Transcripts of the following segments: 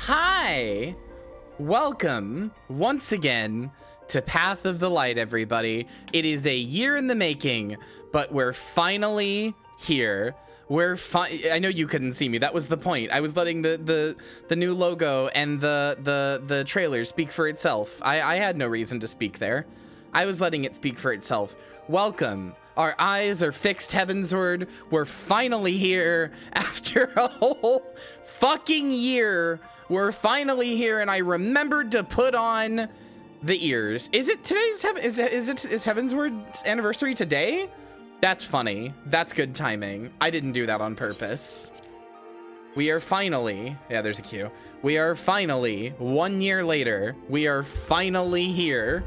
Hi! Welcome once again to Path of the Light, everybody. It is a year in the making, but we're finally here. I know you couldn't see me. That was the point. I was letting the new logo and the trailer speak for itself. I had no reason to speak there. I was letting it speak for itself. Welcome. Our eyes are fixed heavensward. We're finally here after a whole fucking year. We're finally here, and I remembered to put on the ears. Is it today's is Heavensward's anniversary today? That's funny. That's good timing. I didn't do that on purpose. We are finally, yeah, there's a cue. We are finally 1 year later. We are finally here.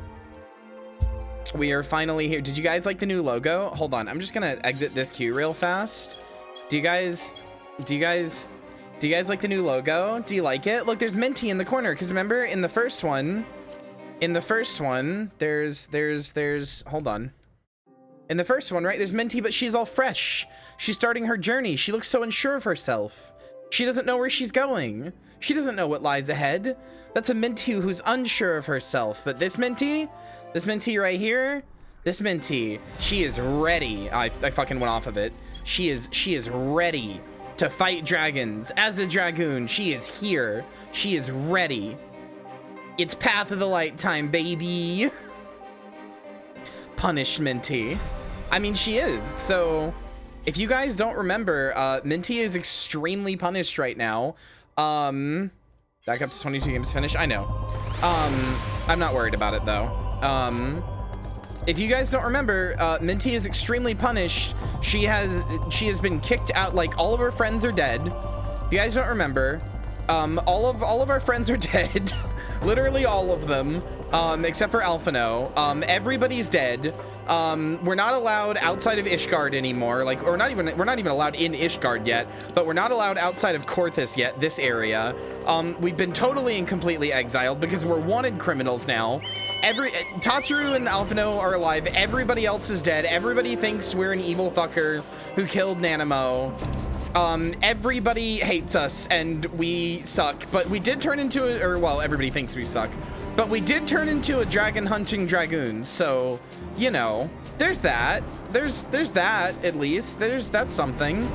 We are finally here. Did you guys like the new logo? Hold on, I'm just gonna exit this queue real fast. Do you guys like the new logo? Do you like it? Look, there's Minty in the corner, because remember in the first one, there's hold on. In the first one, right, there's Minty, but she's all fresh. She's starting her journey. She looks so unsure of herself. She doesn't know where she's going. She doesn't know what lies ahead. That's a Minty who's unsure of herself. But this Minty right here, this Minty, she is ready. I fucking went off of it. She is ready to fight dragons. As a dragoon, she is here. She is ready. It's Path of the Light time, baby. Punish Minty. I mean, she is. So if you guys don't remember, Minty is extremely punished right now. Back up to 22 games finished. I know. I'm not worried about it though. If you guys don't remember, Minty is extremely punished. She has been kicked out. Like, all of her friends are dead. If you guys don't remember, all of our friends are dead. Literally all of them, except for Alphino. Everybody's dead. We're not allowed outside of Ishgard anymore. Like, we're not even allowed in Ishgard yet, but we're not allowed outside of Korthus yet, this area. We've been totally and completely exiled because we're wanted criminals now. Tatsuru and Alphino are alive. Everybody else is dead. Everybody thinks we're an evil fucker who killed Nanamo. Everybody hates us and we suck, but we did turn into well, everybody thinks we suck, but we did turn into a dragon hunting dragoon. So, you know, there's that. There's that, at least. That's something.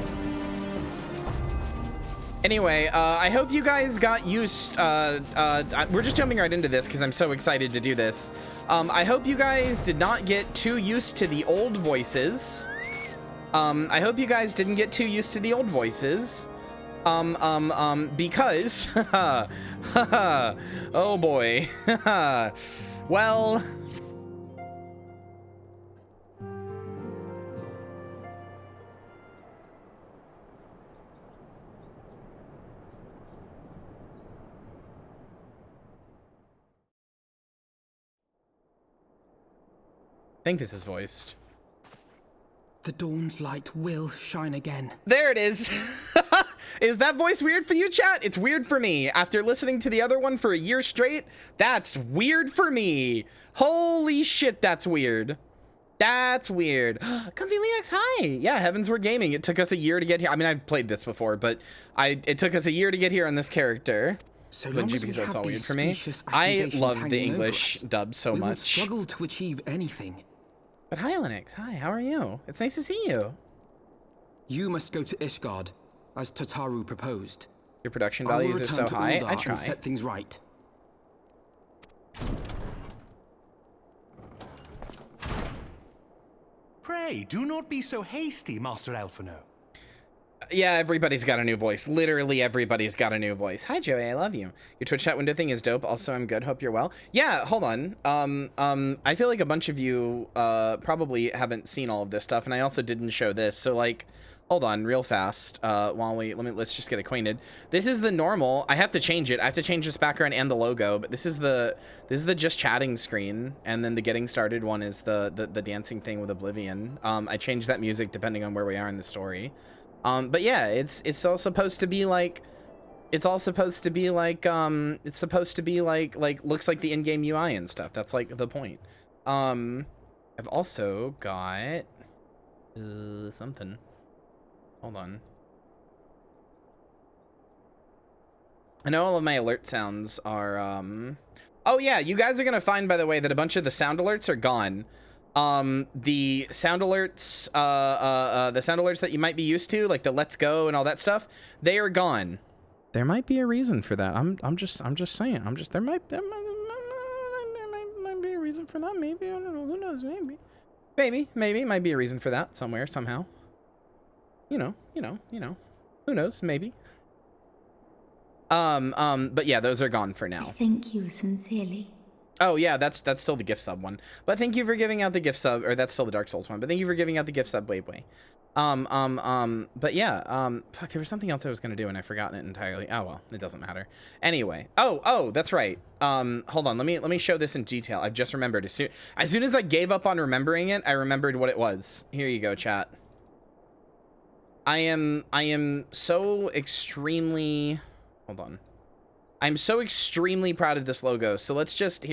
Anyway, I hope you guys got used, we're just jumping right into this because I'm so excited to do this. I hope you guys did not get too used to the old voices. I hope you guys didn't get too used to the old voices. Because, oh boy. Well, I think this is voiced. The dawn's light will shine again. There it is. Is that voice weird for you, chat? It's weird for me. After listening to the other one for a year straight, that's weird for me. Holy shit, that's weird. That's weird. Comfy Linux, hi. Yeah, Heavensward Gaming. It took us a year to get here. I mean, I've played this before, but it took us a year to get here on this character. So long as we that's have all weird these for me. I love the English dub so much. We will struggle to achieve anything. But hi, Linux. Hi, how are you? It's nice to see you. You must go to Ishgard, as Tataru proposed. Your production values are so high. I try. And set things right. Pray, do not be so hasty, Master Alphino. Yeah, everybody's got a new voice. Literally everybody's got a new voice. Hi, Joey, I love you. Your Twitch chat window thing is dope. Also, I'm good. Hope you're well. Yeah, hold on. I feel like a bunch of you probably haven't seen all of this stuff, and I also didn't show this. So, like, hold on, real fast. Let's just get acquainted. This is the normal. I have to change it. I have to change this background and the logo, but this is the just chatting screen, and then the getting started one is the dancing thing with Oblivion. I changed that music depending on where we are in the story. But yeah, it's all supposed to be like, looks like the in-game UI and stuff. That's like the point. I've also got something. Hold on. I know all of my alert sounds are, oh yeah, you guys are gonna find, by the way, that a bunch of the sound alerts are gone. The sound alerts, the sound alerts that you might be used to, like the let's go and all that stuff, they are gone. There might be a reason for that. I'm just saying. There might be a reason for that. Maybe, I don't know. Who knows? Maybe might be a reason for that somewhere, somehow. You know. Who knows? Maybe. But yeah, those are gone for now. Thank you sincerely. Oh yeah, that's still the gift sub one. But thank you for giving out the gift sub, or that's still the Dark Souls one. But thank you for giving out the gift sub, But yeah, fuck, there was something else I was gonna do and I've forgotten it entirely. Oh well, it doesn't matter. Anyway, oh, that's right. Hold on, let me show this in detail. I've just remembered as soon as I gave up on remembering it, I remembered what it was. Here you go, chat. I am so extremely, hold on. I'm so extremely proud of this logo. So let's just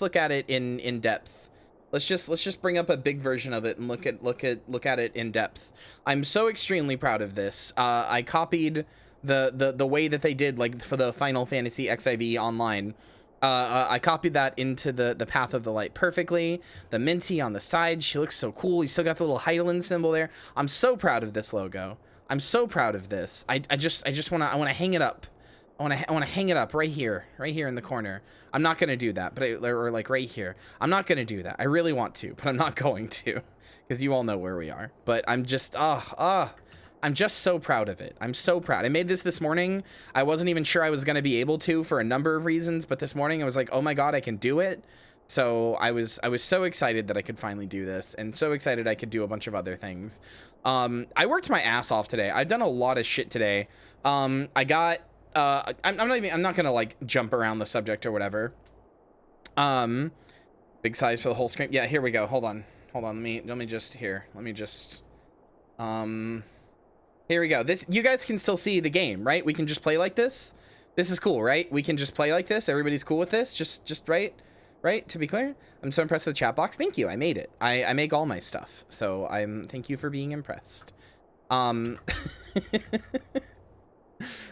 look at it in depth. Let's just bring up a big version of it and look at it in depth. I'm so extremely proud of this. I copied the way that they did, like, for the Final Fantasy XIV online. I copied that into the Path of the Light perfectly. The Minty on the side, she looks so cool. You still got the little Heidelin symbol there. I'm so proud of this logo. I'm so proud of this. I wanna hang it up. I want to hang it up right here in the corner. I'm not going to do that, but or like right here. I'm not going to do that. I really want to, but I'm not going to, because you all know where we are. But I'm just, I'm just so proud of it. I'm so proud. I made this morning. I wasn't even sure I was going to be able to for a number of reasons, but this morning I was like, oh my God, I can do it. So I was so excited that I could finally do this, and so excited I could do a bunch of other things. I worked my ass off today. I've done a lot of shit today. I got, I'm not gonna like jump around the subject or whatever. Big size for the whole screen. Yeah, here we go. Hold on. Let me just here we go. This, you guys can still see the game, right? We can just play like this. This is cool, right? We can just play like this. Everybody's cool with this. Just right, to be clear. I'm so impressed with the chat box. Thank you. I made it. I make all my stuff, so thank you for being impressed.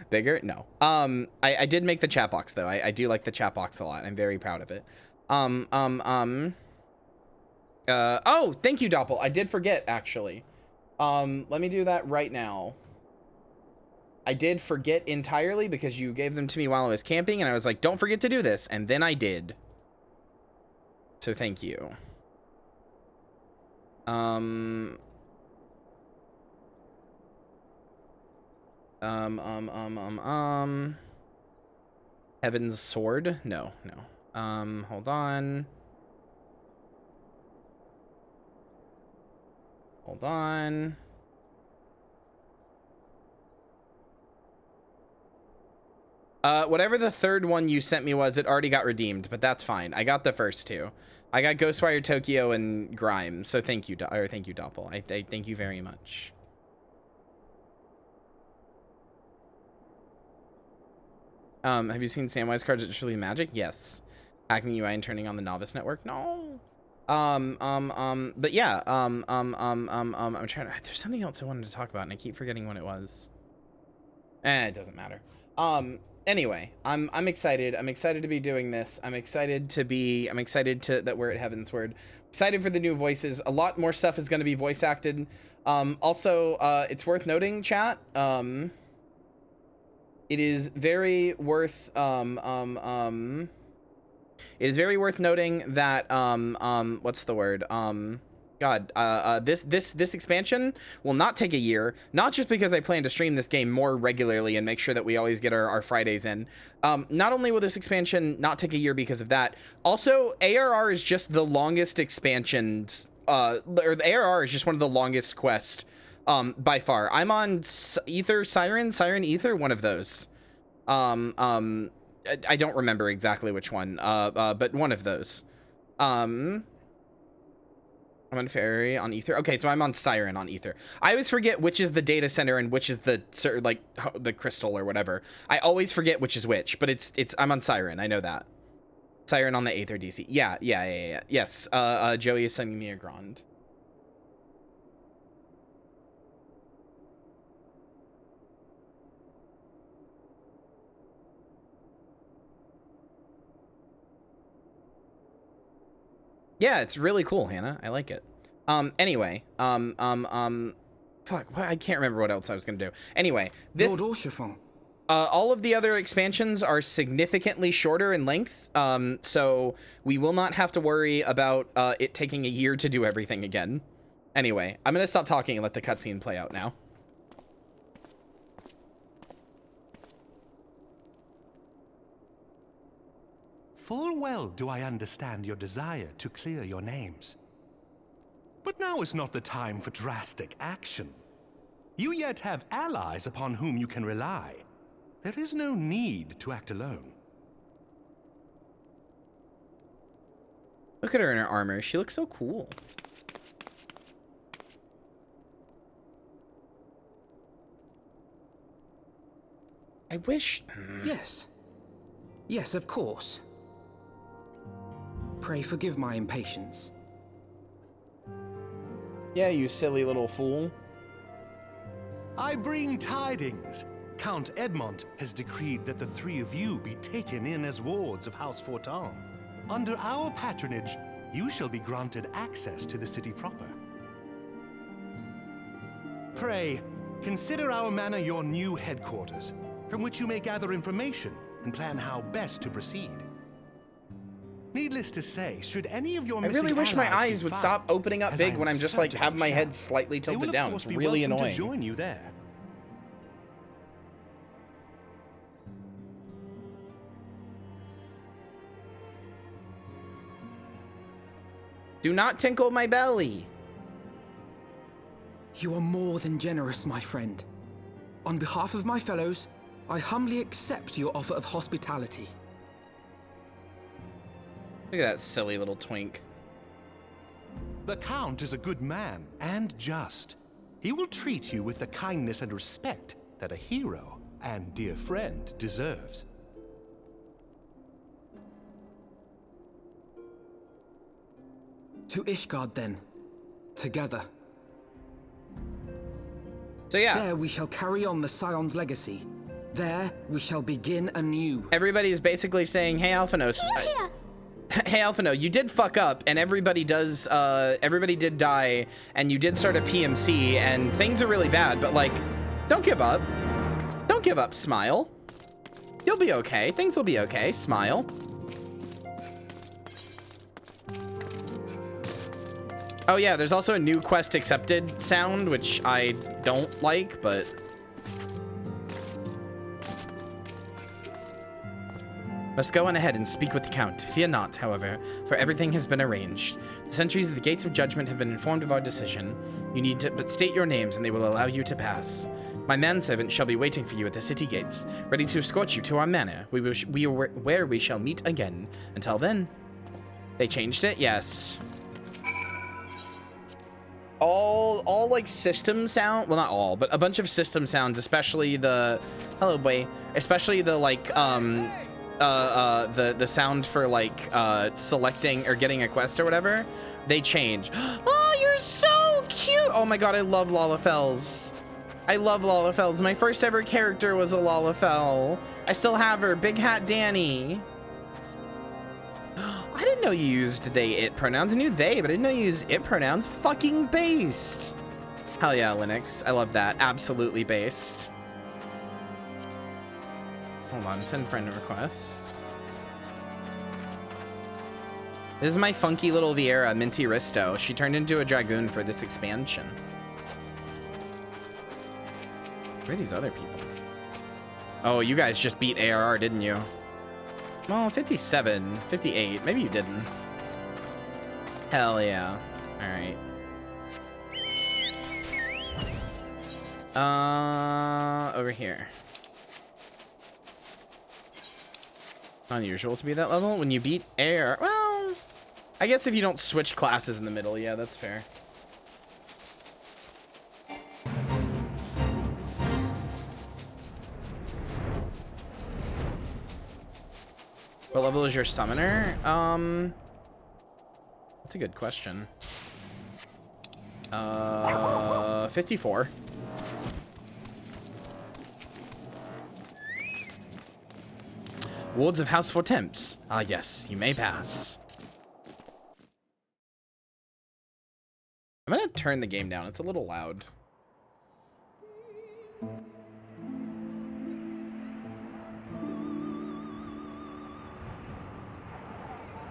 Bigger? No. I did make the chat box though. I do like the chat box a lot. I'm very proud of it. Oh, thank you, Doppel. I did forget, actually. Let me do that right now. I did forget entirely because you gave them to me while I was camping, and I was like, don't forget to do this, and then I did. So thank you. Heavensward? No. Hold on. Whatever the third one you sent me was, it already got redeemed, but that's fine. I got the first two. I got Ghostwire Tokyo and Grime, so thank you, thank you, Doppel. I thank you very much. Have you seen Samwise cards at Truly Magic? Yes. Hacking UI and turning on the Novice Network? No. But yeah, I'm trying to, there's something else I wanted to talk about and I keep forgetting what it was. It doesn't matter. Anyway, I'm excited. I'm excited to be doing this. I'm excited that we're at Heavensward. Excited for the new voices. A lot more stuff is going to be voice acted. Also, it's worth noting, chat, it is very worth noting that what's the word? This expansion will not take a year, not just because I plan to stream this game more regularly and make sure that we always get our Fridays in. Not only will this expansion not take a year because of that, also ARR is just the longest expansion, or the ARR is just one of the longest quests by far. I'm on Siren Ether, one of those. I don't remember exactly which one, but one of those. I'm on Fairy on Ether. Okay, so I'm on Siren on Ether. I always forget which is the data center and which is the crystal or whatever. I always forget which is which, but I'm on Siren. I know that. Siren on the Aether DC. Yeah. Yes. Joey is sending me a Grand. Yeah, it's really cool, Hannah. I like it. Anyway, fuck, I can't remember what else I was gonna do. Anyway, this Lord Orchiffon. all of the other expansions are significantly shorter in length, so we will not have to worry about it taking a year to do everything again. Anyway, I'm gonna stop talking and let the cutscene play out now. Full well do I understand your desire to clear your names. But now is not the time for drastic action. You yet have allies upon whom you can rely. There is no need to act alone. Look at her in her armor. She looks so cool. I wish... Yes. Yes, of course. Pray forgive my impatience. Yeah, you silly little fool. I bring tidings. Count Edmont has decreed that the three of you be taken in as wards of House Fortin. Under our patronage, you shall be granted access to the city proper. Pray, consider our manor your new headquarters, from which you may gather information and plan how best to proceed. Needless to say, should any of your I really wish my eyes would found, stop opening up as big I'm when I'm just like certain have my you head shall, slightly they will tilted of down. course It's be really welcome annoying. to join you there. Do not tinkle my belly. You are more than generous, my friend. On behalf of my fellows, I humbly accept your offer of hospitality. Look at that silly little twink. The Count is a good man and just. He will treat you with the kindness and respect that a hero and dear friend deserves. To Ishgard, then. Together. So yeah, There we shall carry on the Scion's legacy. There we shall begin anew. everybody is basically saying, hey, Alphanos. Hey, Alphino, you did fuck up, and everybody did die, and you did start a PMC, and things are really bad, but, like, don't give up. Don't give up, Smile. You'll be okay. Things will be okay. Smile. Oh, yeah, there's also a new quest accepted sound, which I don't like, but... Must go on ahead and speak with the Count. Fear not, however, for everything has been arranged. The sentries of the Gates of Judgment have been informed of our decision. You need to but state your names, and they will allow you to pass. My manservant shall be waiting for you at the city gates, ready to escort you to our manor, where we shall meet again. Until then, they changed it. Yes. All like system sound. Well, not all, but a bunch of system sounds, especially the especially the like the sound for like selecting or getting a quest or whatever, they change. Oh, you're so cute. Oh my god, I love Lalafels. I love Lalafels. My first ever character was a Lalafell. I still have her. Big Hat Danny. I didn't know you used they, it pronouns. I knew they, but I didn't know you used it pronouns. Fucking based. Hell yeah, Linux. I love that. Absolutely based. Hold on, send friend request. This is my funky little Viera, Minty Rysto. She turned into a dragoon for this expansion. Where are these other people? Oh, you guys just beat ARR, didn't you? Well, 57, 58. Maybe you didn't. Hell yeah. All right. Over here. Unusual to be that level when you beat air. Well, I guess if you don't switch classes in the middle, yeah, that's fair. What level is your summoner? That's a good question. 54. Wards of House for Temps. Ah, yes, you may pass. turn the game down. It's a little loud.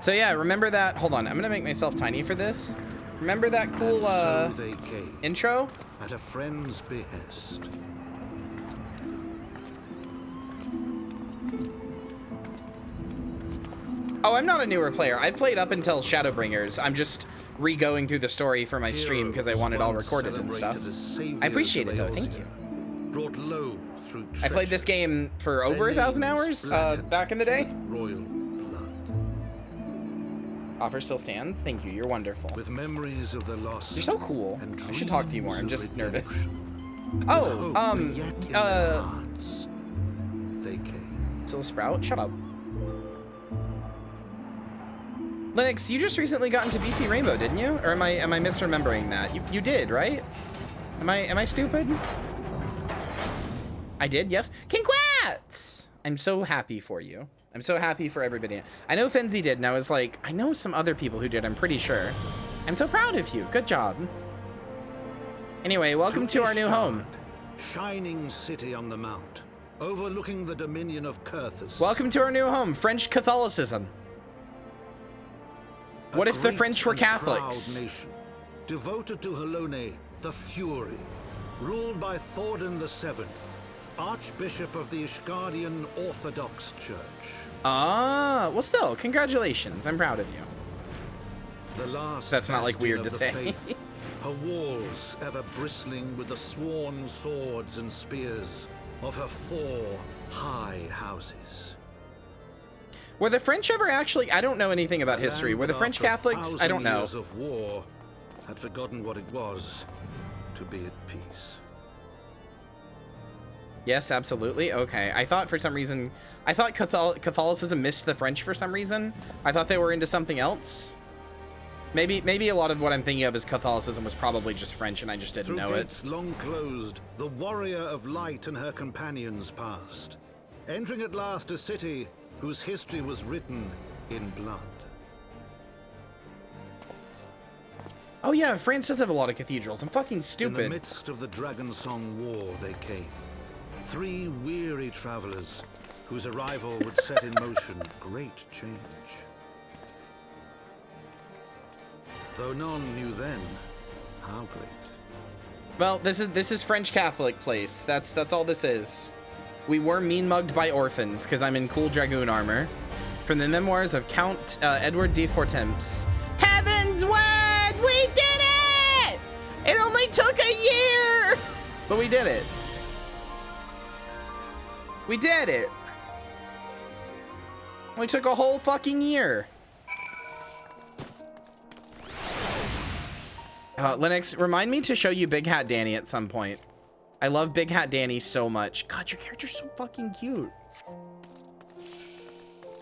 So yeah, remember that. Hold on, I'm gonna make myself tiny for this. Remember that cool so they came, intro? at a friend's behest. Oh, I'm not a newer player. I played up until Shadowbringers. I'm just re-going through the story for my stream because I want it all recorded and stuff. I appreciate it though, thank you. Brought low through I played this game for over 1,000 hours back in the day. Royal blood. Offer still stands. Thank you. You're wonderful. With memories of the lost. You're so cool. And I should talk to you more. I'm dreams just of nervous. redemption. Oh, With hope yet in their hearts, they came. Still Sprout? Shut up. Linux, you just recently got into VT Rainbow, didn't you? Or am I misremembering that? You did, right? Am I stupid? I did, yes. Congrats! I'm so happy for you. I'm so happy for everybody. I know Fenzi did, and I was like, I know some other people who did, I'm pretty sure. I'm so proud of you. Good job. Anyway, welcome to our new home. Shining city on the mount, overlooking the dominion of Curthus. Welcome to our new home, French Catholicism. What if the French were Catholics? Proud nation, devoted to Helone, the Fury, ruled by Thordan VII, Archbishop of the Ishgardian Orthodox Church. Ah, well still, congratulations. I'm proud of you. The last That's not like weird to bastion say. of the faith, her walls ever bristling with the sworn swords and spears of her 4 high houses. Were the French ever actually? I don't know anything about history. Were the French Catholics? I don't know. Years of war had forgotten what it was to be at peace. Yes, absolutely. Okay. I thought for some reason, I thought Catholicism missed the French for some reason. I thought they were into something else. Maybe a lot of what I'm thinking of as Catholicism was probably just French and I just didn't know it. Through gates long closed, the warrior of light and her companions passed, entering at last a city whose history was written in blood. Oh yeah, France does have a lot of cathedrals. I'm fucking stupid. In the midst of the Dragon Song War they came. 3 weary travelers whose arrival would set in motion great change. Though none knew then how great. Well, this is French Catholic place. That's all this is. We were mean mugged by orphans because I'm in cool dragoon armor. From the memoirs of Count Edward de Fortemps. Heavensward! We did it! It only took a year! But we did it. We did it. Only took a whole fucking year. Linux, remind me to show you Big Hat Danny at some point. I love Big Hat Danny so much. God, your character's so fucking cute.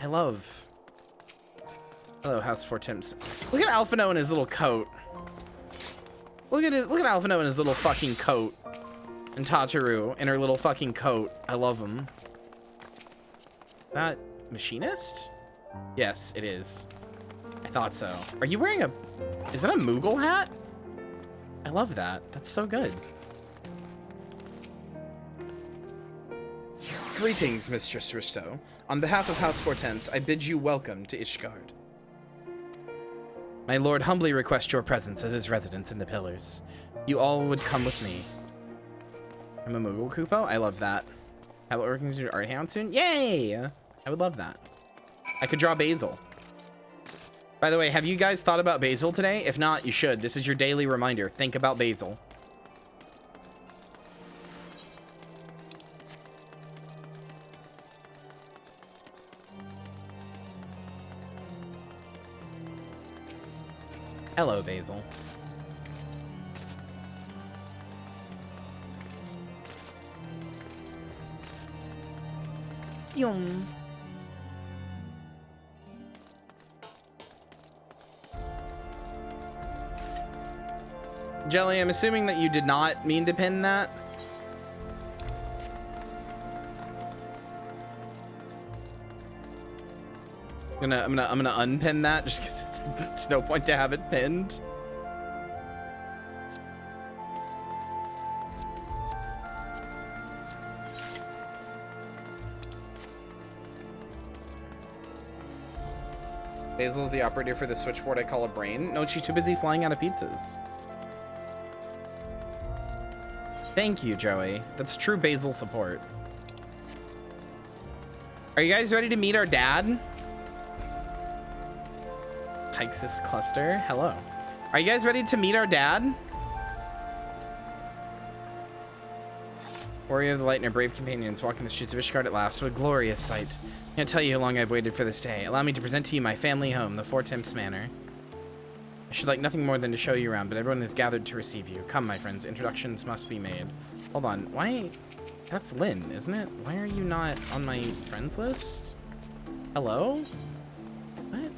I love. Hello, House Fortemps. Look at Alphino in his little coat. Look at Alphino in his little fucking coat. And Tataru in her little fucking coat. I love him. That machinist? Yes, it is. I thought so. Are you wearing a... Is that a Moogle hat? I love that. That's so good. Greetings, Mistress Rysto. On behalf of House Fortemps, I bid you welcome to Ishgard. My lord humbly requests your presence as his residence in the Pillars. You all would come with me. I'm a Moogle Kupo? I love that. Have it working through Art Hound soon? Yay! I would love that. I could draw Basil. By the way, have you guys thought about Basil today? If not, you should. This is your daily reminder. Think about Basil. Hello, Basil. Yum. Jelly, I'm assuming that you did not mean to pin that. I'm gonna unpin that just because there's no point to have it pinned. Basil's the operator for the switchboard I call a brain. No, she's too busy flying out of pizzas. Thank you, Joey. That's true Basil support. Are you guys ready to meet our dad? Pixis Cluster, hello. Are you guys ready to meet our dad? Warrior of the Light and her brave companions walking the streets of Ishgard at last. What a glorious sight. I can't tell you how long I've waited for this day. Allow me to present to you my family home, the Four Temps Manor. I should like nothing more than to show you around, but everyone is gathered to receive you. Come, my friends, introductions must be made. Hold on, why? That's Lynn, isn't it? Why are you not on my friends list? Hello? What?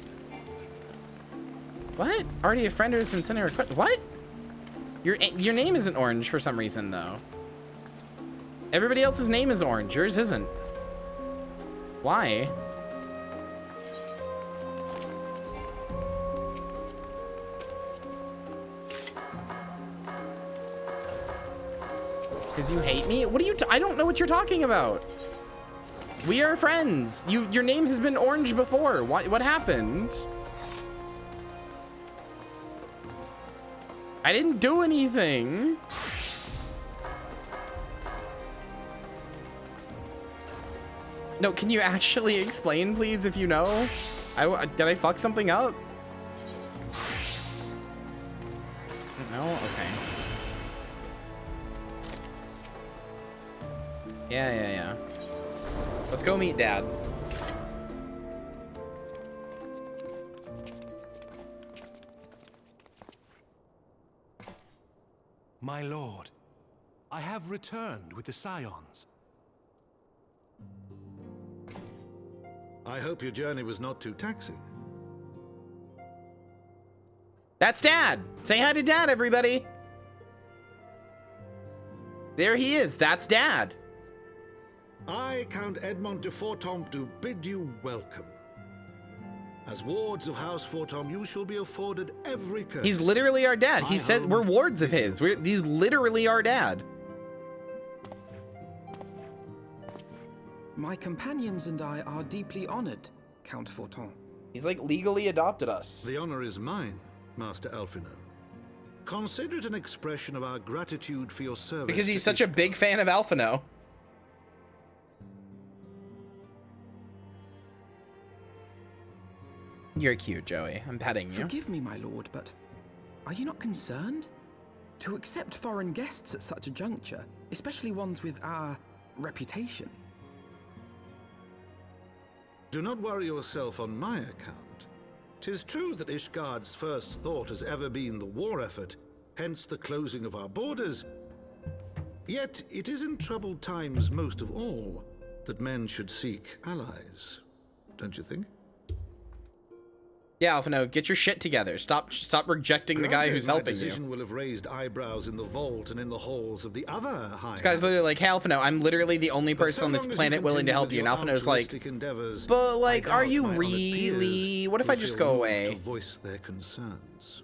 What? Already a friend who's been sending a request. What? Your name isn't orange for some reason, though. Everybody else's name is orange. Yours isn't. Why? Because you hate me? What are you? I don't know what you're talking about. We are friends. Your name has been orange before. What happened? I didn't do anything. No, can you actually explain, please, if you know? Did I fuck something up? No? Okay. Yeah. Let's go meet Dad. My lord, I have returned with the Scions. I hope your journey was not too taxing. That's Dad. Say hi to Dad, everybody. There he is. That's Dad. I, Count Edmond de Fortomp, do bid you welcome. As wards of House Fortomp, you shall be afforded every courtesy. He's literally our dad. He says we're wards of his. He's literally our dad. My companions and I are deeply honored, Count Fortomp. He's like legally adopted us. The honor is mine, Master Alphino. Consider it an expression of our gratitude for your service. Because he's such a big fan of Alphino. You're cute, Joey. I'm petting you. Forgive me, my lord, but are you not concerned? To accept foreign guests at such a juncture, especially ones with our reputation. Do not worry yourself on my account. 'Tis true that Ishgard's first thought has ever been the war effort, hence the closing of our borders. Yet it is in troubled times most of all that men should seek allies. Don't you think? Yeah, Alphino, get your shit together. Stop rejecting the guy who's helping you. My decision will have raised eyebrows in the vault and in the halls of the other high. This guy's literally like, hey, Alphino, I'm literally the only person on this planet willing to help you. And Alphino's like, but like, are you really? What if I just go away? To voice their concerns.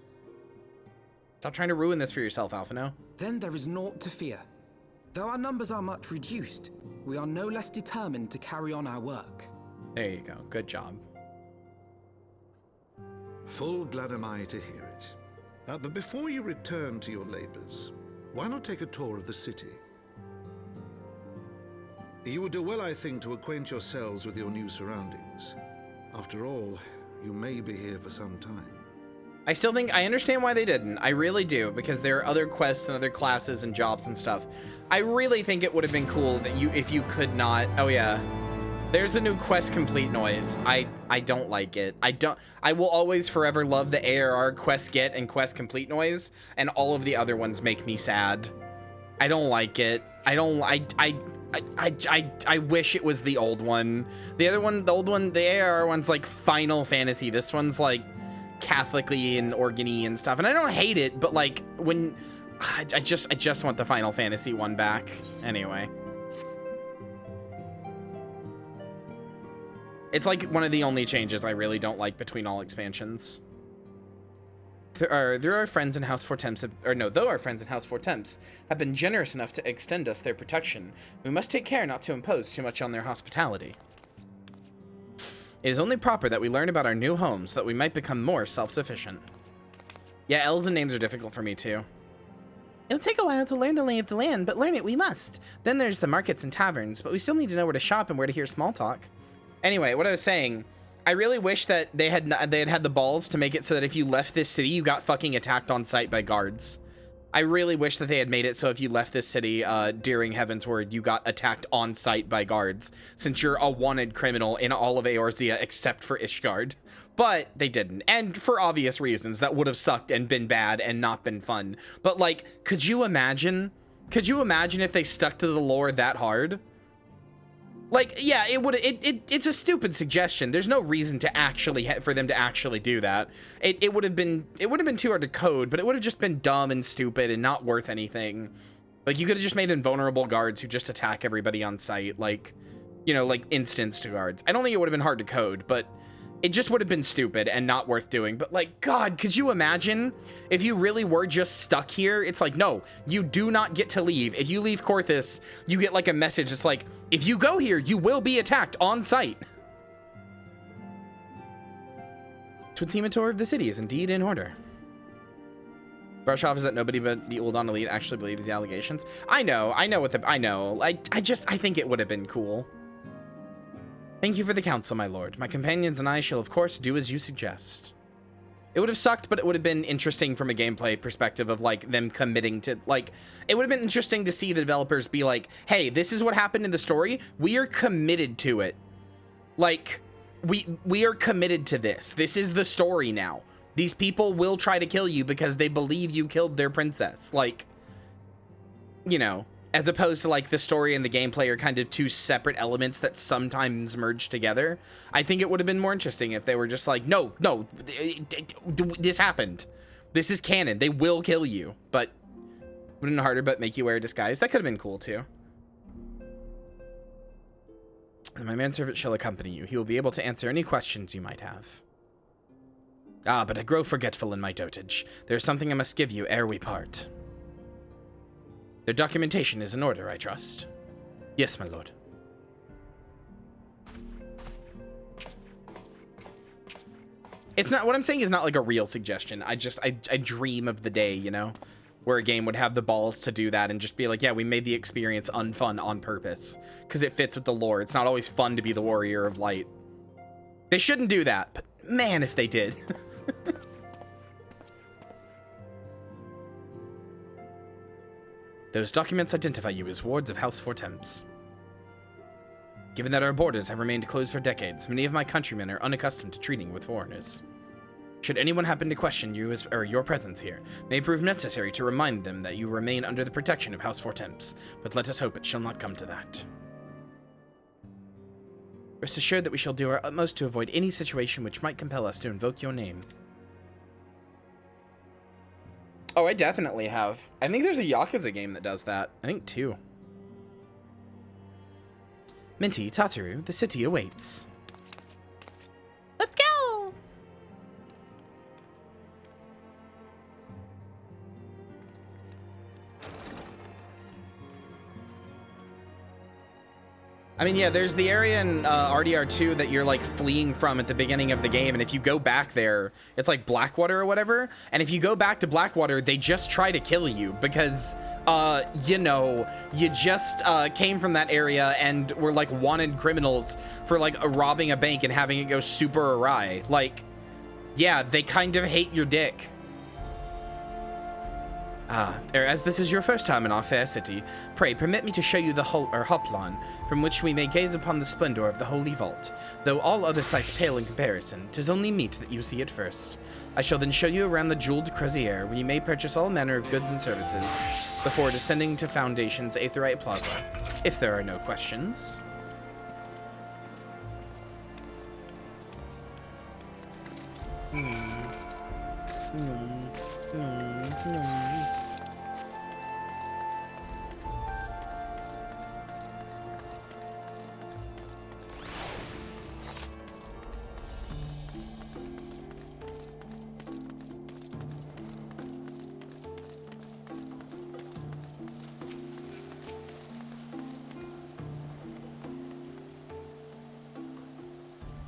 Stop trying to ruin this for yourself, Alphino. Then there is naught to fear. Though our numbers are much reduced, we are no less determined to carry on our work. There you go. Good job. Full glad am I to hear it. But before you return to your labors, why not take a tour of the city? You would do well, I think, to acquaint yourselves with your new surroundings. After all, you may be here for some time. I still think I understand why they didn't. I really do, because there are other quests and other classes and jobs and stuff. I really think it would have been cool that if you could not. Oh yeah. There's a new quest complete noise. I don't like it. I will always forever love the ARR quest get and quest complete noise, and all of the other ones make me sad. I don't like it. I wish it was the old one. The other one, the old one, the ARR one's like Final Fantasy. This one's like Catholically and organy and stuff. And I don't hate it, but like when I just want the Final Fantasy one back. Anyway. It's like one of the only changes I really don't like between all expansions. Though our friends in House Fortemps have been generous enough to extend us their protection, we must take care not to impose too much on their hospitality. It is only proper that we learn about our new home so that we might become more self-sufficient. Yeah, L's and names are difficult for me too. It'll take a while to learn the lay of the land, but learn it we must. Then there's the markets and taverns, but we still need to know where to shop and where to hear small talk. Anyway, what I was saying, I really wish that they had had the balls to make it so that if you left this city, you got fucking attacked on sight by guards. I really wish that they had made it so if you left this city during Heavensward, you got attacked on sight by guards, since you're a wanted criminal in all of Eorzea except for Ishgard. But they didn't, and for obvious reasons, that would have sucked and been bad and not been fun. But like, could you imagine if they stuck to the lore that hard? Like, yeah, it's a stupid suggestion. There's no reason to actually for them to actually do that. It would have been too hard to code, but it would have just been dumb and stupid and not worth anything. Like, you could have just made invulnerable guards who just attack everybody on sight, like, you know, like instanced guards. I don't think it would have been hard to code, but it just would have been stupid and not worth doing. But like, God, could you imagine if you really were just stuck here? It's like, no, you do not get to leave. If you leave Korthus, you get like a message. It's like, if you go here, you will be attacked on sight. Twintima tour of the city is indeed in order. Brush off is that nobody but the Uldan elite actually believes the allegations. I know what I think it would have been cool. Thank you for the counsel, my lord. My companions and I shall, of course, do as you suggest. It would have sucked, but it would have been interesting from a gameplay perspective of, like, them committing to, like, it would have been interesting to see the developers be like, hey, this is what happened in the story. We are committed to it. Like, we are committed to this. This is the story now. These people will try to kill you because they believe you killed their princess. Like, you know, as opposed to like the story and the gameplay are kind of two separate elements that sometimes merge together. I think it would have been more interesting if they were just like, no, this happened. This is canon. They will kill you, but would have been harder, but make you wear a disguise. That could have been cool too. And my manservant shall accompany you. He will be able to answer any questions you might have. Ah, but I grow forgetful in my dotage. There is something I must give you ere we part. Their documentation is in order, I trust. Yes, my lord. It's not, what I'm saying is not like a real suggestion. I dream of the day, you know, where a game would have the balls to do that and just be like, yeah, we made the experience unfun on purpose because it fits with the lore. It's not always fun to be the warrior of light. They shouldn't do that, but man, if they did. Those documents identify you as wards of House Fortemps. Given that our borders have remained closed for decades, many of my countrymen are unaccustomed to treating with foreigners. Should anyone happen to question you or your presence here, it may prove necessary to remind them that you remain under the protection of House Fortemps, but let us hope it shall not come to that. Rest assured that we shall do our utmost to avoid any situation which might compel us to invoke your name. Oh, I definitely have. I think there's a Yakuza game that does that. I think two. Minty, Tataru, the city awaits. Let's go! I mean, yeah, there's the area in RDR2 that you're, like, fleeing from at the beginning of the game, and if you go back there, it's like Blackwater or whatever, and if you go back to Blackwater, they just try to kill you because, you know, you just came from that area and were, like, wanted criminals for, like, robbing a bank and having it go super awry. Like, yeah, they kind of hate your dick. As this is your first time in our fair city, pray permit me to show you the Hoplan, from which we may gaze upon the splendor of the Holy Vault. Though all other sights pale in comparison, 'tis only meet that you see it first. I shall then show you around the jeweled croisiere, where you may purchase all manner of goods and services, before descending to Foundation's Aetherite Plaza, if there are no questions.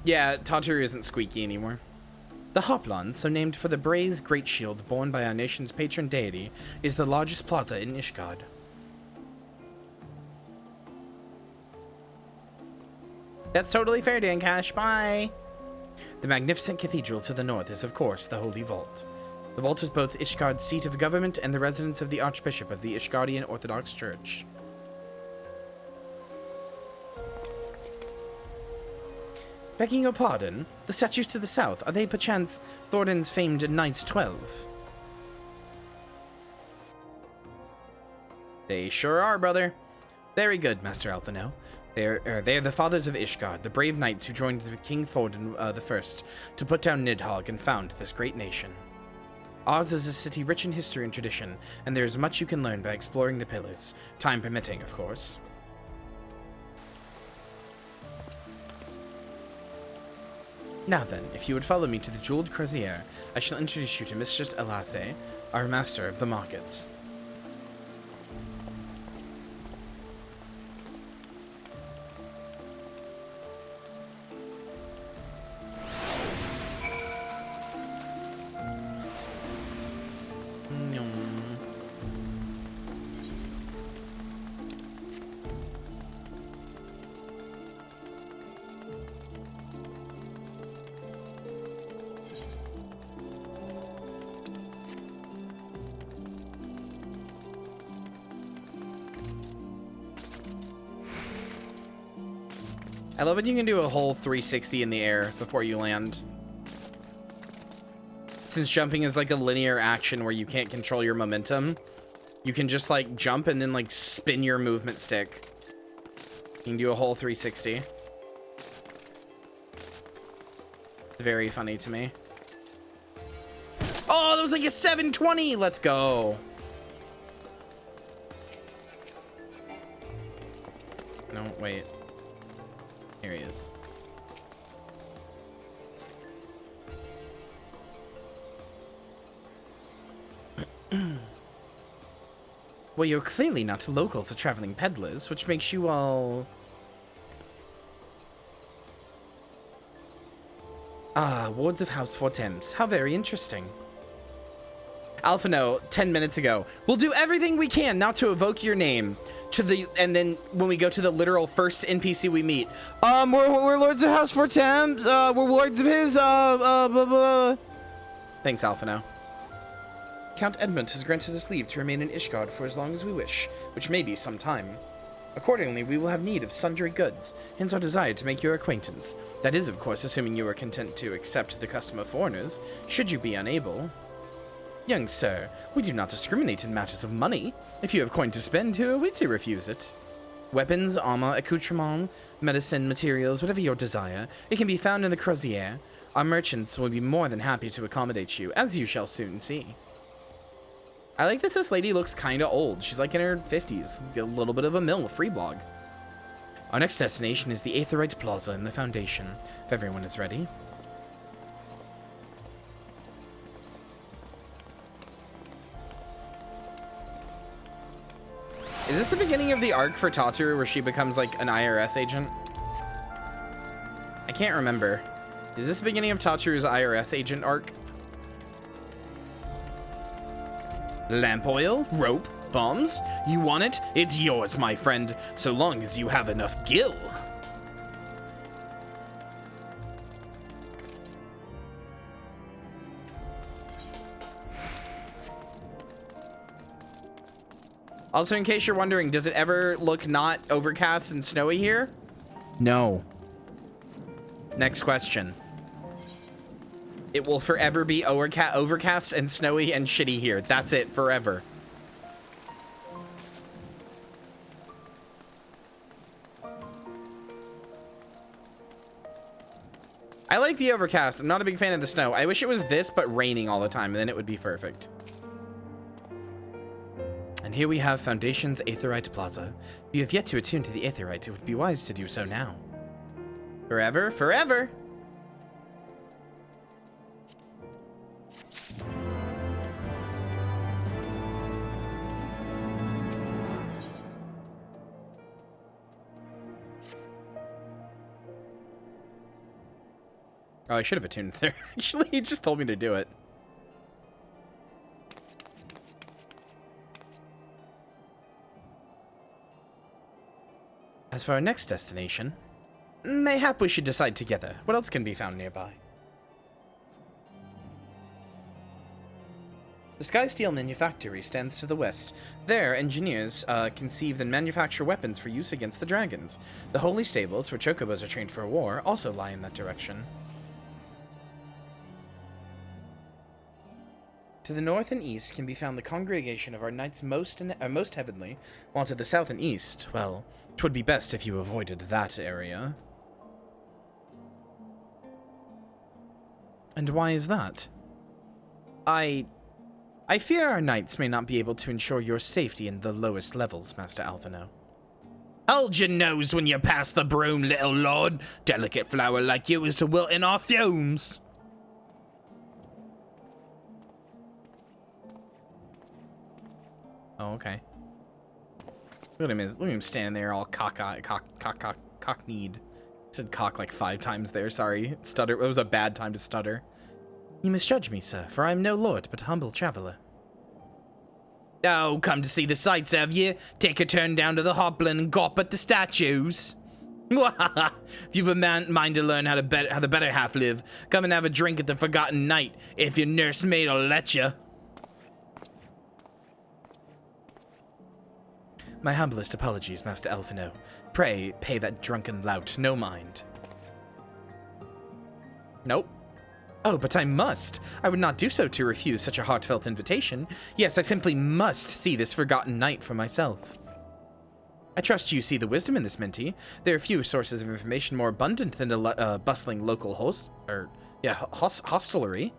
Yeah, Tataru isn't squeaky anymore. The Hoplon, so named for the brazen great shield borne by our nation's patron deity, is the largest plaza in Ishgard. That's totally fair, Dan Cash. Bye! The magnificent cathedral to the north is, of course, the Holy Vault. The vault is both Ishgard's seat of government and the residence of the Archbishop of the Ishgardian Orthodox Church. Begging your pardon, the statues to the south, are they perchance Thornton's famed Knights 12? They sure are, brother. Very good, Master Alphino. They are the fathers of Ishgard, the brave knights who joined with King Thornton I to put down Nidhogg and found this great nation. Ours is a city rich in history and tradition, and there is much you can learn by exploring the pillars, time permitting, of course. Now then, if you would follow me to the Jeweled Crozier, I shall introduce you to Mistress Elase, our master of the markets. I love when you can do a whole 360 in the air before you land. Since jumping is like a linear action where you can't control your momentum, you can just like jump and then like spin your movement stick. You can do a whole 360. Very funny to me. Oh, that was like a 720. Let's go. No, wait. Here he is. Well, you're clearly not locals or traveling peddlers, which makes you all... Ah, wards of House Four Thames. How very interesting. Alphino, 10 minutes ago. We'll do everything we can not to evoke your name. And then when we go to the literal first NPC we meet, we're Lords of House Four Thames. We're Lords of his, blah, blah. Thanks, Alphino. Count Edmund has granted us leave to remain in Ishgard for as long as we wish, which may be some time. Accordingly, we will have need of sundry goods, hence our desire to make your acquaintance. That is, of course, assuming you are content to accept the custom of foreigners, should you be unable. Young sir, we do not discriminate in matters of money. If you have coin to spend, who are we to refuse it? Weapons, armor, accoutrement, medicine, materials, whatever your desire, it can be found in the Crozier. Our merchants will be more than happy to accommodate you, as you shall soon see. I like this lady looks kinda old. She's like in her 50s, a little bit of a MILF, free blog. Our next destination is the Aetherite Plaza in the Foundation, if everyone is ready. Is this the beginning of the arc for Tataru where she becomes like an IRS agent? I can't remember. Is this the beginning of Tataru's IRS agent arc? Lamp oil, rope, bombs. You want it? It's yours, my friend, so long as you have enough gil. Also, in case you're wondering, does it ever look not overcast and snowy here? No. Next question. It will forever be overcast and snowy and shitty here. That's it, forever. I like the overcast. I'm not a big fan of the snow. I wish it was this, but raining all the time, and then it would be perfect. And here we have Foundation's Aetherite Plaza. If you have yet to attune to the Aetherite, it would be wise to do so now. Forever, forever! Oh, I should have attuned there. Actually, he just told me to do it. As for our next destination, mayhap we should decide together. What else can be found nearby? The Skysteel Manufactory stands to the west. There, engineers conceive and manufacture weapons for use against the dragons. The Holy Stables, where chocobos are trained for war, also lie in that direction. To the north and east can be found the congregation of our knights most heavenly, while to the south and east, well, 'twould be best if you avoided that area. And why is that? I fear our knights may not be able to ensure your safety in the lowest levels, Master Alphino. Hold your nose when you pass the broom, little lord. Delicate flower like you is to wilt in our fumes. Oh, okay. Look at him standing there all cock-kneed. Said cock like 5 times there, sorry. Stutter, it was a bad time to stutter. You misjudge me, sir, for I am no lord, but a humble traveler. Oh, come to see the sights, have you? Take a turn down to the Hoplin and gawp at the statues. If you've a mind to learn how the better half live, come and have a drink at the Forgotten Knight, if your nursemaid'll let you. My humblest apologies, Master Alphino. Pray, pay that drunken lout no mind. Nope. Oh, but I must. I would not do so to refuse such a heartfelt invitation. Yes, I simply must see this Forgotten Knight for myself. I trust you see the wisdom in this, Minty. There are few sources of information more abundant than a bustling local hostelry.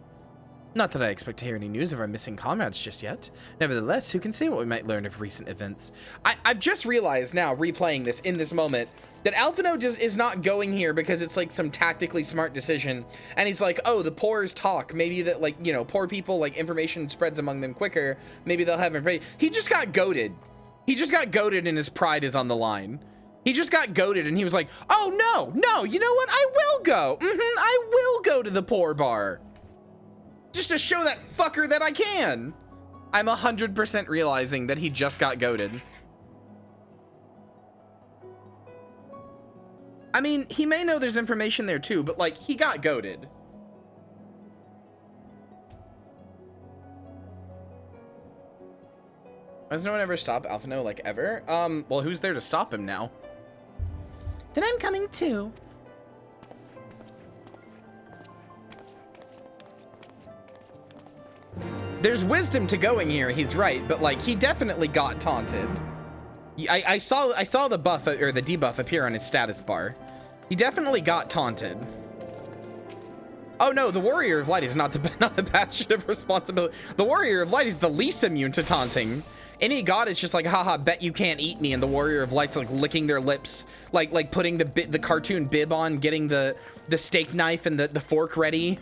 Not that I expect to hear any news of our missing comrades just yet. Nevertheless, who can say what we might learn of recent events? I've just realized now, replaying this in this moment, that Alphino just is not going here because it's like some tactically smart decision. And he's like, oh, the poor's talk. Maybe that, like, you know, poor people, like, information spreads among them quicker. Maybe they'll have information. He just got goated. He just got goated and his pride is on the line. He just got goated and he was like, oh, no, you know what? I will go. I will go to the poor bar. Just to show that fucker that I can. I'm 100% realizing that he just got goated. I mean, he may know there's information there too, but like, he got goated. Has no one ever stopped Alphino, like, ever? Well, who's there to stop him now? Then I'm coming too. There's wisdom to going here, he's right, but like, he definitely got taunted. I saw the buff or the debuff appear on his status bar. He definitely got taunted. Oh no, the Warrior of Light is not the bastion of responsibility. The Warrior of Light is the least immune to taunting. Any god is just like, haha, bet you can't eat me, and the Warrior of Light's like licking their lips, like putting the cartoon bib on, getting the steak knife and the fork ready.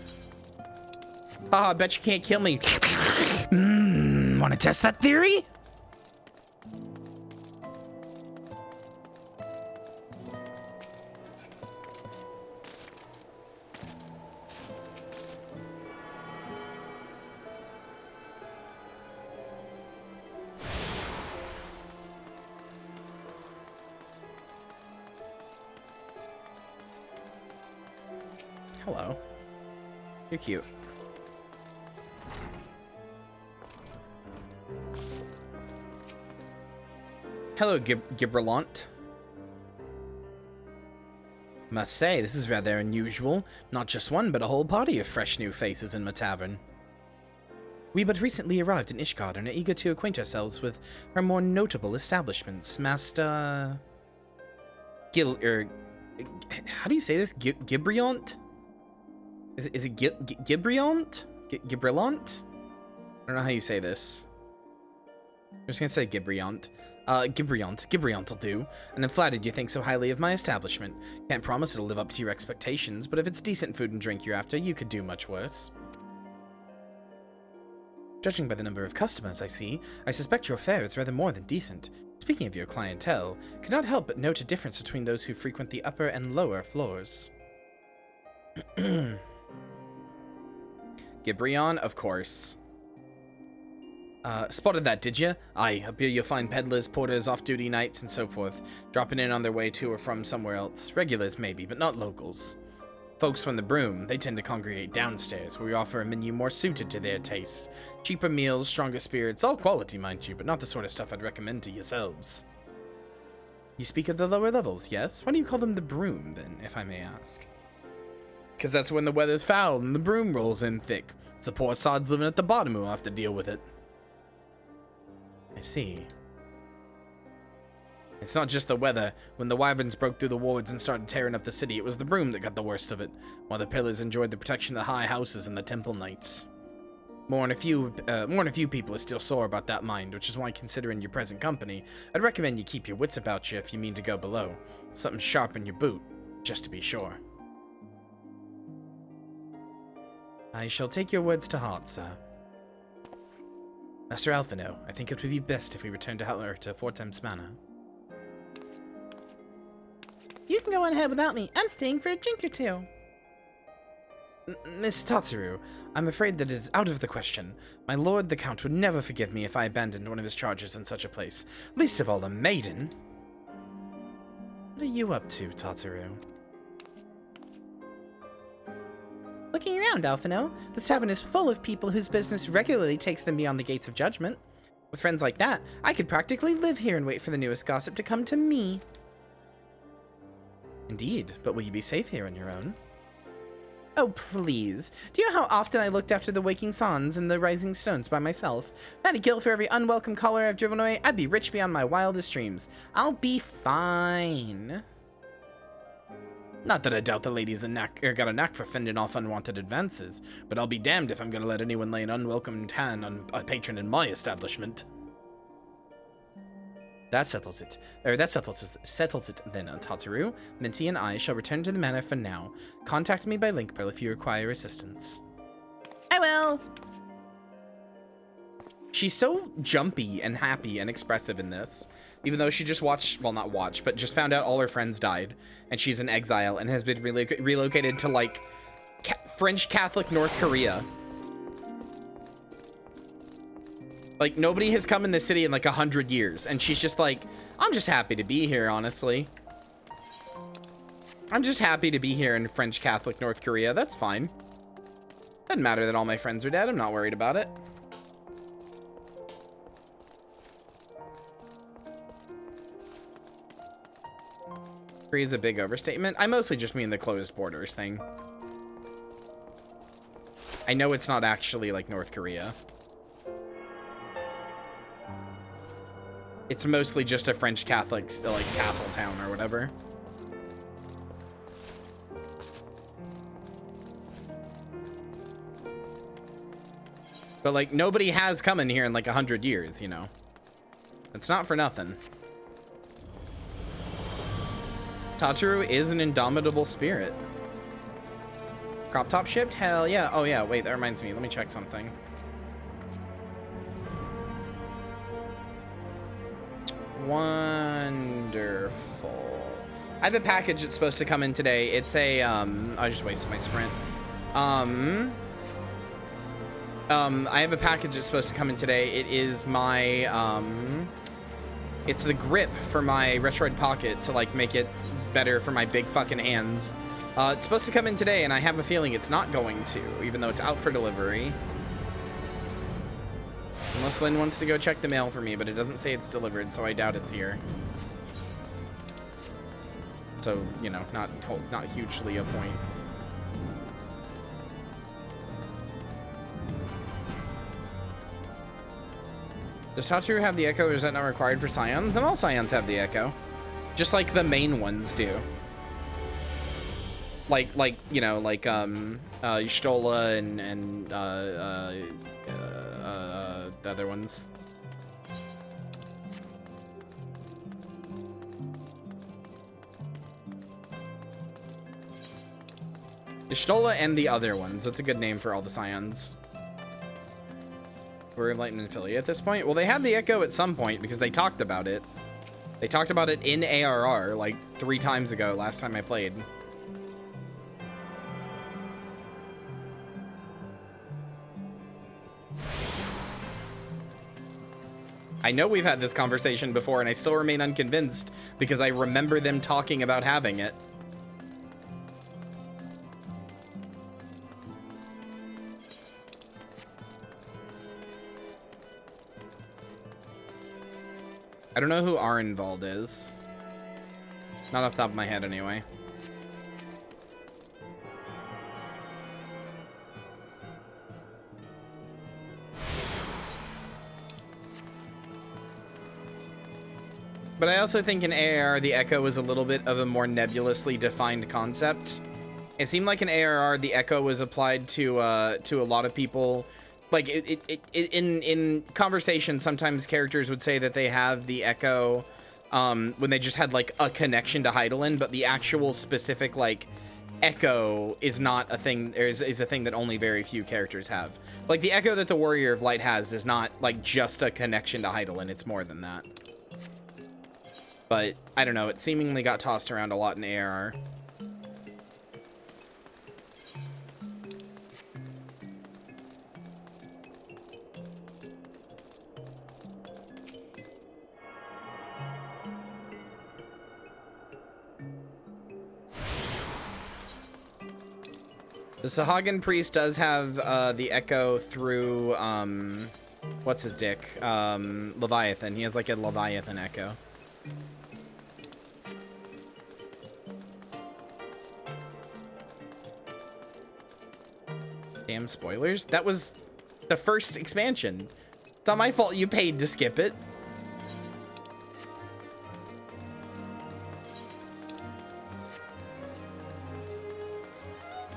Haha, bet you can't kill me. Wanna test that theory? Hello. You're cute. Hello, Gibralont. Must say, this is rather unusual. Not just one, but a whole party of fresh new faces in my tavern. We but recently arrived in Ishgard and are eager to acquaint ourselves with our more notable establishments. Master... how do you say this? Gibralont? Is it Gibralont? Gibralont? I don't know how you say this. I'm just gonna say Gibralont. Gibralont will do. And I'm flattered you think so highly of my establishment. Can't promise it'll live up to your expectations, but if it's decent food and drink you're after, you could do much worse. Judging by the number of customers I see, I suspect your fare is rather more than decent. Speaking of your clientele, cannot help but note a difference between those who frequent the upper and lower floors. Gibrion, of course. Spotted that, did you? Aye, up here you'll find peddlers, porters, off-duty nights, and so forth, dropping in on their way to or from somewhere else. Regulars, maybe, but not locals. Folks from the Broom, they tend to congregate downstairs, where we offer a menu more suited to their taste. Cheaper meals, stronger spirits, all quality, mind you, but not the sort of stuff I'd recommend to yourselves. You speak of the lower levels, yes? Why do you call them the Broom, then, if I may ask? Because that's when the weather's foul and the broom rolls in thick. It's the poor sods living at the bottom who have to deal with it. I see. It's not just the weather. When the wyverns broke through the wards and started tearing up the city, it was the Broom that got the worst of it, while the pillars enjoyed the protection of the high houses and the temple knights. More than a few people are still sore about that mind, which is why, considering your present company, I'd recommend you keep your wits about you if you mean to go below. Something sharp in your boot, just to be sure. I shall take your words to heart, sir. Master Alphino, I think it would be best if we return to Fortem's Manor. You can go on ahead without me. I'm staying for a drink or two. Miss Tatsuru, I'm afraid that it is out of the question. My lord the Count would never forgive me if I abandoned one of his charges in such a place. Least of all a maiden. What are you up to, Tatsuru? Looking around, Alphino. This tavern is full of people whose business regularly takes them beyond the gates of judgment. With friends like that, I could practically live here and wait for the newest gossip to come to me. Indeed, but will you be safe here on your own? Oh, please. Do you know how often I looked after the waking suns and the rising stones by myself? If I had a guilt for every unwelcome caller I've driven away, I'd be rich beyond my wildest dreams. I'll be fine. Not that I doubt the lady's got a knack for fending off unwanted advances, but I'll be damned if I'm gonna let anyone lay an unwelcome hand on a patron in my establishment. That settles it. That settles it then, Tatsuru. Minty and I shall return to the manor for now. Contact me by link pearl if you require assistance. I will. She's so jumpy and happy and expressive in this, even though she just but just found out all her friends died, and she's in exile and has been relocated to, like, French Catholic North Korea. Like, nobody has come in this city in, like, 100 years, and she's just like, I'm just happy to be here, honestly. I'm just happy to be here in French Catholic North Korea. That's fine. Doesn't matter that all my friends are dead. I'm not worried about it. Is a big overstatement. I mostly just mean the closed borders thing. I know it's not actually like North Korea. It's mostly just a French Catholic, like, castle town or whatever. But, like, nobody has come in here in like 100 years, you know. It's not for nothing. Tatsuru is an indomitable spirit. Crop top shipped? Hell yeah. Oh yeah, wait, that reminds me. Let me check something. Wonderful. I have a package that's supposed to come in today. It's a, I just wasted my sprint. I have a package that's supposed to come in today. It is my, it's the grip for my Retroid Pocket to, like, make it better for my big fucking hands. It's supposed to come in today, and I have a feeling it's not going to, even though it's out for delivery. Unless Lynn wants to go check the mail for me, but it doesn't say it's delivered, so I doubt it's here. So, you know, not hugely a point. Does Tatsuru have the Echo, or is that not required for Scions? And all Scions have the Echo. Just like the main ones do. Like you know, like, Y'shtola and the other ones. Y'shtola and the other ones. That's a good name for all the Scions. We're Enlightenment affiliate at this point. Well, they had the Echo at some point because they talked about it. They talked about it in ARR like 3 times ago, last time I played. I know we've had this conversation before, and I still remain unconvinced because I remember them talking about having it. I don't know who Arenvald is. Not off the top of my head, anyway. But I also think in ARR, the Echo is a little bit of a more nebulously defined concept. It seemed like in ARR, the Echo was applied to a lot of people. Like in conversation, sometimes characters would say that they have the Echo when they just had like a connection to Heidelin, but the actual specific like Echo is not a thing. Is a thing that only very few characters have. Like the Echo that the Warrior of Light has is not like just a connection to Heidelin. It's more than that. But I don't know. It seemingly got tossed around a lot in ARR. The Sahagin priest does have the Echo through what's his dick? Leviathan. He has like a Leviathan Echo. Damn spoilers. That was the first expansion. It's not my fault you paid to skip it.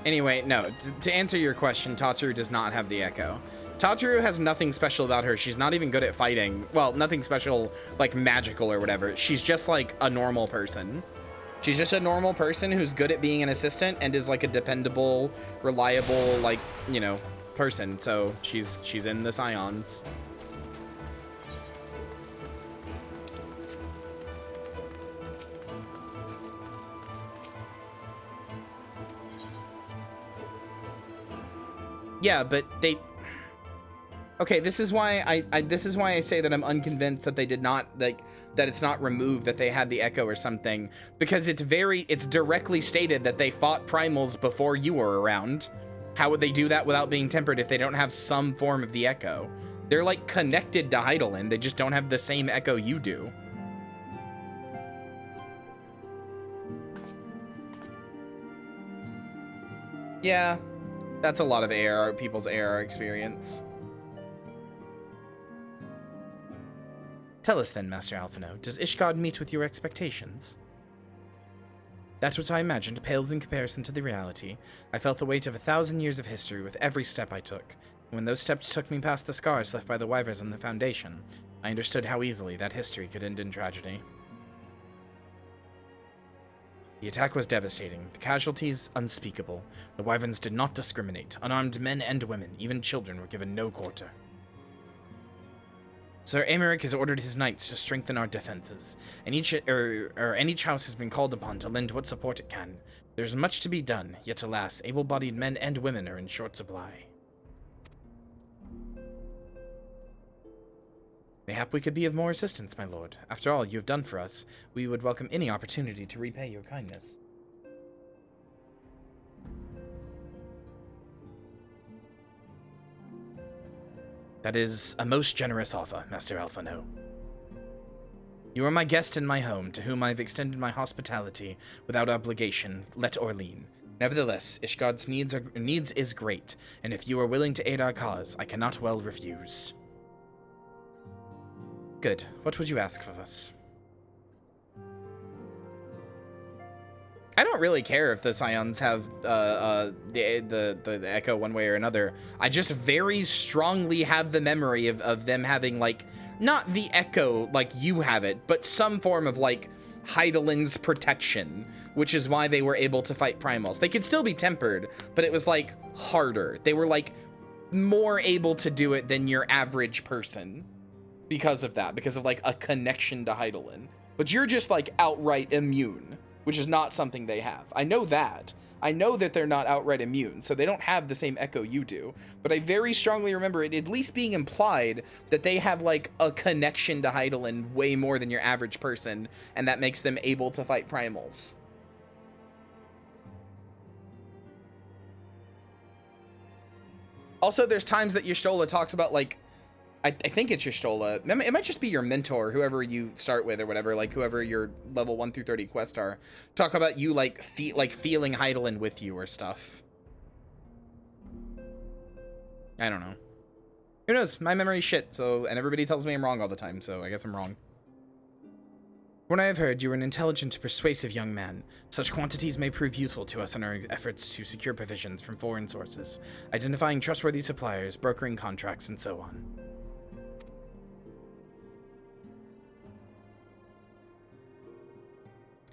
Anyway, no, to answer your question, Tatsuru does not have the Echo. Tatsuru has nothing special about her. She's not even good at fighting. Well, nothing special, like magical or whatever. She's just like a normal person. She's just a normal person who's good at being an assistant and is like a dependable, reliable, like, you know, person. So she's in the Scions. Yeah, but they... Okay, this is why I say that I'm unconvinced that they did not, like, that it's not removed, that they had the Echo or something, because it's directly stated that they fought primals before you were around. How would they do that without being tempered if they don't have some form of the Echo? They're like connected to Heidelin, they just don't have the same Echo you do. Yeah, that's a lot of ARR, people's ARR experience. Tell us then, Master Alphino, does Ishgard meet with your expectations? That which I imagined pales in comparison to the reality. I felt the weight of 1,000 years of history with every step I took. And when those steps took me past the scars left by the Wyvers on the Foundation, I understood how easily that history could end in tragedy. The attack was devastating, the casualties unspeakable. The Wyverns did not discriminate. Unarmed men and women, even children, were given no quarter. Sir Aymeric has ordered his knights to strengthen our defenses, and each house has been called upon to lend what support it can. There is much to be done, yet alas, able-bodied men and women are in short supply. Mayhap we could be of more assistance, my lord. After all you have done for us, we would welcome any opportunity to repay your kindness. That is a most generous offer, Master Alphino. You are my guest in my home, to whom I have extended my hospitality without obligation, let or lien. Nevertheless, Ishgard's needs is great, and if you are willing to aid our cause, I cannot well refuse. Good. What would you ask of us? I don't really care if the Scions have the Echo one way or another. I just very strongly have the memory of them having, like, not the Echo like you have it, but some form of, like, Heidelin's protection, which is why they were able to fight primals. They could still be tempered, but it was, like, harder. They were, like, more able to do it than your average person because of that, because of, like, a connection to Heidelin. But you're just, like, outright immune, which is not something they have. I know that, I know that they're not outright immune, so they don't have the same echo you do. But I very strongly remember it at least being implied that they have, like, a connection to Hydaelyn way more than your average person, and that makes them able to fight primals. Also, there's times that Y'shtola talks about, like, I think it's Y'shtola. It might just be your mentor, whoever you start with or whatever, like whoever your level 1 through 30 quests are. Talk about you, like, feeling Hydaelyn with you or stuff. I don't know. Who knows? My memory's shit, so, and everybody tells me I'm wrong all the time, so I guess I'm wrong. When I have heard, you are an intelligent and persuasive young man. Such quantities may prove useful to us in our efforts to secure provisions from foreign sources, identifying trustworthy suppliers, brokering contracts, and so on.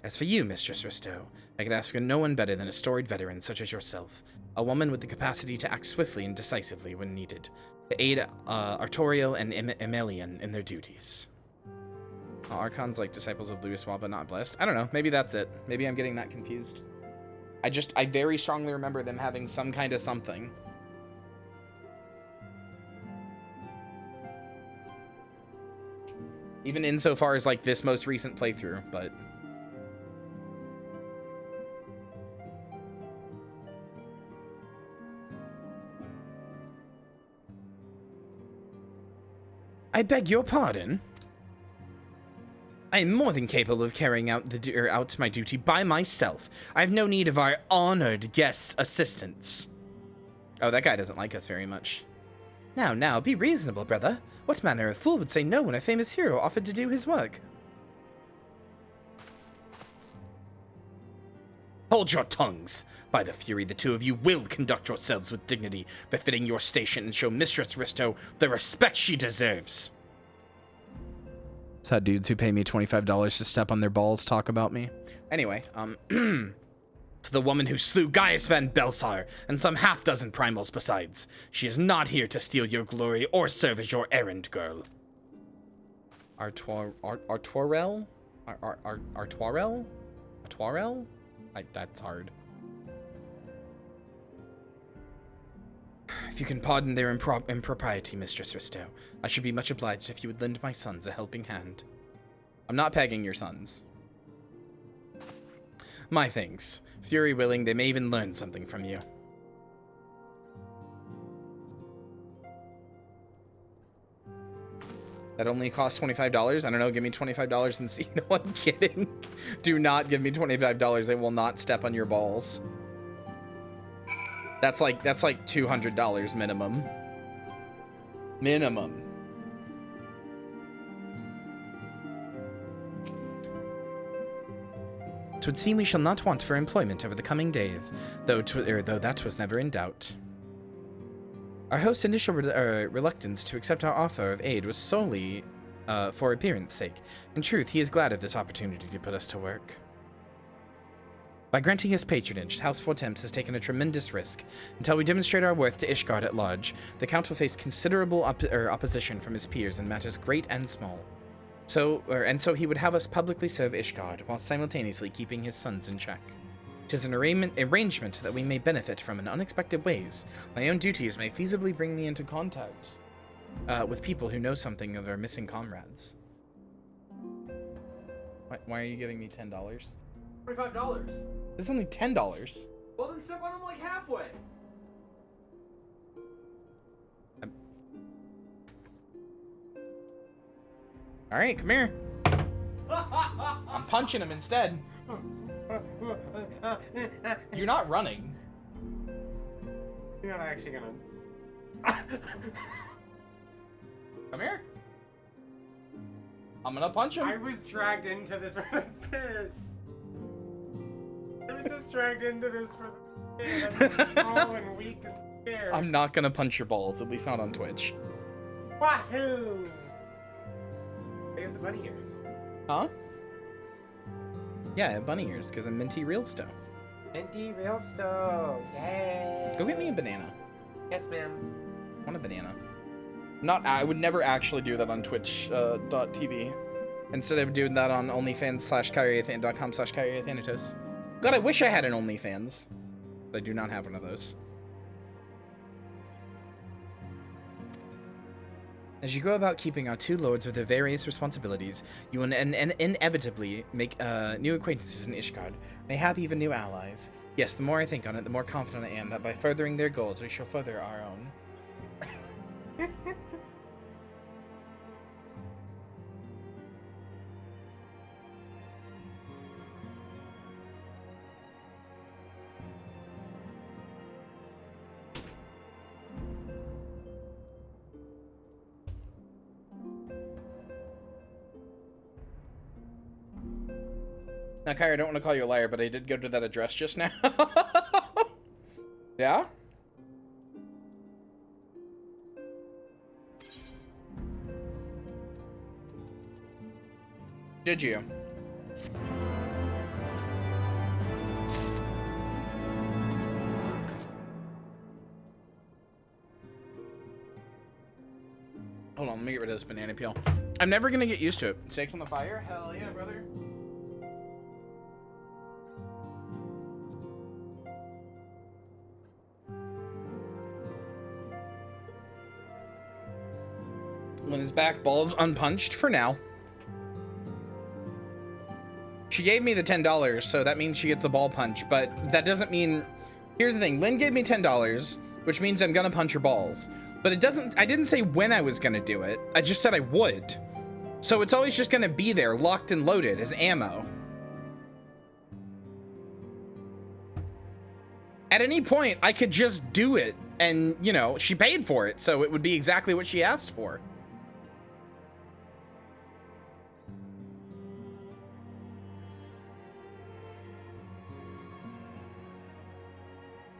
As for you, Mistress Rysto, I could ask for no one better than a storied veteran such as yourself, a woman with the capacity to act swiftly and decisively when needed, to aid Artoriel and Emelian in their duties. Archons like disciples of Louiswa but not blessed. I don't know, maybe that's it. Maybe I'm getting that confused. I very strongly remember them having some kind of something. Even insofar as, like, this most recent playthrough, but... I beg your pardon? I am more than capable of carrying out my duty by myself. I have no need of our honored guest assistance. Oh, that guy doesn't like us very much. Now, be reasonable, brother. What manner of fool would say no when a famous hero offered to do his work? Hold your tongues. By the Fury, the two of you will conduct yourselves with dignity, befitting your station, and show Mistress Rysto the respect she deserves. That's how dudes who pay me $25 to step on their balls talk about me. Anyway, to the woman who slew Gaius Van Belsar, and some half-dozen primals besides. She is not here to steal your glory or serve as your errand girl. Artoirel? Artoirel? Artoirel? That's hard. If you can pardon their impropriety, Mistress Rysto, I should be much obliged if you would lend my sons a helping hand. I'm not pegging your sons. My thanks. Fury willing, they may even learn something from you. That only costs $25? I don't know, give me $25 and see. No, I'm kidding. Do not give me $25. I will not step on your balls. That's like $200 minimum. Minimum. "'Twould seem we shall not want for employment over the coming days, though that was never in doubt. Our host's initial reluctance to accept our offer of aid was solely for appearance sake. In truth, he is glad of this opportunity to put us to work. By granting his patronage, House Fortemps has taken a tremendous risk. Until we demonstrate our worth to Ishgard at large, the Count will face considerable opposition from his peers in matters great and small. So he would have us publicly serve Ishgard, while simultaneously keeping his sons in check. 'Tis an arrangement that we may benefit from in unexpected ways. My own duties may feasibly bring me into contact with people who know something of our missing comrades." Why are you giving me $10? $25. This is only $10. Well, then step on them like halfway. All right, come here. I'm punching him instead. You're not running. You're not actually gonna. Come here. I'm gonna punch him. I was dragged into this for the pit. I was just dragged into this for the pit. I'm small and weak and scared. I'm not gonna punch your balls, at least not on Twitch. Wahoo! They have the bunny ears. Huh? Yeah, I have bunny ears, because I'm Minty Rysto. Minty Rysto! Yay! Go get me a banana. Yes, ma'am. I want a banana. I would never actually do that on Twitch.tv. Instead, I would do that on OnlyFans.com/Kyria Thanatos. God, I wish I had an OnlyFans. I do not have one of those. As you go about keeping our two lords with their various responsibilities, you will inevitably make new acquaintances in Ishgard, mayhap even new allies. Yes, the more I think on it, the more confident I am that by furthering their goals, we shall further our own. Now, Kyrie, I don't want to call you a liar, but I did go to that address just now. Yeah? Did you? Hold on, let me get rid of this banana peel. I'm never gonna get used to it. Steaks on the fire? Hell yeah, brother. When his back ball's unpunched for now. She gave me the $10, so that means she gets a ball punch, but that doesn't mean... Here's the thing, Lynn gave me $10, which means I'm gonna punch her balls. But it doesn't... I didn't say when I was gonna do it, I just said I would. So it's always just gonna be there, locked and loaded as ammo. At any point, I could just do it, and, you know, she paid for it, so it would be exactly what she asked for.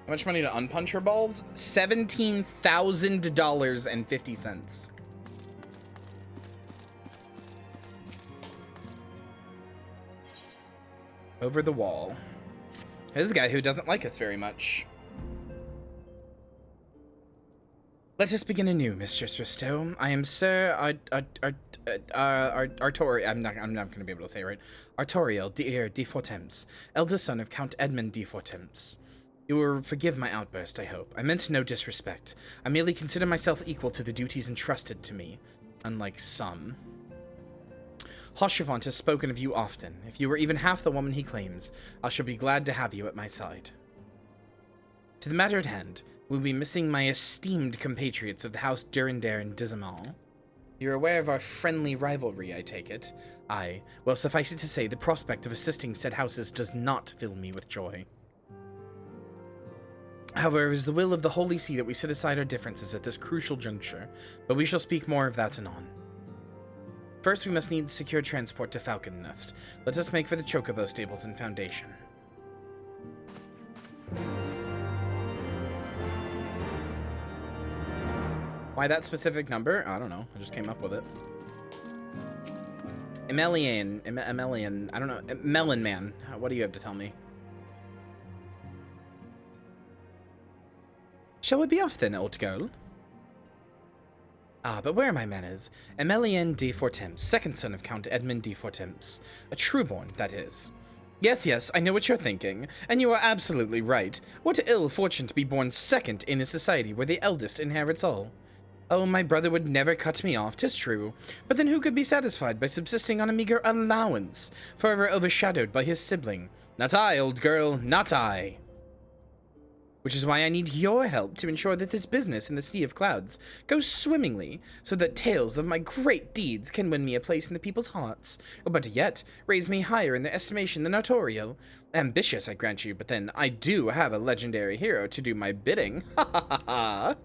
How much money to unpunch her balls? $17,000.50. Over the wall. This is a guy who doesn't like us very much. Let us begin anew, Mistress Rysto. I am Sir Artoriel. I'm not gonna be able to say it right. Artoriel de Fortemps, eldest son of Count Edmund de Fortemps. You will forgive my outburst, I hope. I meant no disrespect. I merely consider myself equal to the duties entrusted to me, unlike some. Hoshevant has spoken of you often. If you were even half the woman he claims, I shall be glad to have you at my side. To the matter at hand, we'll be missing my esteemed compatriots of the House Durandare and Dizamal. You're aware of our friendly rivalry, I take it. Aye. Well, suffice it to say, the prospect of assisting said houses does not fill me with joy. However, it is the will of the Holy See that we set aside our differences at this crucial juncture, but we shall speak more of that anon. First, we must need secure transport to Falcon Nest. Let us make for the Chocobo stables and Foundation. Why that specific number? I don't know. I just came up with it. Emelian, I don't know. Melon Man, what do you have to tell me? Shall we be off then, old girl? Ah, but where are my manners? Emelian de Fortemps, second son of Count Edmund de Fortemps. A trueborn, that is. Yes, I know what you're thinking, and you are absolutely right. What ill fortune to be born second in a society where the eldest inherits all. Oh, my brother would never cut me off, 'tis true, but then who could be satisfied by subsisting on a meager allowance, forever overshadowed by his sibling? Not I, old girl, not I. Which is why I need your help to ensure that this business in the Sea of Clouds goes swimmingly, so that tales of my great deeds can win me a place in the people's hearts, or better yet, raise me higher in their estimation than Artoriel. Ambitious, I grant you, but then I do have a legendary hero to do my bidding. Ha ha ha ha.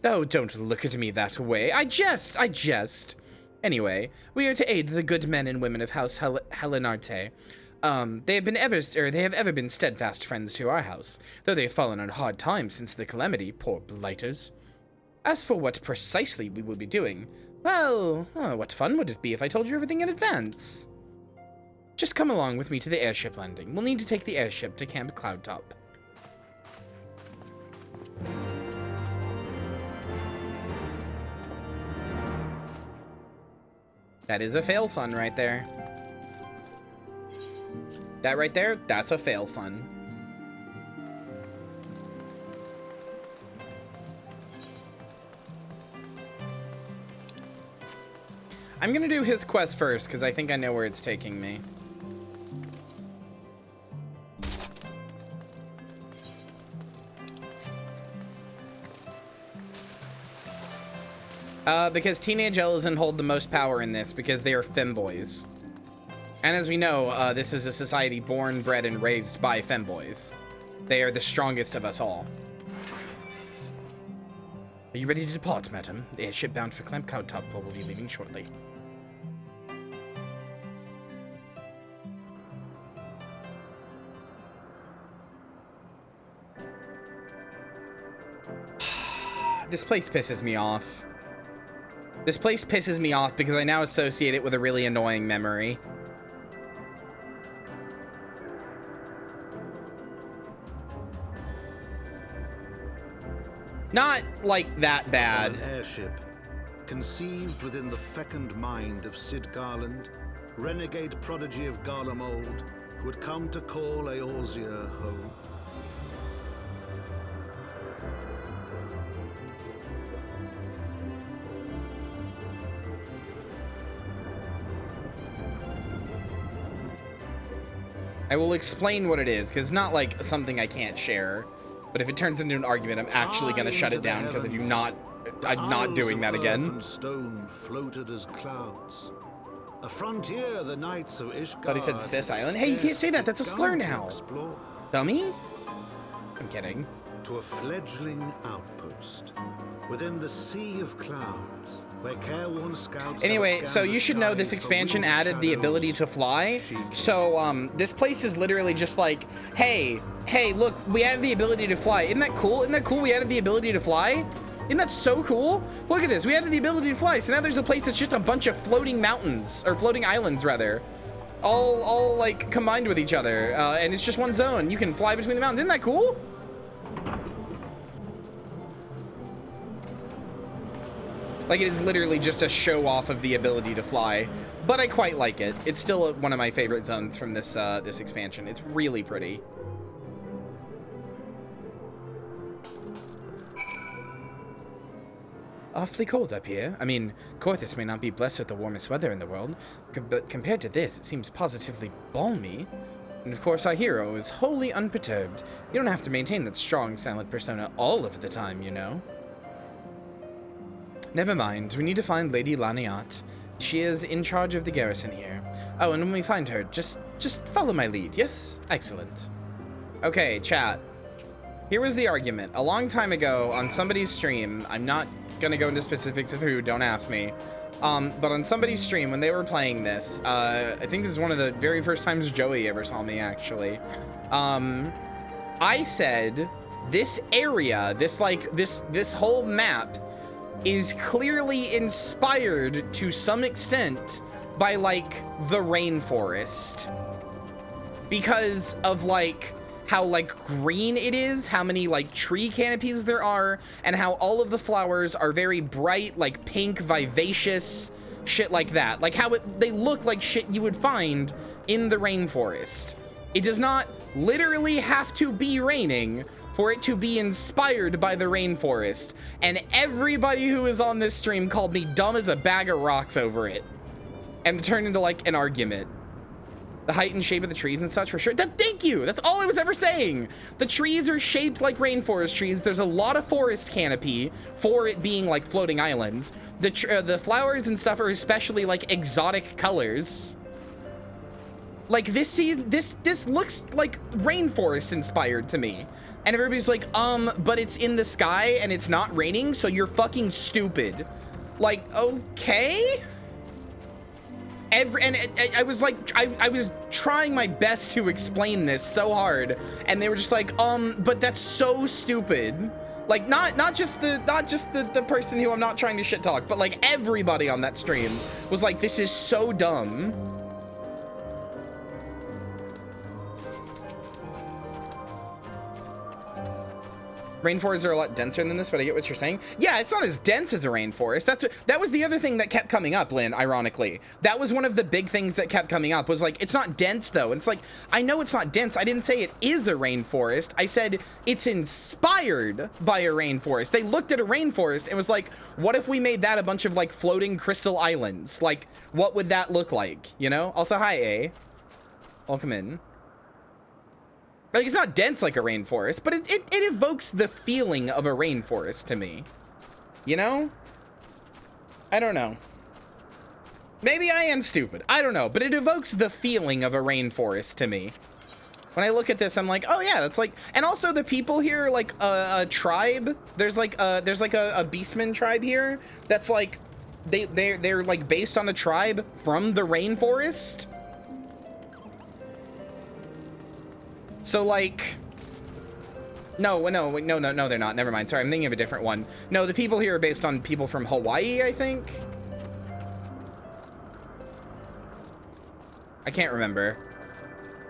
Oh, don't look at me that way. I jest. Anyway, we are to aid the good men and women of House Helenarte. They have ever been steadfast friends to our house, though they have fallen on hard times since the calamity, poor blighters. As for what precisely we will be doing, well, what fun would it be if I told you everything in advance? Just come along with me to the airship landing. We'll need to take the airship to Camp Cloudtop. That is a fail son right there. That right there, that's a fail son. I'm gonna do his quest first because I think I know where it's taking me. Because teenage Ellison hold the most power in this because they are femboys. And as we know, this is a society born, bred, and raised by femboys. They are the strongest of us all. Are you ready to depart, madam? The airship bound for Clamp Cloudtop will be leaving shortly. This place pisses me off. This place pisses me off because I now associate it with a really annoying memory. Not like that bad. An airship, conceived within the fecund mind of Sid Garland, renegade prodigy of Garlemald, who had come to call Eorzea home. I will explain what it is, because it's not like something I can't share. But if it turns into an argument, I'm actually going to shut it down, because I'm not doing that again. And stone floated as clouds. A frontier the knights of Ishgard. Thought he said Sis Island. Hey, you can't say that. That's a slur now. Dummy? I'm kidding. To a fledgling outpost within the sea of clouds, where careworn scouts. Anyway, so you should know this expansion added the ability to fly. So this place is literally just like, hey, look, we added the ability to fly. Isn't that cool? Isn't that cool? We added the ability to fly. Isn't that so cool? Look at this. We added the ability to fly. So now there's a place that's just a bunch of floating mountains, or floating islands rather, all like combined with each other, and it's just one zone. You can fly between the mountains. Isn't that cool? Like, it is literally just a show off of the ability to fly, but I quite like it. It's still one of my favorite zones from this this expansion. It's really pretty. Awfully cold up here. I mean, Korthus may not be blessed with the warmest weather in the world, but compared to this, it seems positively balmy. And of course, our hero is wholly unperturbed. You don't have to maintain that strong, silent persona all of the time, you know. Never mind, we need to find Lady Laniat. She is in charge of the garrison here. Oh, and when we find her, just follow my lead, yes? Excellent. Okay, chat. Here was the argument. A long time ago, on somebody's stream, I'm not gonna go into specifics of who, don't ask me. But on somebody's stream, when they were playing this, I think this is one of the very first times Joey ever saw me, actually. I said, this area, this whole map, is clearly inspired to some extent by like the rainforest, because of like how like green it is, how many like tree canopies there are, and how all of the flowers are very bright, like pink, vivacious, shit like that. Like how they look like shit you would find in the rainforest. It does not literally have to be raining for it to be inspired by the rainforest. And everybody who is on this stream called me dumb as a bag of rocks over it. And it turned into like an argument. The height and shape of the trees and such, for sure. Thank you, that's all I was ever saying. The trees are shaped like rainforest trees. There's a lot of forest canopy for it being like floating islands. The flowers and stuff are especially like exotic colors. Like this looks like rainforest inspired to me. And everybody's like, but it's in the sky and it's not raining, so you're fucking stupid. Like, okay? I was like, I was trying my best to explain this so hard, and they were just like, but that's so stupid. Like, not just the person who I'm not trying to shit talk, but like everybody on that stream was like, this is so dumb. Rainforests are a lot denser than this, but I get what you're saying. Yeah, it's not as dense as a rainforest. That was the other thing that kept coming up, Lynn, ironically. That was one of the big things that kept coming up, was like, it's not dense though. And it's like, I know it's not dense. I didn't say it is a rainforest. I said it's inspired by a rainforest. They looked at a rainforest and was like, what if we made that a bunch of like floating crystal islands? Like, what would that look like? You know? Also, hi, A. Welcome in. Like, it's not dense like a rainforest, but it evokes the feeling of a rainforest to me. You know? I don't know. Maybe I am stupid. I don't know, but it evokes the feeling of a rainforest to me. When I look at this, I'm like, oh yeah, that's like, and also the people here, like a tribe. There's like a beastman tribe here. That's like, they're like based on a tribe from the rainforest. So like, no, they're not. Never mind. Sorry, I'm thinking of a different one. No, the people here are based on people from Hawaii, I think. I can't remember.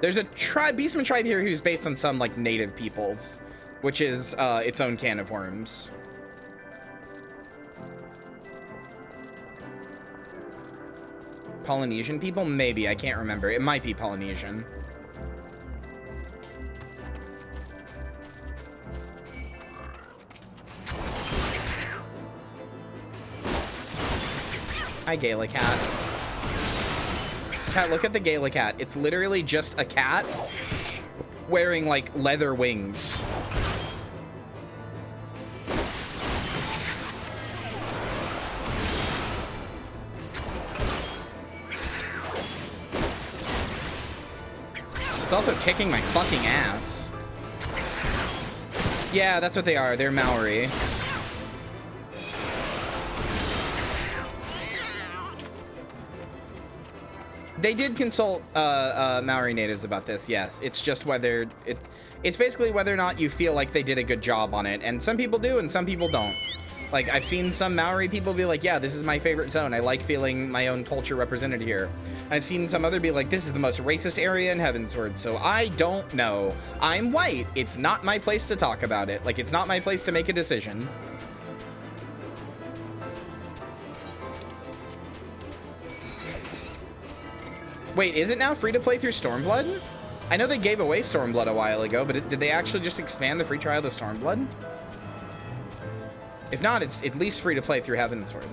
There's a tribe, Beastman tribe here, who's based on some like native peoples, which is its own can of worms. Polynesian people? Maybe. I can't remember. It might be Polynesian. Hi, Gala Cat. Cat, look at the Gala Cat. It's literally just a cat wearing, like, leather wings. It's also kicking my fucking ass. Yeah, that's what they are. They're Maori. They did consult Maori natives about this, yes. It's just whether it's basically whether or not you feel like they did a good job on it. And some people do and some people don't. Like, I've seen some Maori people be like, yeah, this is my favorite zone. I like feeling my own culture represented here. I've seen some other be like, this is the most racist area in Heavensward. So I don't know. I'm white. It's not my place to talk about it. Like, it's not my place to make a decision. Wait, is it now free to play through Stormblood? I know they gave away Stormblood a while ago, but did they actually just expand the free trial to Stormblood? If not, it's at least free to play through Heavensward.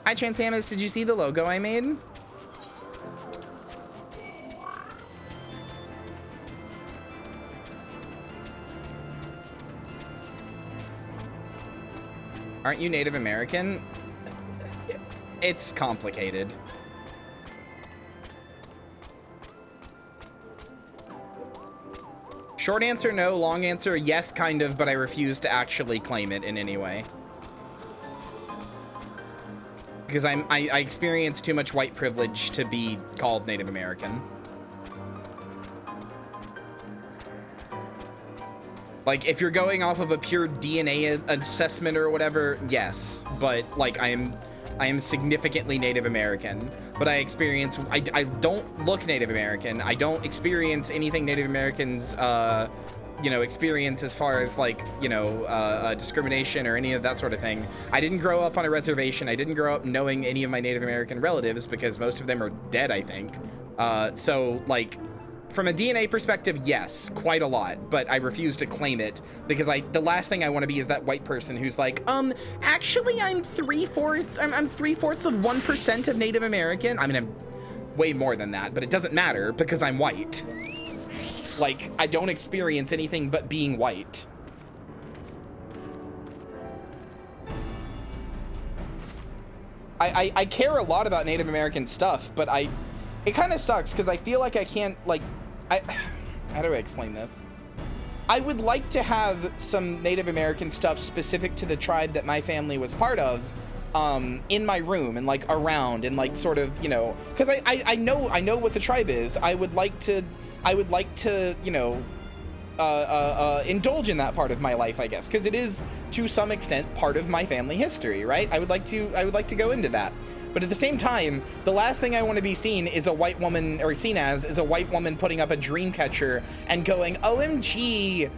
Hi, Transamus, did you see the logo I made? Aren't you Native American? It's complicated. Short answer, no. Long answer, yes, kind of, but I refuse to actually claim it in any way. Because I experience too much white privilege to be called Native American. Like, if you're going off of a pure DNA assessment or whatever, yes. But, like, I am significantly Native American. But I don't look Native American. I don't experience anything Native Americans, you know, experience as far as, like, you know, discrimination or any of that sort of thing. I didn't grow up on a reservation. I didn't grow up knowing any of my Native American relatives because most of them are dead, I think. So, like, from a DNA perspective, yes, quite a lot, but I refuse to claim it because the last thing I want to be is that white person who's like, actually I'm 3/4 of 1% of Native American. I mean, I'm way more than that, but it doesn't matter because I'm white. Like, I don't experience anything but being white. I care a lot about Native American stuff, but it kind of sucks because I feel like I can't, like, how do I explain this? I would like to have some Native American stuff specific to the tribe that my family was part of, in my room and like around and like sort of, you know, because I know what the tribe is. I would like to, you know, indulge in that part of my life, I guess, because it is to some extent part of my family history, right? I would like to go into that. But But at the same time, the last thing I want to be seen is a white woman, or seen as, is a white woman putting up a dream catcher and going, OMG,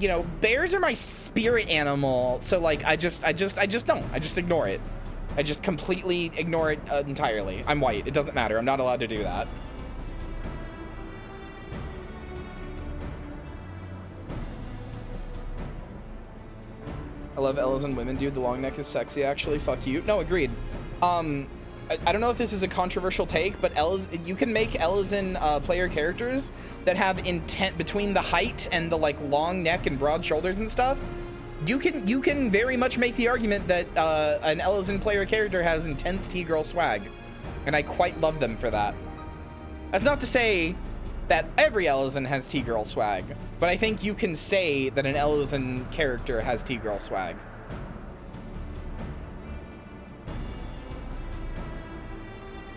you know, bears are my spirit animal. So like, I just don't. I just ignore it. I just completely ignore it entirely. I'm white. It doesn't matter. I'm not allowed to do that. I love Elezen women, dude. The long neck is sexy, actually. Fuck you. No, agreed. I don't know if this is a controversial take, but you can make Elezen player characters that have intent between the height and the like long neck and broad shoulders and stuff. You can very much make the argument that an Elezen player character has intense T-girl swag, and I quite love them for that. That's not to say that every Elezen has T-girl swag, but I think you can say that an Elezen character has T-girl swag.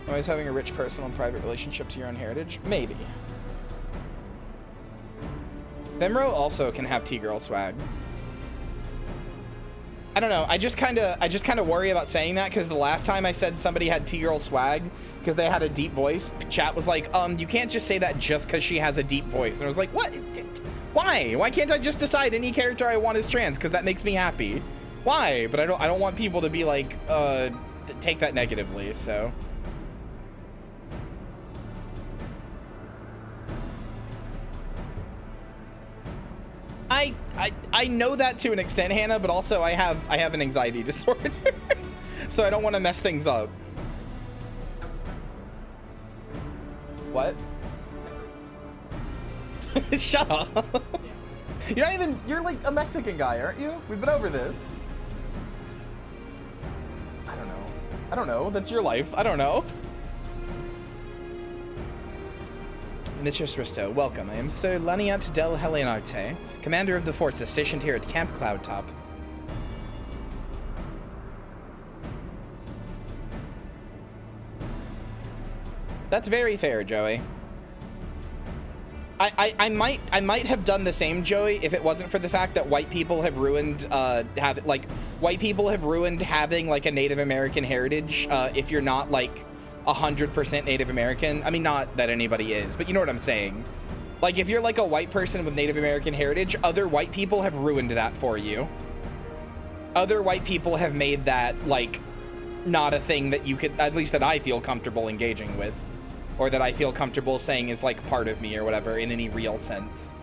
Always having a rich personal and private relationship to your own heritage? Maybe. Vemro also can have T-girl swag. I don't know. I just kind of worry about saying that because the last time I said somebody had T-girl swag because they had a deep voice, chat was like, you can't just say that just because she has a deep voice. And I was like, what? Why? Why can't I just decide any character I want is trans because that makes me happy? Why? But I don't want people to be like, take that negatively. So. I know that to an extent, Hannah, but also I have an anxiety disorder. So I don't want to mess things up. What? Shut up. You're like a Mexican guy, aren't you? We've been over this. I don't know. That's your life. I don't know. Mistress Rysto, welcome. I am Sir Laniat del Helenarte, commander of the forces stationed here at Camp Cloudtop. That's very fair, Joey. I might have done the same, Joey, if it wasn't for the fact that white people have ruined having like a Native American heritage if you're not like 100% Native American. I mean, not that anybody is, but you know what I'm saying. Like, if you're like a white person with Native American heritage, other white people have ruined that for you. Other white people have made that, like, not a thing that you could, at least that I feel comfortable engaging with. Or that I feel comfortable saying is, like, part of me or whatever in any real sense.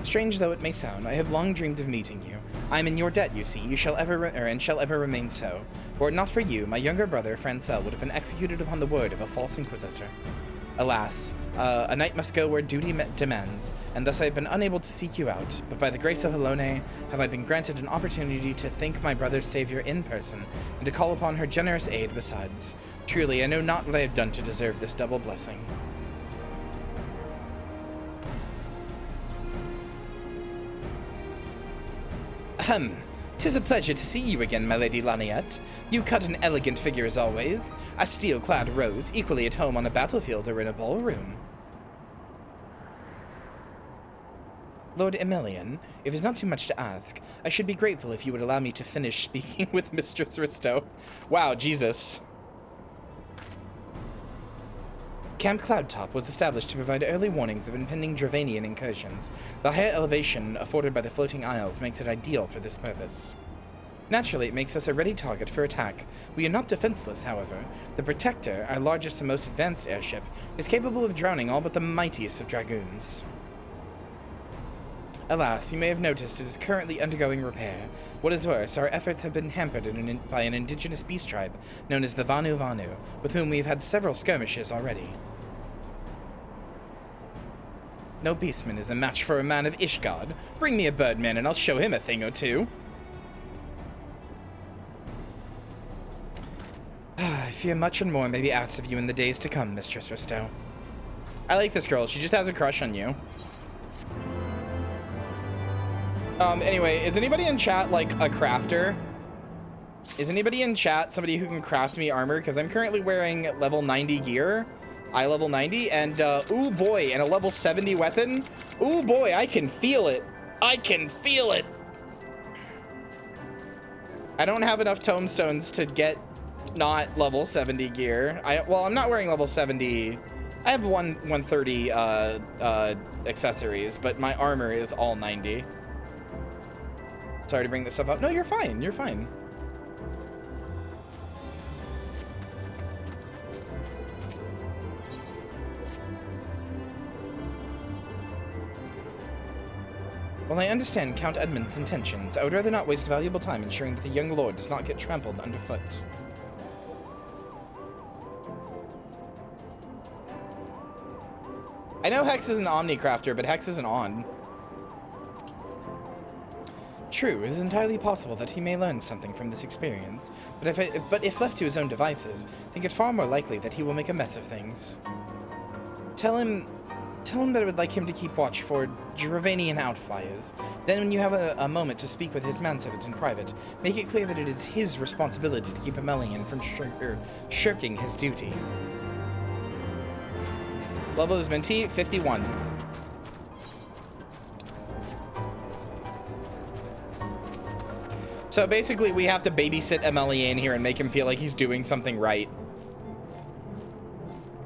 Strange though it may sound, I have long dreamed of meeting you. I am in your debt, you see. You shall ever and shall ever remain so. Were it not for you, my younger brother, Francel, would have been executed upon the word of a false inquisitor. Alas, a knight must go where duty demands, and thus I have been unable to seek you out. But by the grace of Helone, have I been granted an opportunity to thank my brother's savior in person, and to call upon her generous aid besides. Truly, I know not what I have done to deserve this double blessing. Ahem. 'Tis a pleasure to see you again, my lady Laniette. You cut an elegant figure as always. A steel-clad rose, equally at home on a battlefield or in a ballroom. Lord Emelian, if it's not too much to ask, I should be grateful if you would allow me to finish speaking with Mistress Rysto. Wow, Jesus. Camp Cloudtop was established to provide early warnings of impending Dravanian incursions. The higher elevation afforded by the floating isles makes it ideal for this purpose. Naturally, it makes us a ready target for attack. We are not defenseless, however. The Protector, our largest and most advanced airship, is capable of drowning all but the mightiest of dragoons. Alas, you may have noticed it is currently undergoing repair. What is worse, our efforts have been hampered by an indigenous beast tribe known as the Vanu Vanu, with whom we've had several skirmishes already. No beastman is a match for a man of Ishgard. Bring me a birdman and I'll show him a thing or two. I fear much and more may be asked of you in the days to come, Mistress Rysto. I like this girl. She just has a crush on you. Anyway, is anybody in chat, like, a crafter? Is anybody in chat somebody who can craft me armor? Because I'm currently wearing level 90 gear. Eye level 90, and, ooh boy, and a level 70 weapon. Ooh boy, I can feel it. I can feel it. I don't have enough tomestones to get not level 70 gear. Well, I'm not wearing level 70. I have 130 accessories, but my armor is all 90. Sorry to bring this stuff up. No, you're fine. You're fine. While I understand Count Edmund's intentions, I would rather not waste valuable time ensuring that the young lord does not get trampled underfoot. I know Hex is an Omnicrafter, but Hex isn't on. True, it is entirely possible that he may learn something from this experience, but if left to his own devices, I think it far more likely that he will make a mess of things. Tell him that I would like him to keep watch for Dravanian outflyers. Then when you have a moment to speak with his manservant in private, make it clear that it is his responsibility to keep Amelian from shirking his duty. Level is Minty, 51. So basically we have to babysit Amelian here and make him feel like he's doing something right.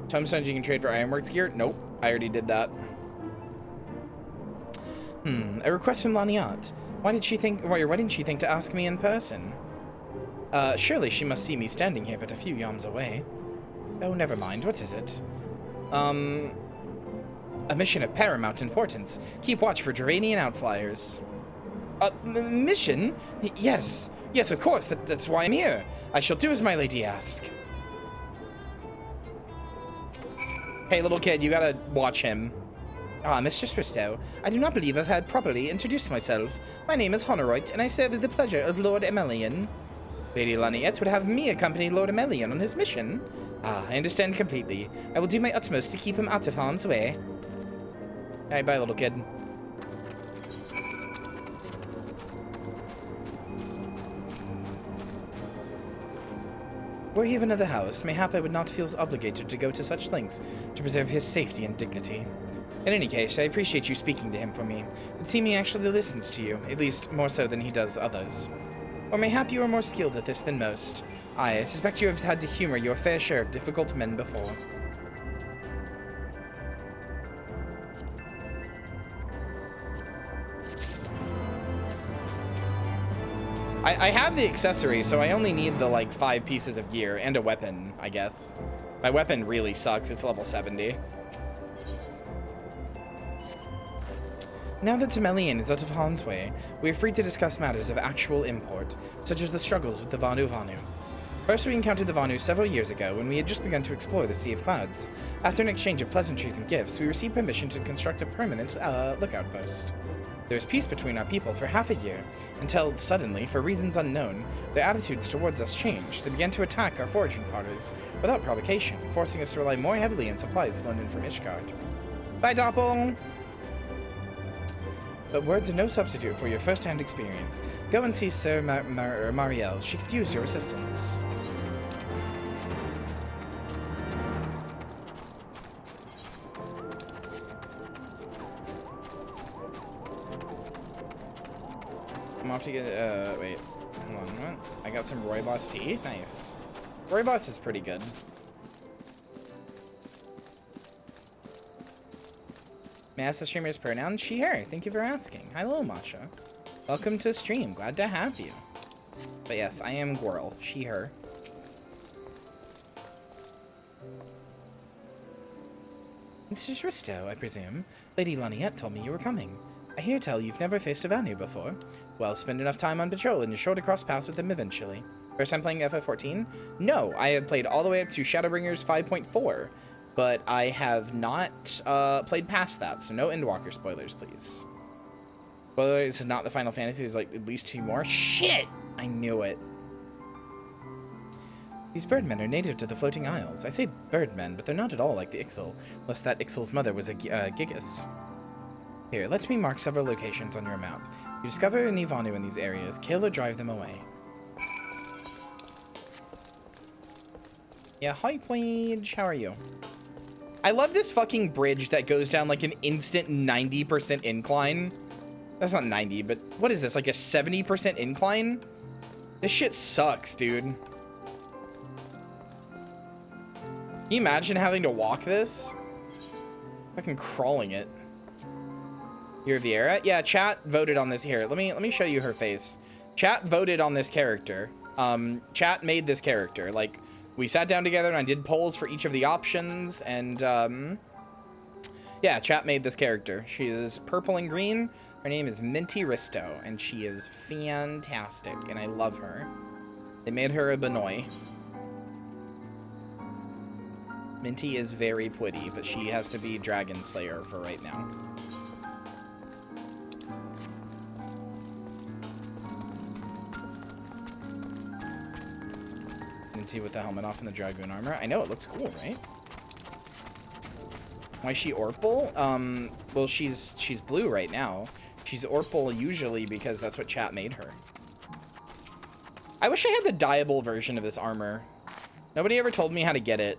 Tomestones you can trade for Ironworks gear? Nope. I already did that. A request from Laniat. Why didn't she think to ask me in person? Surely she must see me standing here but a few yams away. Oh, never mind. What is it? A mission of paramount importance. Keep watch for Dravanian outflyers. Mission? Yes. Yes, of course. That's why I'm here. I shall do as my lady asks. Hey, little kid, you gotta watch him. Mistress Rysto, I do not believe I've had properly introduced myself. My name is Honoroit, and I serve with the pleasure of Lord Emelian. Lady Laniette would have me accompany Lord Emelian on his mission. I understand completely. I will do my utmost to keep him out of harm's way. Alright, bye, little kid. Were he of another house, mayhap I would not feel obligated to go to such lengths to preserve his safety and dignity. In any case, I appreciate you speaking to him for me. It would seem he actually listens to you, at least more so than he does others. Or mayhap you are more skilled at this than most. I suspect you have had to humor your fair share of difficult men before. I have the accessory, so I only need the, like, 5 pieces of gear and a weapon, I guess. My weapon really sucks. It's level 70. Now that Emelian is out of harm's way, we are free to discuss matters of actual import, such as the struggles with the Vanu. First, we encountered the Vanu several years ago when we had just begun to explore the Sea of Clouds. After an exchange of pleasantries and gifts, we received permission to construct a permanent lookout post. There was peace between our people for half a year, until suddenly, for reasons unknown, their attitudes towards us changed. They began to attack our foraging parties without provocation, forcing us to rely more heavily on supplies flown in from Ishgard. Bye, Doppel! But words are no substitute for your first-hand experience. Go and see Sir Marielle. She could use your assistance. I'm off to get, wait. Hold on a minute. I got some Rooibos tea. Nice. Rooibos is pretty good. May I ask the streamer's pronoun? She, her. Thank you for asking. Hello, Masha. Welcome to the stream. Glad to have you. But yes, I am Gwirl. She, her. Mrs. Rysto, I presume. Lady Laniette told me you were coming. I hear tell you've never faced a Vanu before. Well, spend enough time on patrol and you're sure to cross paths with them eventually. First time playing FF14? No, I have played all the way up to Shadowbringers 5.4. But I have not played past that, so no Endwalker spoilers, please. Spoiler, this is not the Final Fantasy, there's like at least 2 more. Shit! I knew it. These birdmen are native to the Floating Isles. I say birdmen, but they're not at all like the Ixal, unless that Ixal's mother was a Gigas. Here, let me mark several locations on your map. If you discover any Vanu in these areas, kill or drive them away. Yeah, hi, Page. How are you? I love this fucking bridge that goes down like an instant 90% incline. That's not 90, but what is this? Like a 70% incline? This shit sucks, dude. Can you imagine having to walk this? Fucking crawling it. Kyria Viera? Yeah, chat voted on this. Here, let me show you her face. Chat voted on this character. Chat made this character. Like, we sat down together and I did polls for each of the options, and yeah, chat made this character. She is purple and green. Her name is Minty Rysto, and she is fantastic, and I love her. They made her a Benoy. Minty is very pretty, but she has to be Dragon Slayer for right now. Minty with the helmet off and the Dragoon armor. I know, it looks cool, right? Why is she Orpal? Well, she's blue right now. She's Orpal usually because that's what chat made her. I wish I had the dyeable version of this armor. Nobody ever told me how to get it.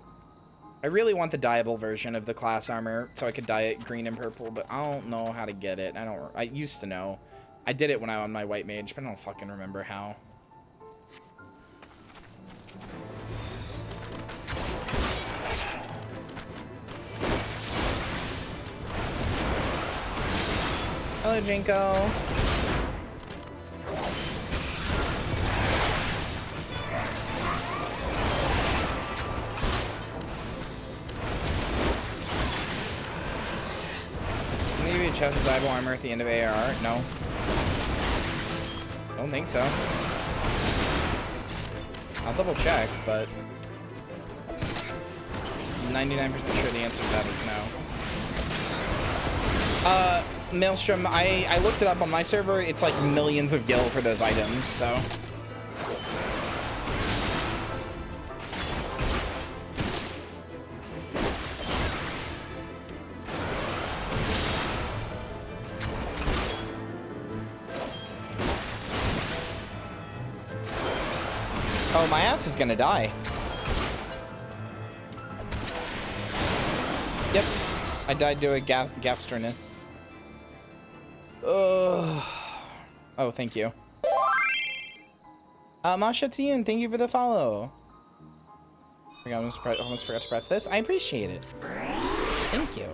I really want the dyeable version of the class armor so I could dye it green and purple, but I don't know how to get it. I used to know. I did it when I was on my white mage, but I don't fucking remember how. Hello, Jinko. Maybe a chest with Bible armor at the end of AR. No. Don't think so. I'll double check, but 99% sure the answer to that is no. Maelstrom, I looked it up on my server. It's like millions of gil for those items, so. Oh, my ass is gonna die. Yep. I died to a gastrinus. Oh, thank you. Masha to you, and thank you for the follow. I almost forgot to press this. I appreciate it. Thank you.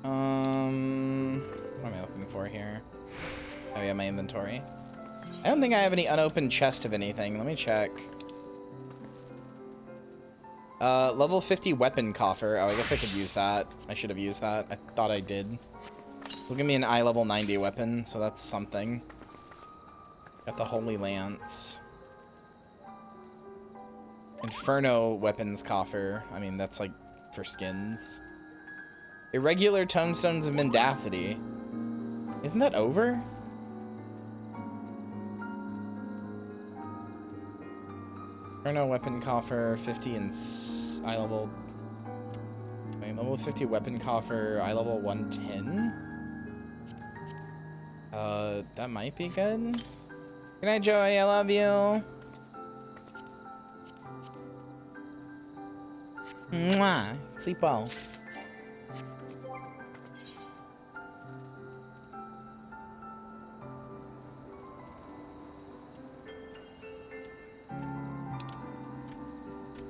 What am I looking for here? Oh yeah, my inventory. I don't think I have any unopened chest of anything. Let me check. Level 50 weapon coffer. Oh, I guess I could use that. I should have used that. I thought I did. Will give me an eye level 90 weapon, so that's something. Got the Holy Lance. Inferno weapons coffer. I mean, that's like for skins. Irregular tomestones of mendacity. Isn't that over? Inferno weapon coffer, 50 and eye level. Okay, level 50 weapon coffer, eye level 110. That might be good. Good night, Joey. I love you. Mwah. Sleep well.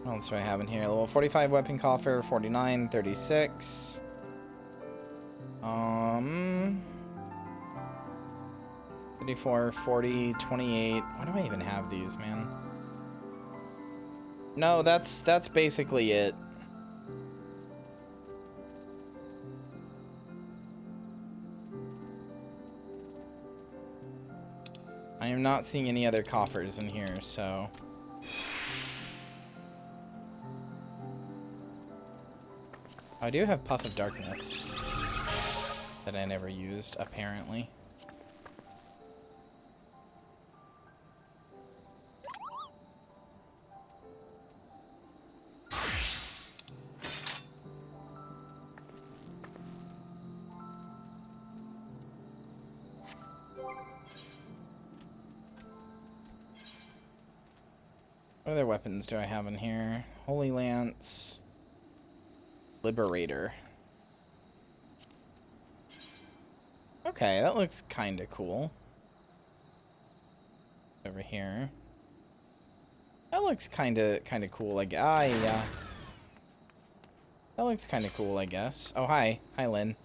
What else do I have in here? Level 45 weapon coffer, 49, 36. 34, 40, 28. Why do I even have these, man? No, that's basically it. I am not seeing any other coffers in here, so. I do have Puff of Darkness that I never used, apparently. What other weapons do I have in here? Holy Lance. Liberator. Okay, that looks kind of cool. Over here. That looks kind of cool. Like, yeah. That looks kind of cool, I guess. Oh, hi. Hi, Lynn.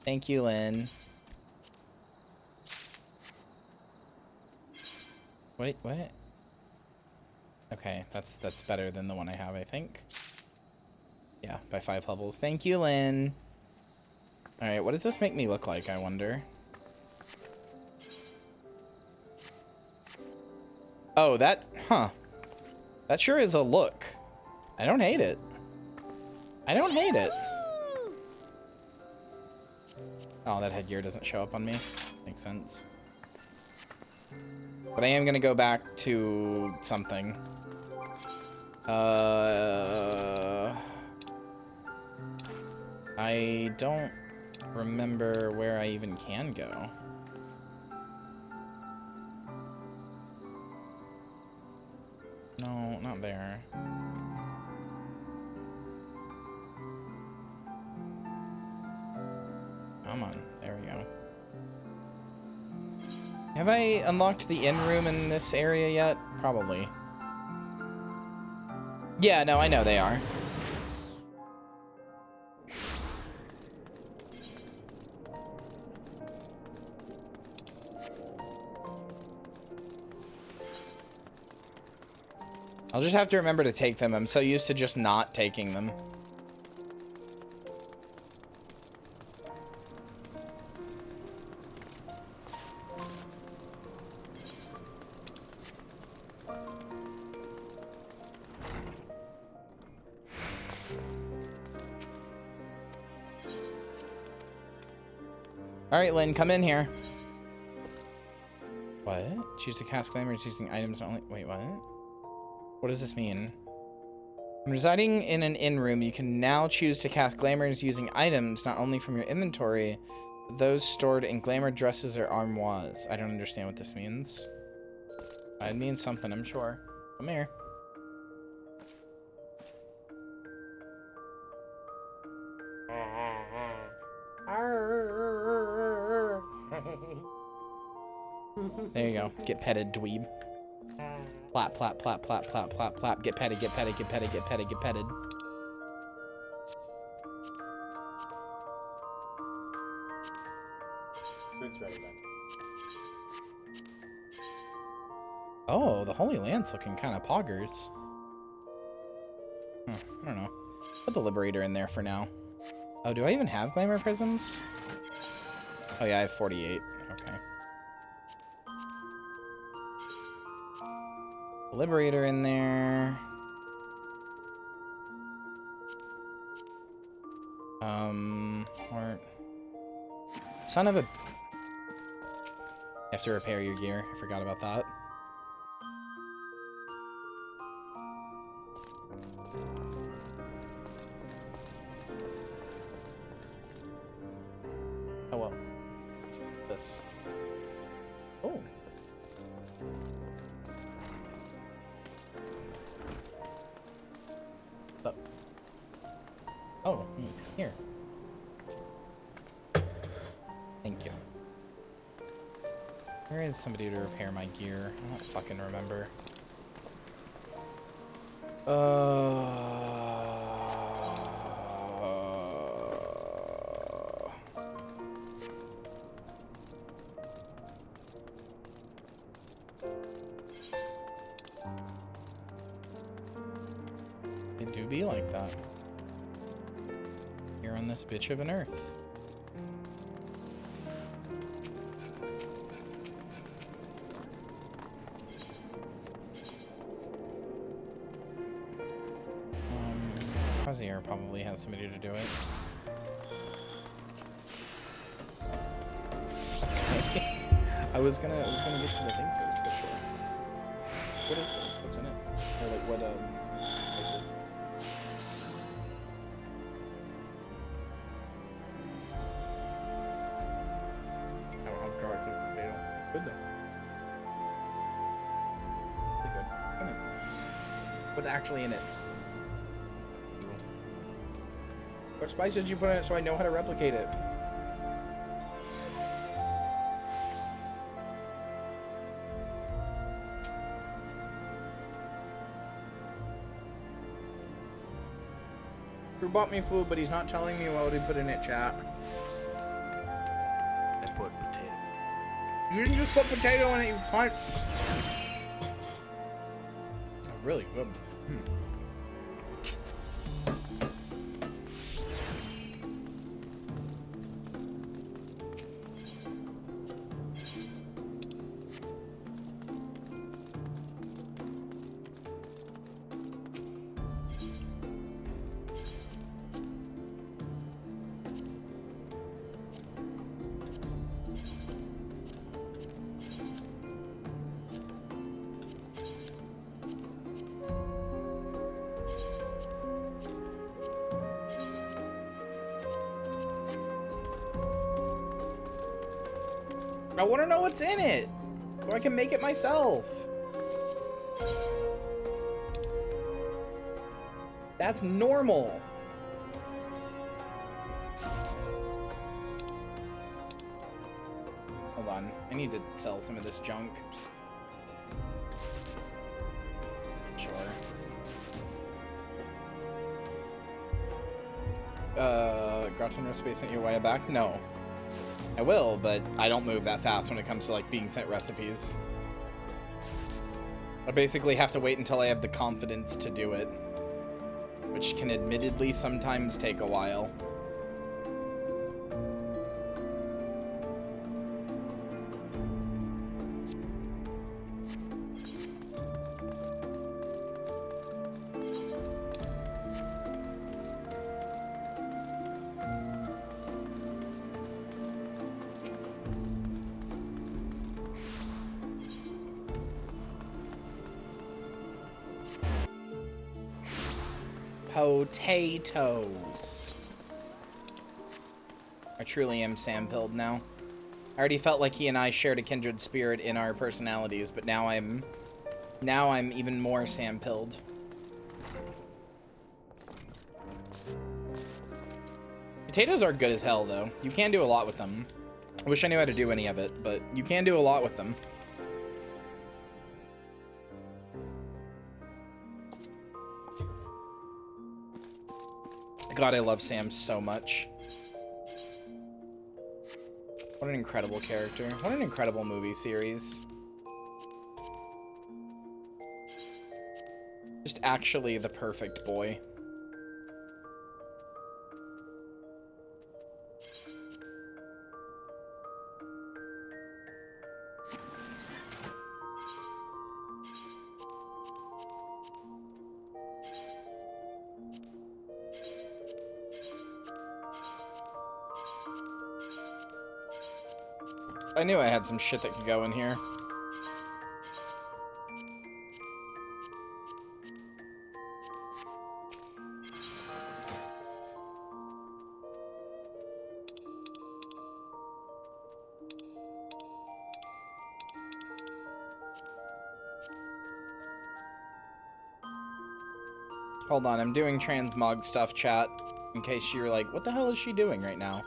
Thank you, Lynn. Wait, what? Okay, that's better than the one I have, I think. Yeah, by 5 levels. Thank you, Lynn. Alright, what does this make me look like, I wonder? Oh, that... Huh. That sure is a look. I don't hate it. I don't hate it. Oh, that headgear doesn't show up on me. Makes sense. But I am gonna go back to something. I don't remember where I even can go. No, not there. Come on, there we go. Have I unlocked the inn room in this area yet? Probably. Yeah, no, I know they are. I'll just have to remember to take them. I'm so used to just not taking them. All right, Lynn, come in here. What? Choose to cast glamours using items only. Wait, what? What does this mean? When residing in an inn room, you can now choose to cast glamours using items not only from your inventory, but those stored in glamour dresses or armoires. I don't understand what this means. It means something, I'm sure. Come here. There you go. Get petted, dweeb. Plap, plap, plap, plap, plap, plap, plap. Get petted, get petted, get petted, get petted, get petted. Food's ready, then. Oh, the Holy Land's looking kind of poggers. Huh, I don't know. Put the Liberator in there for now. Oh, do I even have Glamour Prisms? Oh yeah, I have 48. Okay. Liberator in there. Or... Son of a... You have to repair your gear. I forgot about that. Oh well. This. Oh. Up. Oh, here. Thank you. Where is somebody to repair my gear? I don't fucking remember. It do be like that. Here on this bitch of an earth. Krazier probably has somebody to do it. Okay. I was gonna get to the thing first, but sure. What is this? What's in it? Or like what place is? I don't have garlic potato. Good though. Pretty good. Come in. What's actually in it? What spice did you put in it so I know how to replicate it? Who bought me food, but he's not telling me what he put in it, chat. I put potato. You didn't just put potato in it, you cunt. Oh, really good. I want to know what's in it, so I can make it myself. That's normal. Hold on, I need to sell some of this junk. Sure. Gretchen recipe sent you way back? No. I will, but I don't move that fast when it comes to like being sent recipes. I basically have to wait until I have the confidence to do it, which can admittedly sometimes take a while. Potatoes. I truly am Sam-pilled now. I already felt like he and I shared a kindred spirit in our personalities, but now I'm even more Sam-pilled. Potatoes are good as hell, though. You can do a lot with them. I wish I knew how to do any of it, but you can do a lot with them. God, I love Sam so much. What an incredible character. What an incredible movie series. Just actually the perfect boy. I knew I had some shit that could go in here. Hold on, I'm doing transmog stuff, chat, in case you're like, what the hell is she doing right now?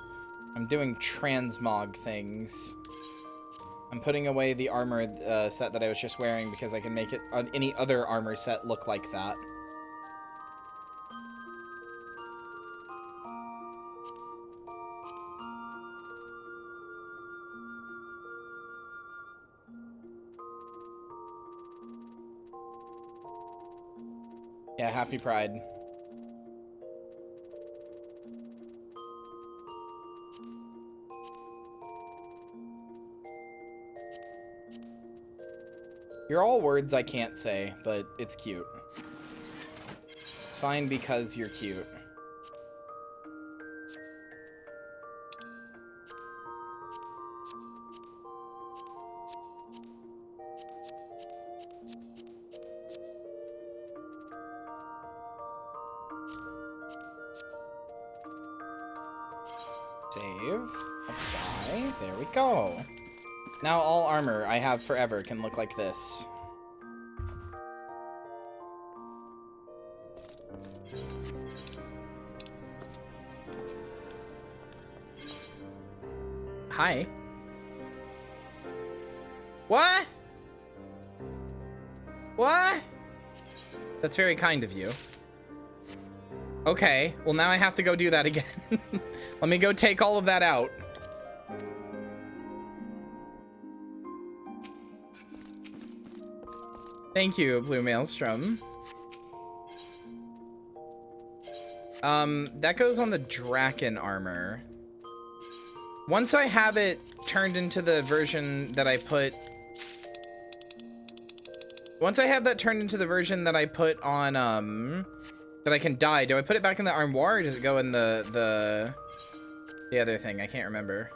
I'm doing transmog things. I'm putting away the armor set that I was just wearing because I can make it any other armor set look like that. Yeah, happy Pride. You're all words I can't say, but it's cute. It's fine because you're cute. Save. Apply. There we go. Now all armor I have forever can look like this. Hi. What? What? That's very kind of you. Okay, well now I have to go do that again. Let me go take all of that out. Thank you, Blue Maelstrom. That goes on the Draken armor. Once I have it turned into the version that I put... Once I have that turned into the version that I put on, that I can dye, do I put it back in the armoire, or does it go in the other thing? I can't remember.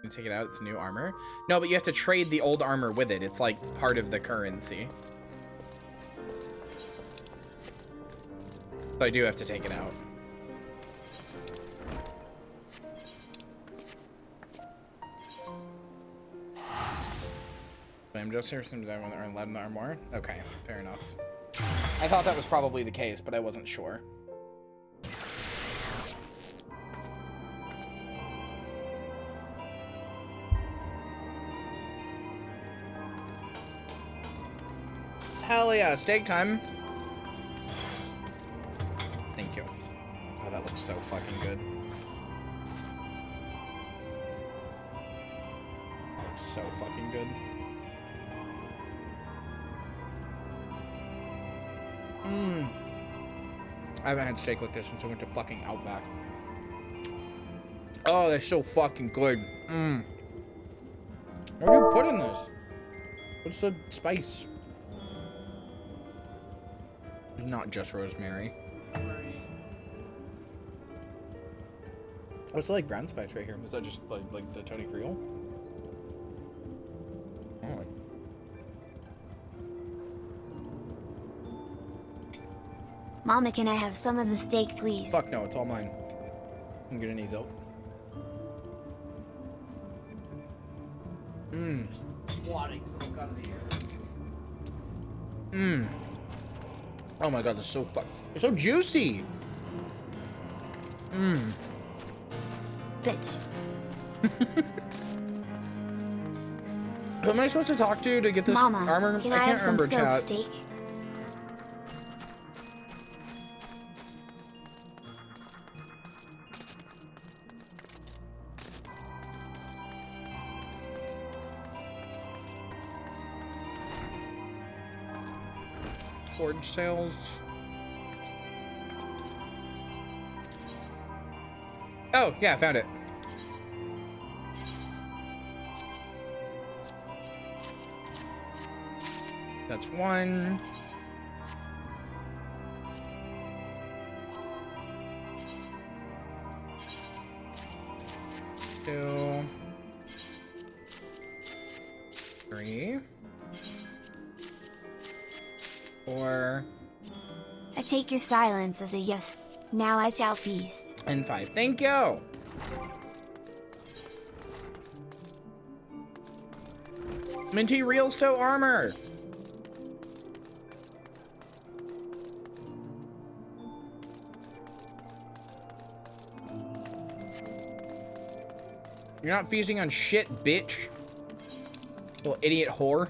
You take it out, it's new armor. No, but you have to trade the old armor with it. It's like part of the currency. So I do have to take it out. I'm just here some design when they're allowed in the armoire. Okay, fair enough. I thought that was probably the case, but I wasn't sure. Hell yeah, steak time. Thank you. Oh, that looks so fucking good. That looks so fucking good. I haven't had steak like this since I went to fucking Outback. Oh, they're so fucking good. What do you put in this? What's the spice? It's not just rosemary. What's the like brown spice right here? Is that just like the Tony Creole? Oh. Mama, can I have some of the steak, please? Fuck no, it's all mine. I'm gonna need Zilk. Squatting smoke out of the air. Oh my god, they're so they're so juicy. Bitch. Who am I supposed to talk to get this Mama, armor? can I I can't have some remember, soap chat. steak? Forge sales. Oh, yeah, I found it. That's one. Two. Three. Four. I take your silence as a yes. Now I shall feast. And five. Thank you. Minty Rysto armor. You're not feasting on shit, bitch. Little idiot whore.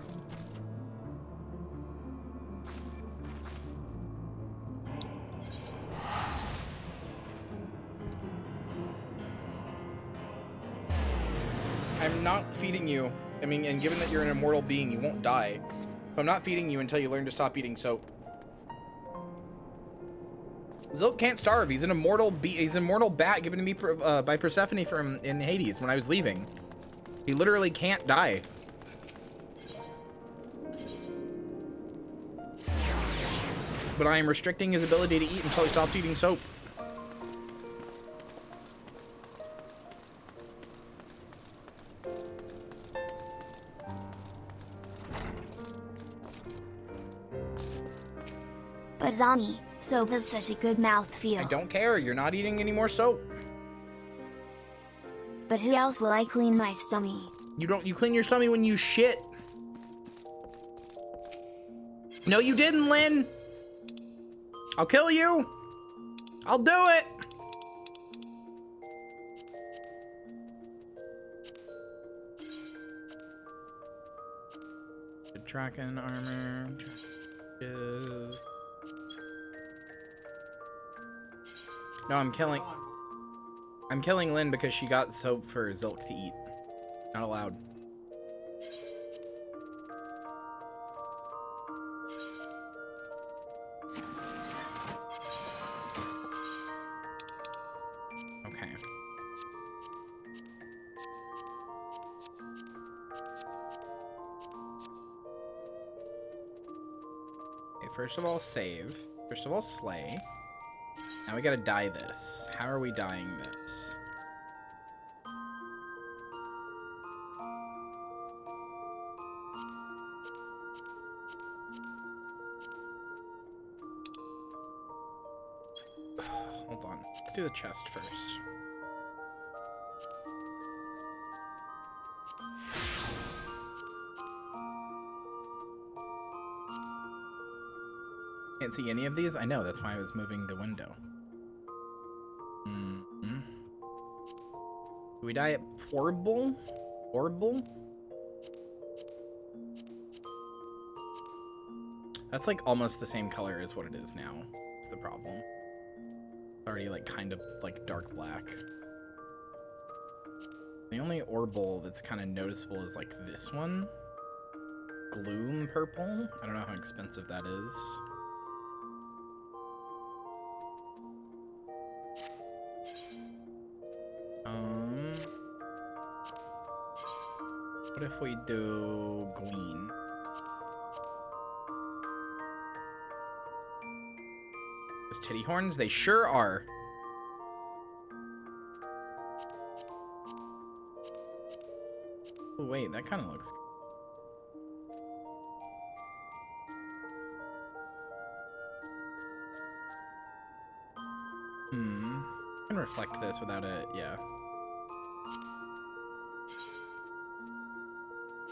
I'm not feeding you. I mean, and given that you're an immortal being, you won't die. So I'm not feeding you until you learn to stop eating soap. Zilk can't starve. He's an immortal he's an immortal bat given to me by Persephone in Hades when I was leaving. He literally can't die. But I am restricting his ability to eat until he stops eating soap. But Zami, soap is such a good mouthfeel. I don't care. You're not eating any more soap. But who else will I clean my stomach? You clean your stomach when you shit. No, you didn't, Lynn. I'll kill you. I'll do it. Dragon armor. Is... No, I'm killing Lynn because she got soap for Zilk to eat. Not allowed. Okay. Okay, first of all, save. First of all, slay. Now we gotta dye this. How are we dyeing this? Hold on. Let's do the chest first. Can't see any of these? I know, that's why I was moving the window. Do we dye it horrible? Horrible? That's like almost the same color as what it is now. That's the problem. It's already like kind of like dark black. The only orbital that's kind of noticeable is like this one. Gloom purple. I don't know how expensive that is. What if we do green? Those titty horns? They sure are. Oh, wait, that kind of looks good. I can reflect this without it, yeah.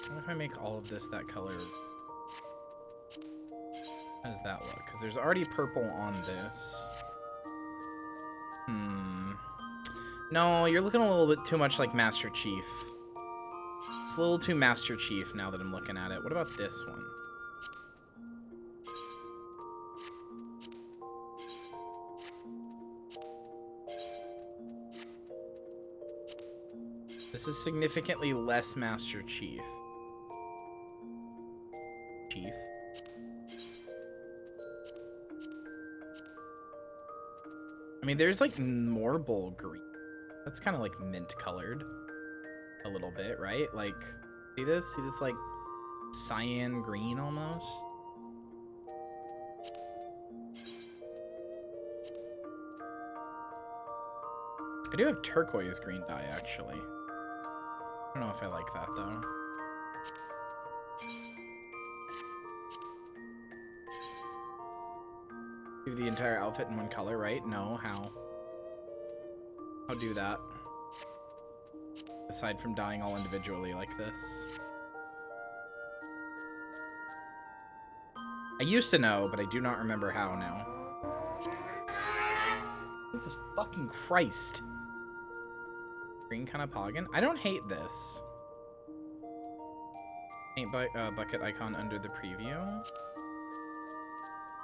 What if I make all of this that color? How does that look? Because there's already purple on this. No, you're looking a little bit too much like Master Chief. It's a little too Master Chief now that I'm looking at it. What about this one? This is significantly less Master Chief. I mean, there's like marble green. That's kind of like mint colored a little bit, right? Like, see this? See this like cyan green almost? I do have turquoise green dye actually. I don't know if I like that though. Do the entire outfit in one color, right? No, how? I'll do that. Aside from dyeing all individually like this. I used to know, but I do not remember how now. Jesus fucking Christ. Green kind of poggin. I don't hate this. Paint bucket icon under the preview.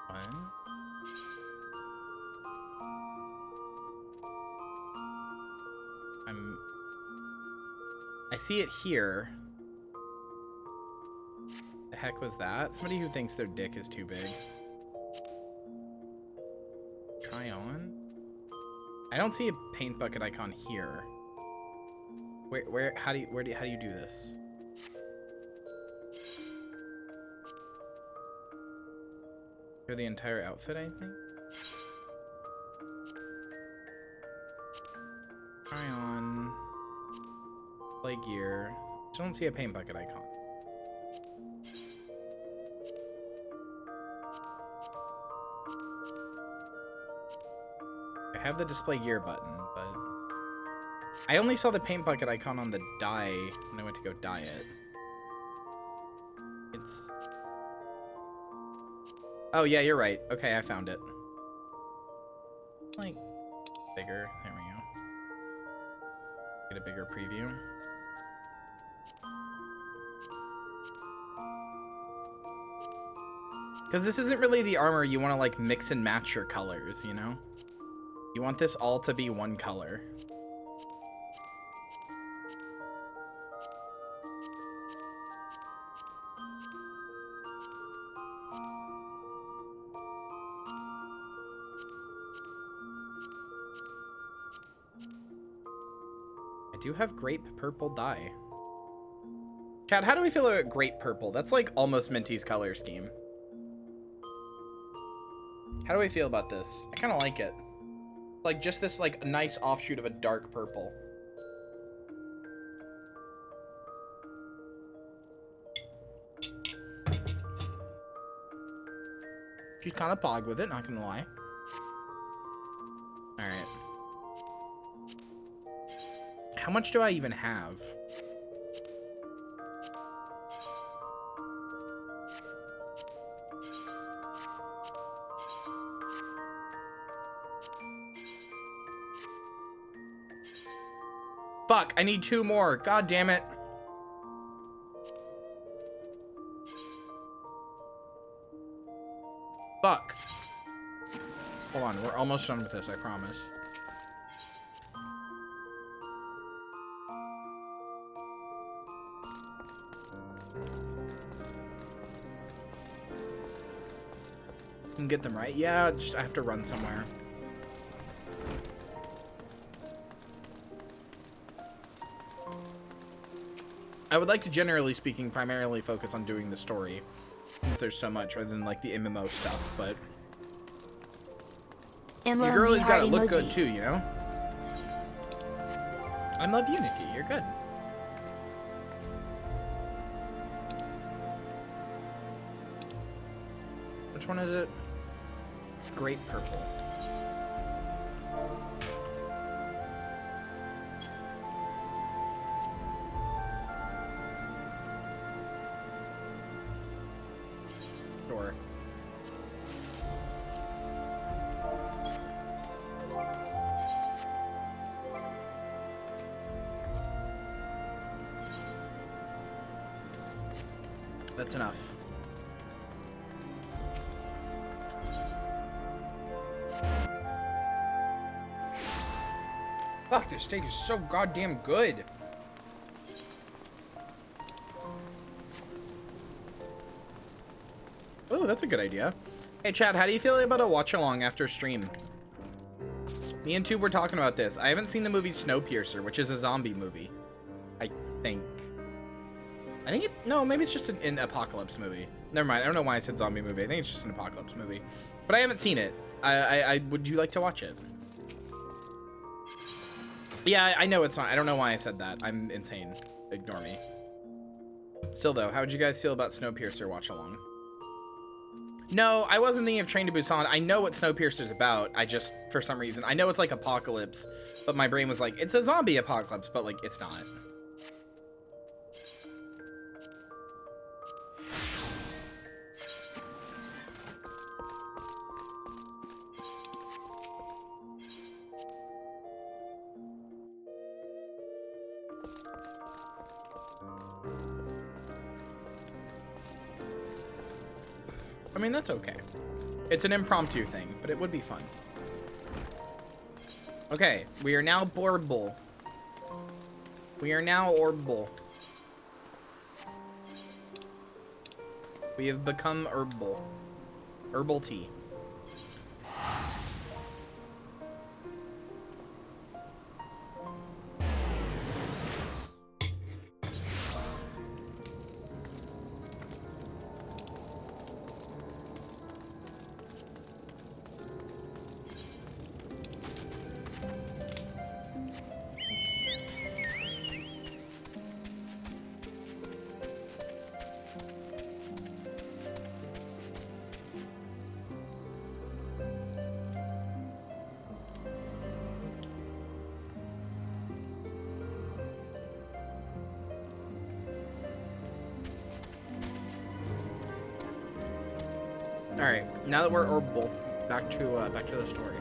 One. I see it here. The heck was that? Somebody who thinks their dick is too big. Try on. I don't see a paint bucket icon here. How do you do this? For the entire outfit, I think. Try on. Play gear. Still don't see a paint bucket icon. I have the display gear button, but I only saw the paint bucket icon on the dye when I went to go dye it. It's... Oh yeah, you're right. Okay, I found it. Like, bigger. There we go. Get a bigger preview. Because this isn't really the armor you want to like mix and match your colors, you know? You want this all to be one color. I do have grape purple dye. Chad, how do we feel about grape purple? That's like almost Minty's color scheme. How do we feel about this? I kind of like it. Like just this like nice offshoot of a dark purple. She's kind of pog with it, not gonna lie. Alright. How much do I even have? Fuck, I need 2 more. God damn it. Fuck. Hold on, we're almost done with this, I promise. Can get them right? Yeah, just I have to run somewhere. I would like to, generally speaking, primarily focus on doing the story, since there's so much, rather than like the MMO stuff, but your girlie's gotta look good too, you know? I love you, Nikki. You're good. Which one is it? Grape purple. Sure. That's enough. Fuck, this steak is so goddamn good. Oh, that's a good idea. Hey, Chad, how do you feel about a watch-along after stream? Me and Tube were talking about this. I haven't seen the movie Snowpiercer, which is a zombie movie. I think. No, maybe it's just an apocalypse movie. Never mind, I don't know why I said zombie movie. I think it's just an apocalypse movie. But I haven't seen it. Would you like to watch it? Yeah, I know it's not. I don't know why I said that. I'm insane. Ignore me. Still, though, how would you guys feel about Snowpiercer watch-along? No, I wasn't thinking of Train to Busan. I know what Snowpiercer's about. I just, for some reason, I know it's like apocalypse, but my brain was like, it's a zombie apocalypse, but like, it's not. I mean, that's okay. It's an impromptu thing, but it would be fun. Okay, we are now Borbal. We are now Orbal. We have become Herbal. Herbal tea. All right, now that we're Herbal, back to the story.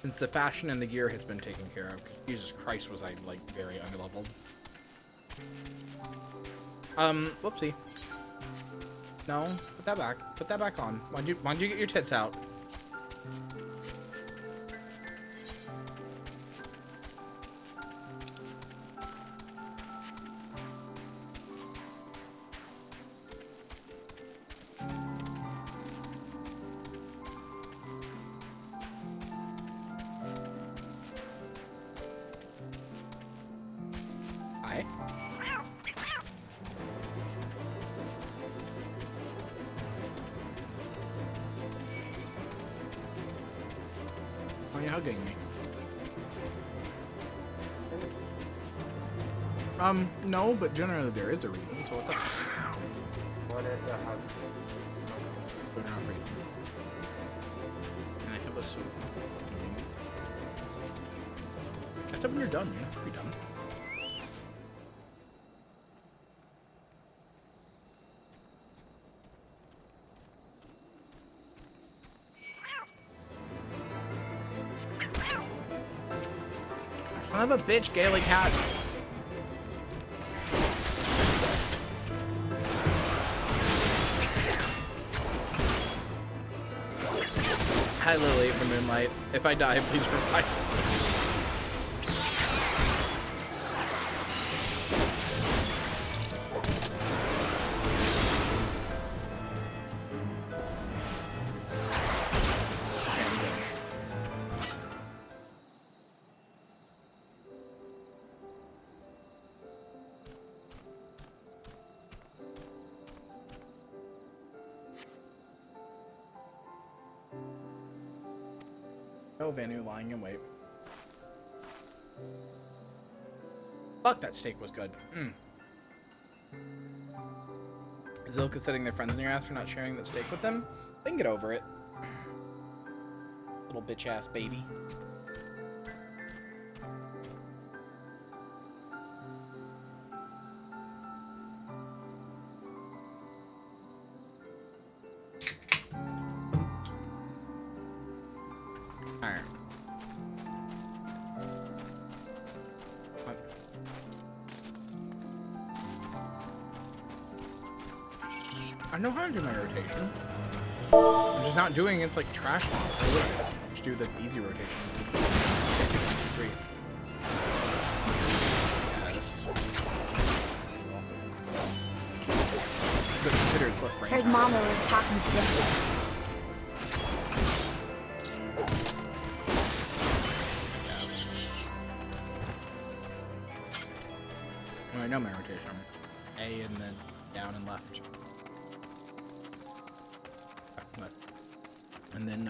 since the fashion and the gear has been taken care of. Jesus Christ, was I like very underleveled. Whoopsie. No, put that back. Put that back on. Why'd you get your tits out? Why are you hugging me? No, but generally there is a reason, so what's up? What is the hug? Put it on for you. Can I have a soup? I said when you're done, you don't have to be done. Son of a bitch, Gaelic cat. Hi, Lily from Moonlight. If I die, please revive. Oh, Vanu lying in wait. Fuck, that steak was good. Zilka setting their friends in your ass for not sharing that steak with them. They can get over it. Little bitch ass baby. I know how to do my rotation. I'm just not doing it's like trash. I would just do the easy rotation. 3. Yeah, this is but consider it's less brain Heard power. Mama was talking shit. Well, I know my rotation. A and then down and left. And then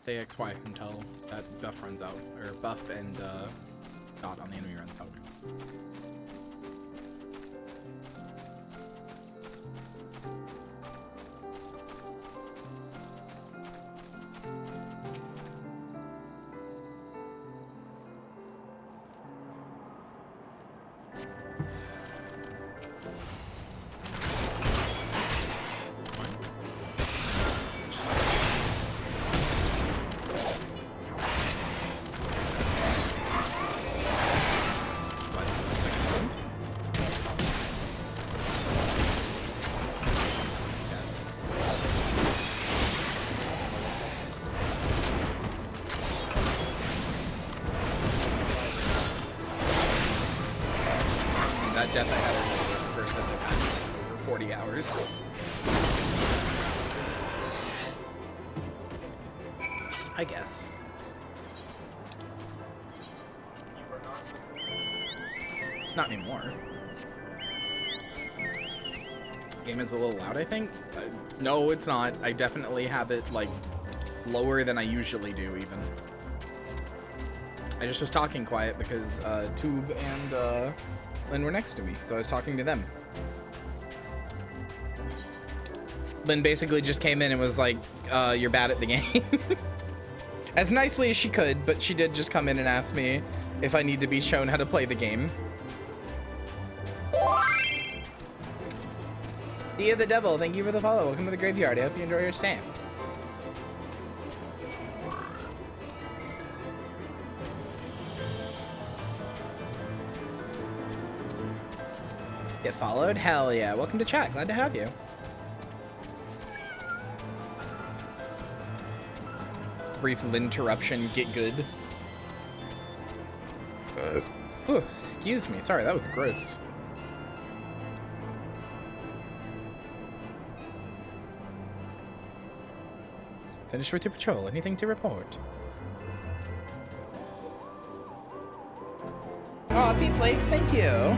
stay XY until that buff runs out, or buff and dot on the enemy runs out. Death I had was the first death I've had in over 40 hours. I guess. Not anymore. Game is a little loud, I think. No, it's not. I definitely have it like lower than I usually do, even. I just was talking quiet because Tube and Lynn were next to me, so I was talking to them. Lynn basically just came in and was like, you're bad at the game. As nicely as she could, but she did just come in and ask me if I need to be shown how to play the game. Dia the Devil, thank you for the follow. Welcome to the graveyard. I hope you enjoy your stay. Get followed? Hell yeah. Welcome to chat. Glad to have you. Brief interruption. Get good. Oh, excuse me. Sorry, that was gross. Finished with your patrol. Anything to report? Oh, Pete Flakes, thank you.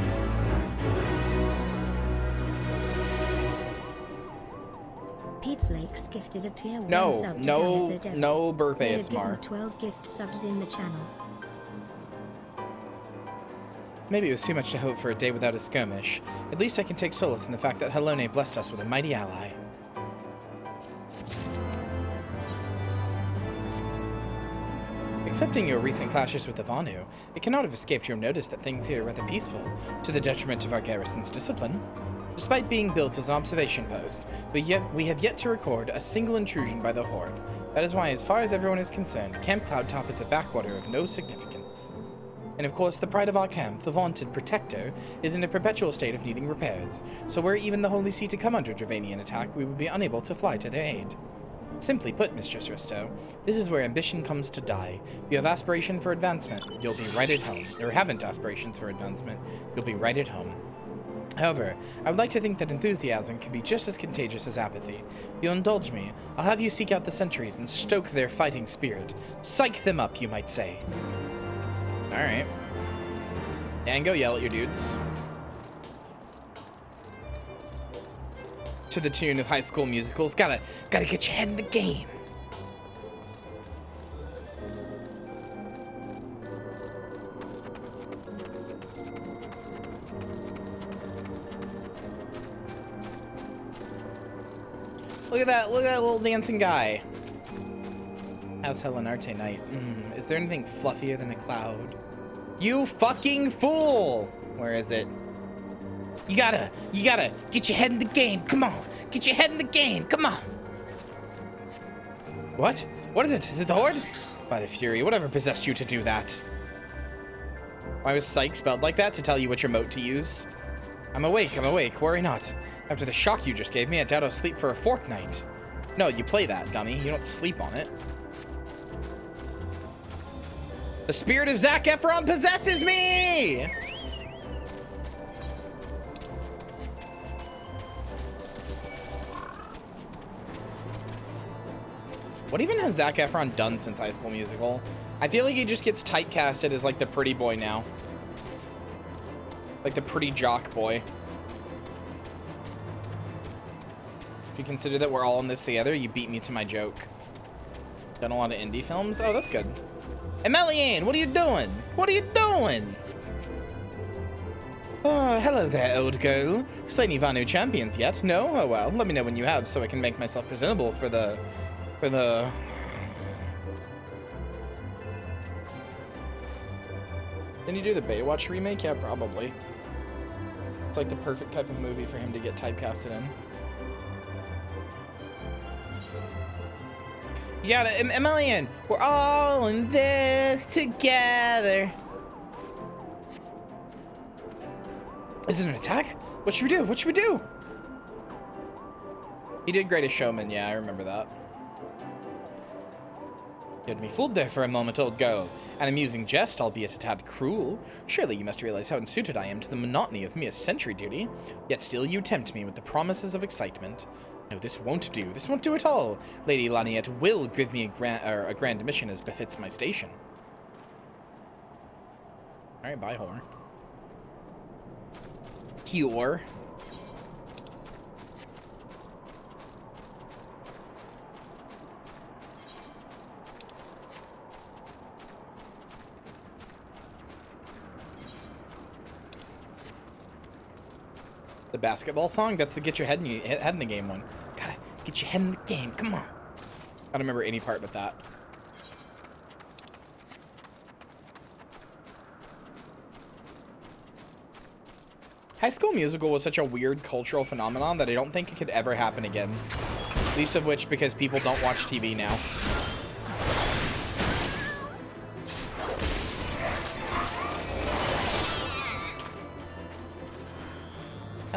Pete Flakes gifted a tier 1 No, sub to no, Donald the Devil. no burp They have given ASMR. 12 gift subs in the channel. Maybe it was too much to hope for a day without a skirmish. At least I can take solace in the fact that Helone blessed us with a mighty ally. Accepting your recent clashes with the Vanu, it cannot have escaped your notice that things here are rather peaceful, to the detriment of our garrison's discipline. Despite being built as an observation post, we have yet to record a single intrusion by the Horde. That is why, as far as everyone is concerned, Camp Cloudtop is a backwater of no significance. And of course, the pride of our camp, the vaunted Protector, is in a perpetual state of needing repairs, so were even the Holy See to come under Dravanian attack, we would be unable to fly to their aid. Simply put, Mistress Rysto, this is where ambition comes to die. If you have aspiration for advancement, you'll be right at home. Or haven't aspirations for advancement, you'll be right at home. However, I would like to think that enthusiasm can be just as contagious as apathy. If you'll indulge me, I'll have you seek out the sentries and stoke their fighting spirit. Psych them up, you might say. Alright. And go yell at your dudes. To the tune of High School Musicals. Gotta get your head in the game. Look at that little dancing guy. How's Helenarte night? Is there anything fluffier than a cloud? You fucking fool! Where is it? You gotta get your head in the game. Come on, get your head in the game. Come on. What? What is it? Is it the Horde? By the Fury, whatever possessed you to do that? Why was Psych spelled like that? To tell you which emote to use? I'm awake. Worry not. After the shock you just gave me, I doubt I'll sleep for a fortnight. No, you play that, dummy. You don't sleep on it. The spirit of Zac Efron possesses me! What even has Zac Efron done since High School Musical? I feel like he just gets typecasted as like the pretty boy now. Like the pretty jock boy. If you consider that we're all in this together, you beat me to my joke. Done a lot of indie films? Oh, that's good. Emelian, what are you doing? What are you doing? Oh, hello there, old girl. Slain any Vanu champions yet? No? Oh well, let me know when you have so I can make myself presentable for the... Can you do the Baywatch remake? Yeah, probably. It's like the perfect type of movie for him to get typecasted in. You gotta, Emelian, we're all in this together. Is it an attack? What should we do? What should we do? He did Greatest Showman, yeah, I remember that. You had me fooled there for a moment, old girl. An amusing jest, albeit a tad cruel. Surely you must realize how unsuited I am to the monotony of mere sentry duty. Yet still you tempt me with the promises of excitement. No, this won't do. This won't do at all. Lady Laniette will give me a grand mission as befits my station. Alright, bye, whore. Whore. The basketball song? That's the get your head in the game one. Gotta get your head in the game. Come on. I don't remember any part but that. High School Musical was such a weird cultural phenomenon that I don't think it could ever happen again. Least of which because people don't watch TV now.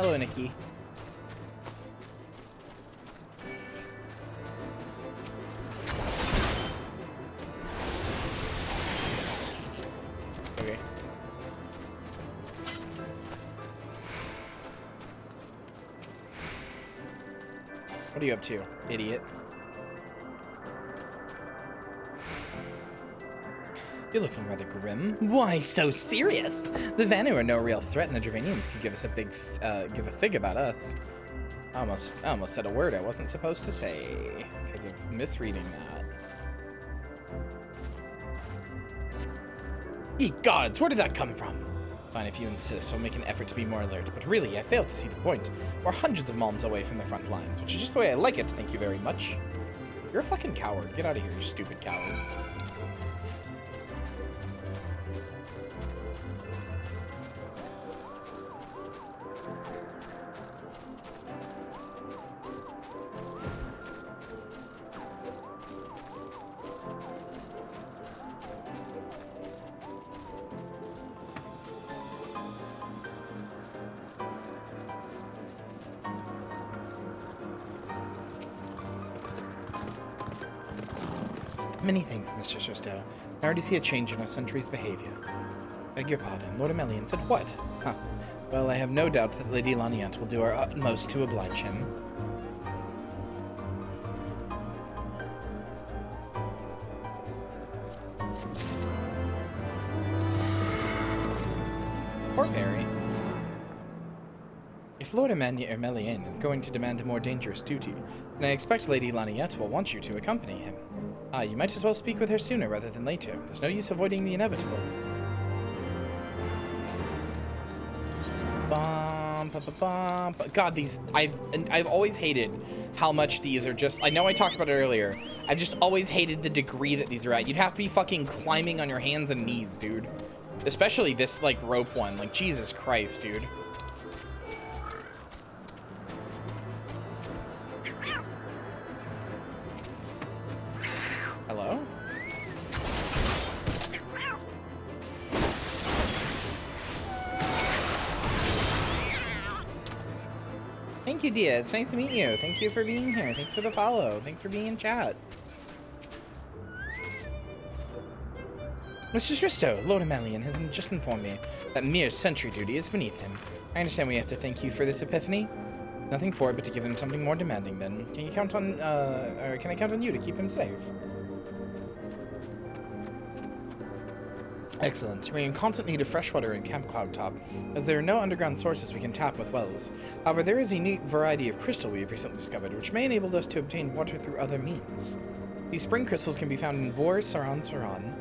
Hello, Nikki. Okay. What are you up to, idiot? You're looking rather grim. Why so serious? The Vanu are no real threat, and the Dravanians could give us a big, give a fig about us. I almost said a word I wasn't supposed to say because of misreading that. Ye gods, where did that come from? Fine, if you insist, I'll make an effort to be more alert. But really, I fail to see the point. We're hundreds of malms away from the front lines, which is just the way I like it. Thank you very much. You're a fucking coward. Get out of here, you stupid coward. Many thanks, Mr. Rysto. I already see a change in our sentry's behavior. Beg your pardon, Lord Amelian said what? Huh. Well, I have no doubt that Lady Laniant will do her utmost to oblige him. Poor Perry. If Lord Amelian is going to demand a more dangerous duty, then I expect Lady Laniette will want you to accompany him. You might as well speak with her sooner rather than later. There's no use avoiding the inevitable. God, these... I've always hated how much these are just... I know I talked about it earlier. I've just always hated the degree that these are at. You'd have to be fucking climbing on your hands and knees, dude. Especially this, like, rope one. Like, Jesus Christ, dude. Hello? Thank you, Dia. It's nice to meet you. Thank you for being here. Thanks for the follow. Thanks for being in chat. Mr. Rysto, Lord Amelian has just informed me that mere sentry duty is beneath him. I understand we have to thank you for this epiphany. Nothing for it but to give him something more demanding then. Can you count on, or can I count on you to keep him safe? Excellent. We're in constant need of fresh water in Camp Cloudtop, as there are no underground sources we can tap with wells. However, there is a unique variety of crystal we have recently discovered, which may enable us to obtain water through other means. These spring crystals can be found in Vor Sion Saran,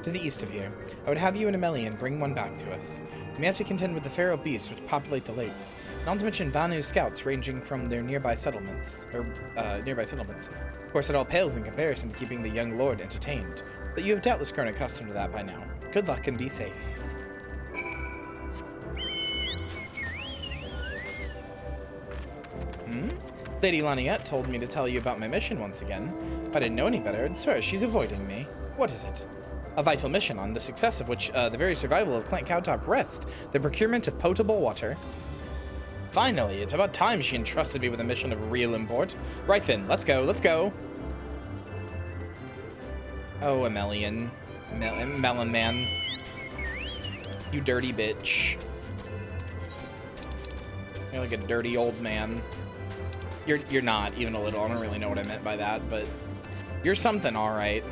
to the east of here. I would have you and Amelian bring one back to us. We may have to contend with the feral beasts which populate the lakes, not to mention Vanu scouts ranging from their nearby settlements. Of course, it all pales in comparison to keeping the young lord entertained, but you have doubtless grown accustomed to that by now. Good luck and be safe. Lady Laniette told me to tell you about my mission once again. If I didn't know any better, I'd swear she's avoiding me. What is it? A vital mission on the success of which the very survival of Clank Cowtop rests, the procurement of potable water. Finally, it's about time she entrusted me with a mission of real import. Right then, let's go, let's go. Oh, Amelian. Melon Man. You dirty bitch. You're like a dirty old man. You're not, even a little. I don't really know what I meant by that, but you're something, all right.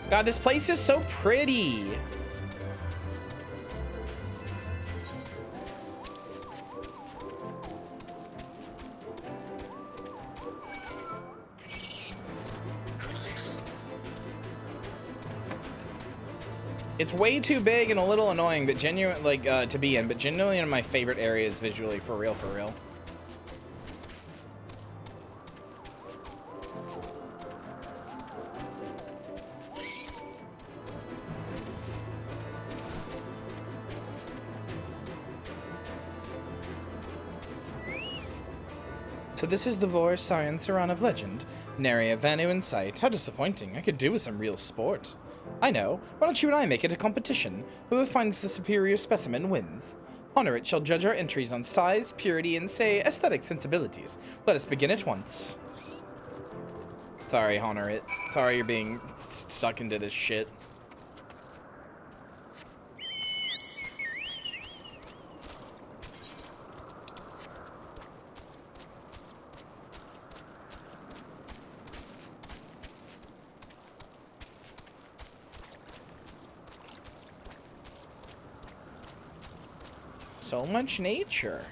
God, this place is so pretty. It's way too big and a little annoying, but genuine, like, to be in, but genuinely one of my favorite areas visually, for real, for real. So this is the Vor Sion Saran of legend. Nary a Vanu in sight. How disappointing. I could do with some real sport. I know. Why don't you and I make it a competition? Whoever finds the superior specimen wins. Honor it shall judge our entries on size, purity, and say aesthetic sensibilities. Let us begin at once. Sorry, Honor it. Sorry you're being stuck into this shit. So much nature.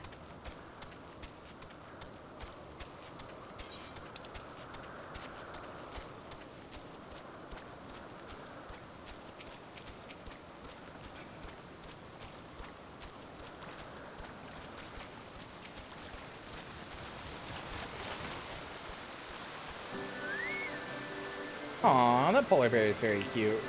Aw, that polar bear is very cute.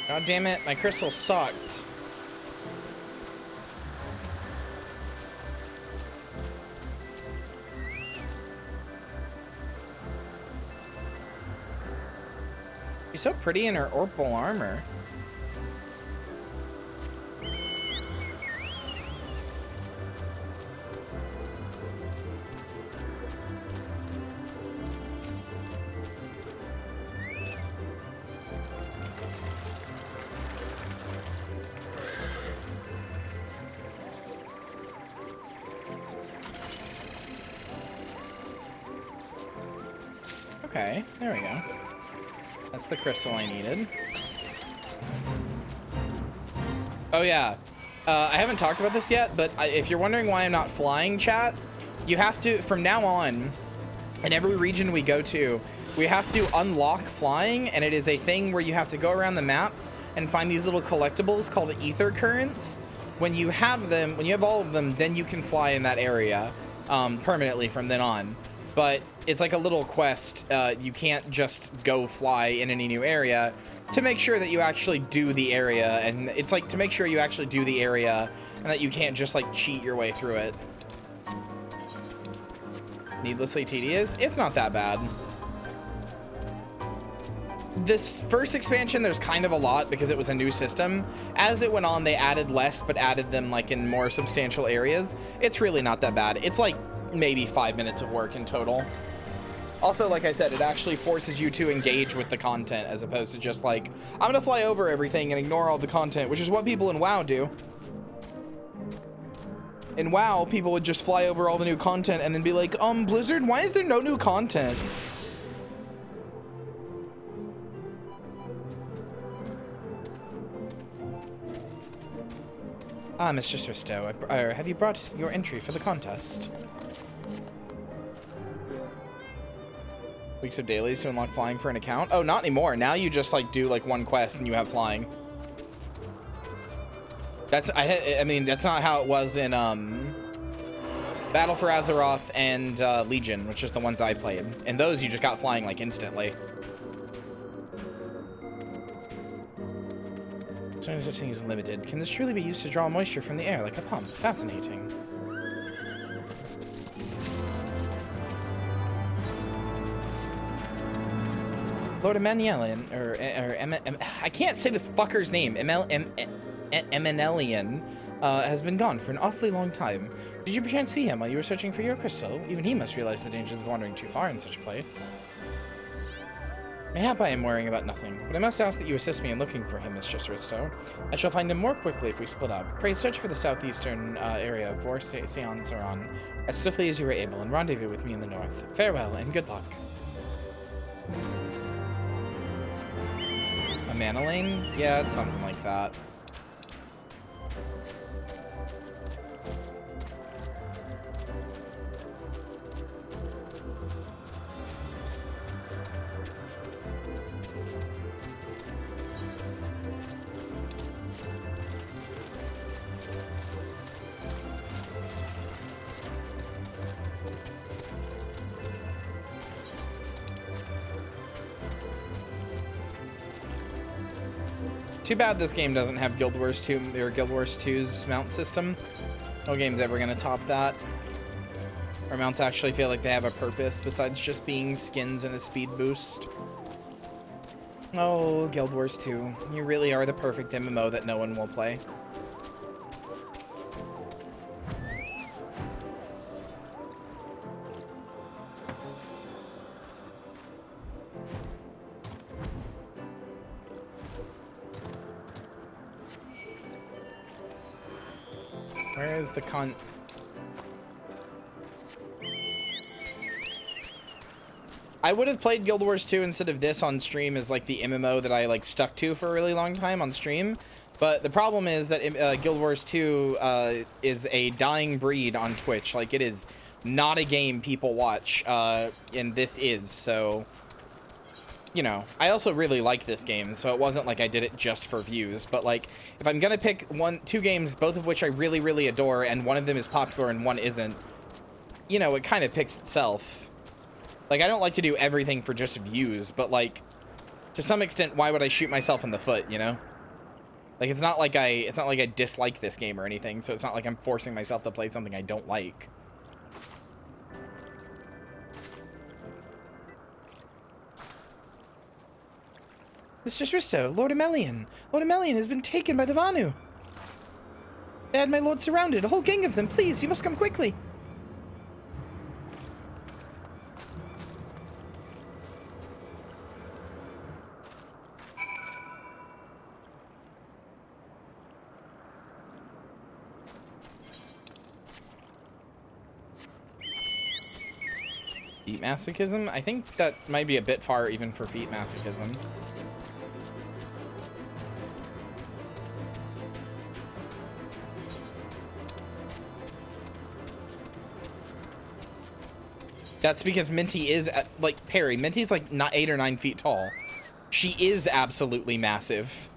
God damn it, my crystal sucked. She's so pretty in her orbital armor. Okay, there we go. That's the crystal I needed. Oh yeah, I haven't talked about this yet, but if you're wondering why I'm not flying, chat, you have to, from now on, in every region we go to, we have to unlock flying, and it is a thing where you have to go around the map and find these little collectibles called ether currents. When you have them, when you have all of them, then you can fly in that area permanently from then on. But it's like a little quest. You can't just go fly in any new area to make sure that you actually do the area. And it's like to make sure you actually do the area and that you can't just like cheat your way through it. Needlessly tedious. It's not that bad. This first expansion, there's kind of a lot because it was a new system. As it went on, they added less, but added them like in more substantial areas. It's really not that bad. It's like maybe 5 minutes of work in total. Also, like I said, it actually forces you to engage with the content as opposed to just like, I'm gonna fly over everything and ignore all the content, which is what people in WoW do. In WoW, people would just fly over all the new content and then be like, Blizzard, why is there no new content? Ah, Mistress Rysto, have you brought your entry for the contest? Weeks of dailies to unlock flying for an account? Oh, not anymore. Now you just like do like one quest and you have flying. That's I mean that's not how it was in Battle for Azeroth and Legion, which is the ones I played. In those you just got flying like instantly. So such thing is limited. Can this truly be used to draw moisture from the air like a pump? Fascinating. Lord Emmanuelian, I can't say this fucker's name. Emmanuelian has been gone for an awfully long time. Did you perchance see him while you were searching for your crystal? Even he must realize the dangers of wandering too far in such a place. Mayhap I am worrying about nothing, but I must ask that you assist me in looking for him, Mistress Rysto. I shall find him more quickly if we split up. Pray search for the southeastern area of Vor-Seon-Saron as swiftly as you are able, and rendezvous with me in the north. Farewell, and good luck. A mana lane? Yeah, it's something like that. Too bad this game doesn't have Guild Wars 2 or Guild Wars 2's mount system. No game's ever gonna top that. Our mounts actually feel like they have a purpose besides just being skins and a speed boost. Oh, Guild Wars 2. You really are the perfect MMO that no one will play. Where is the I would have played Guild Wars 2 instead of this on stream as like the MMO that I like stuck to for a really long time on stream. But the problem is that Guild Wars 2 is a dying breed on Twitch. Like, it is not a game people watch, and this is. So, you know, I also really like this game, so it wasn't like I did it just for views. But like, if I'm gonna pick two games, both of which I really, really adore, and one of them is popular and one isn't, you know, it kind of picks itself. Like, I don't like to do everything for just views, but like, to some extent, why would I shoot myself in the foot, you know? Like, it's not like I dislike this game or anything, so it's not like I'm forcing myself to play something I don't like. Mr. Rysto, Lord Amelian. Lord Amelian has been taken by the Vanu. They had my lord surrounded, a whole gang of them. Please, you must come quickly. Feet masochism? I think that might be a bit far even for feet masochism. That's because Minty is, like, Perry, Minty's like not 8 or 9 feet tall. She is absolutely massive.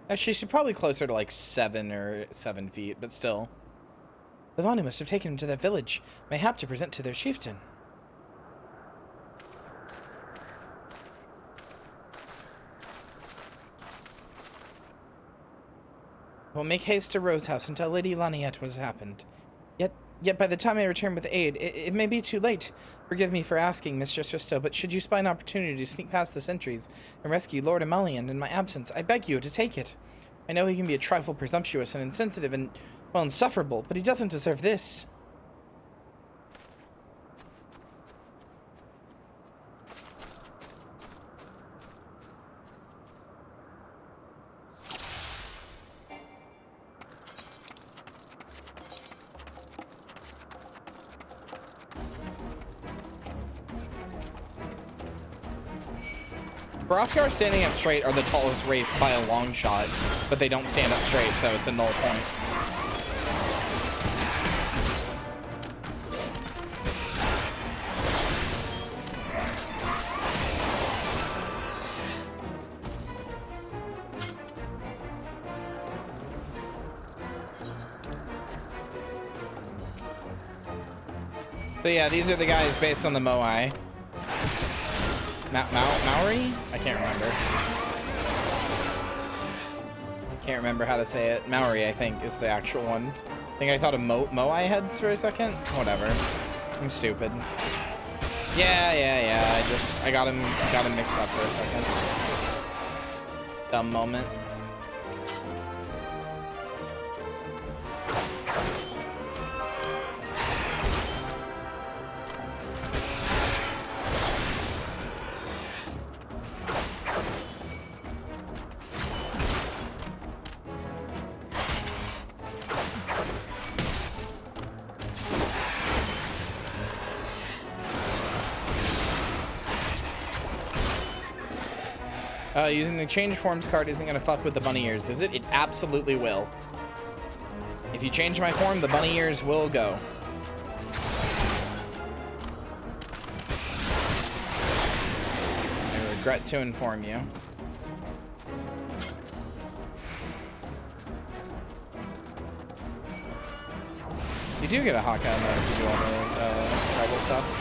Actually, she's probably closer to like 7 feet, but still. The Vanu must have taken him to that village, mayhap to present to their chieftain. We'll make haste to Rose House and tell Lady Laniette what has happened. Yet by the time I return with aid, it may be too late. Forgive me for asking, Mistress Rysto, but should you spy an opportunity to sneak past the sentries and rescue Lord Amelian in my absence, I beg you to take it. I know he can be a trifle presumptuous and insensitive and, well, insufferable, but he doesn't deserve this. Hrothgar standing up straight are the tallest race by a long shot, but they don't stand up straight, so it's a null point. So yeah, these are the guys based on the Moai. Maori? I can't remember. Can't remember how to say it. Maori, I think, is the actual one. I think I thought of Moai heads for a second. Whatever. I'm stupid. Yeah. I got him mixed up for a second. Dumb moment. Using the change forms card isn't going to fuck with the bunny ears, is it? It absolutely will. If you change my form, the bunny ears will go. I regret to inform you. You do get a Hawkeye in there if you do all the tribal stuff.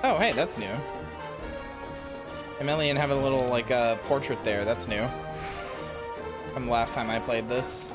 Oh, hey, that's new. Emelian having a little, like, portrait there. That's new. From the last time I played this.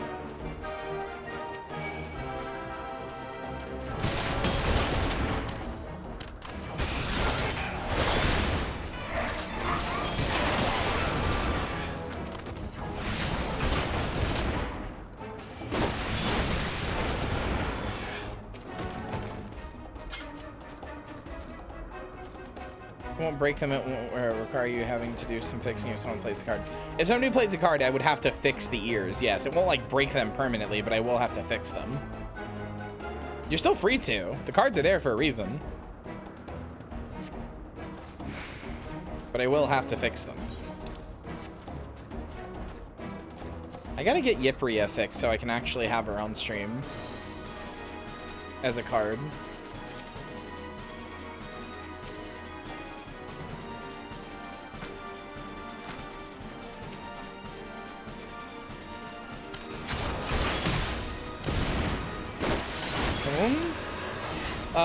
Won't break them. It won't require you having to do some fixing if someone plays the card. If somebody plays the card, I would have to fix the ears. Yes, it won't like break them permanently, but I will have to fix them. You're still free to. The cards are there for a reason. But I will have to fix them. I gotta get Yipria fixed so I can actually have her on stream as a card.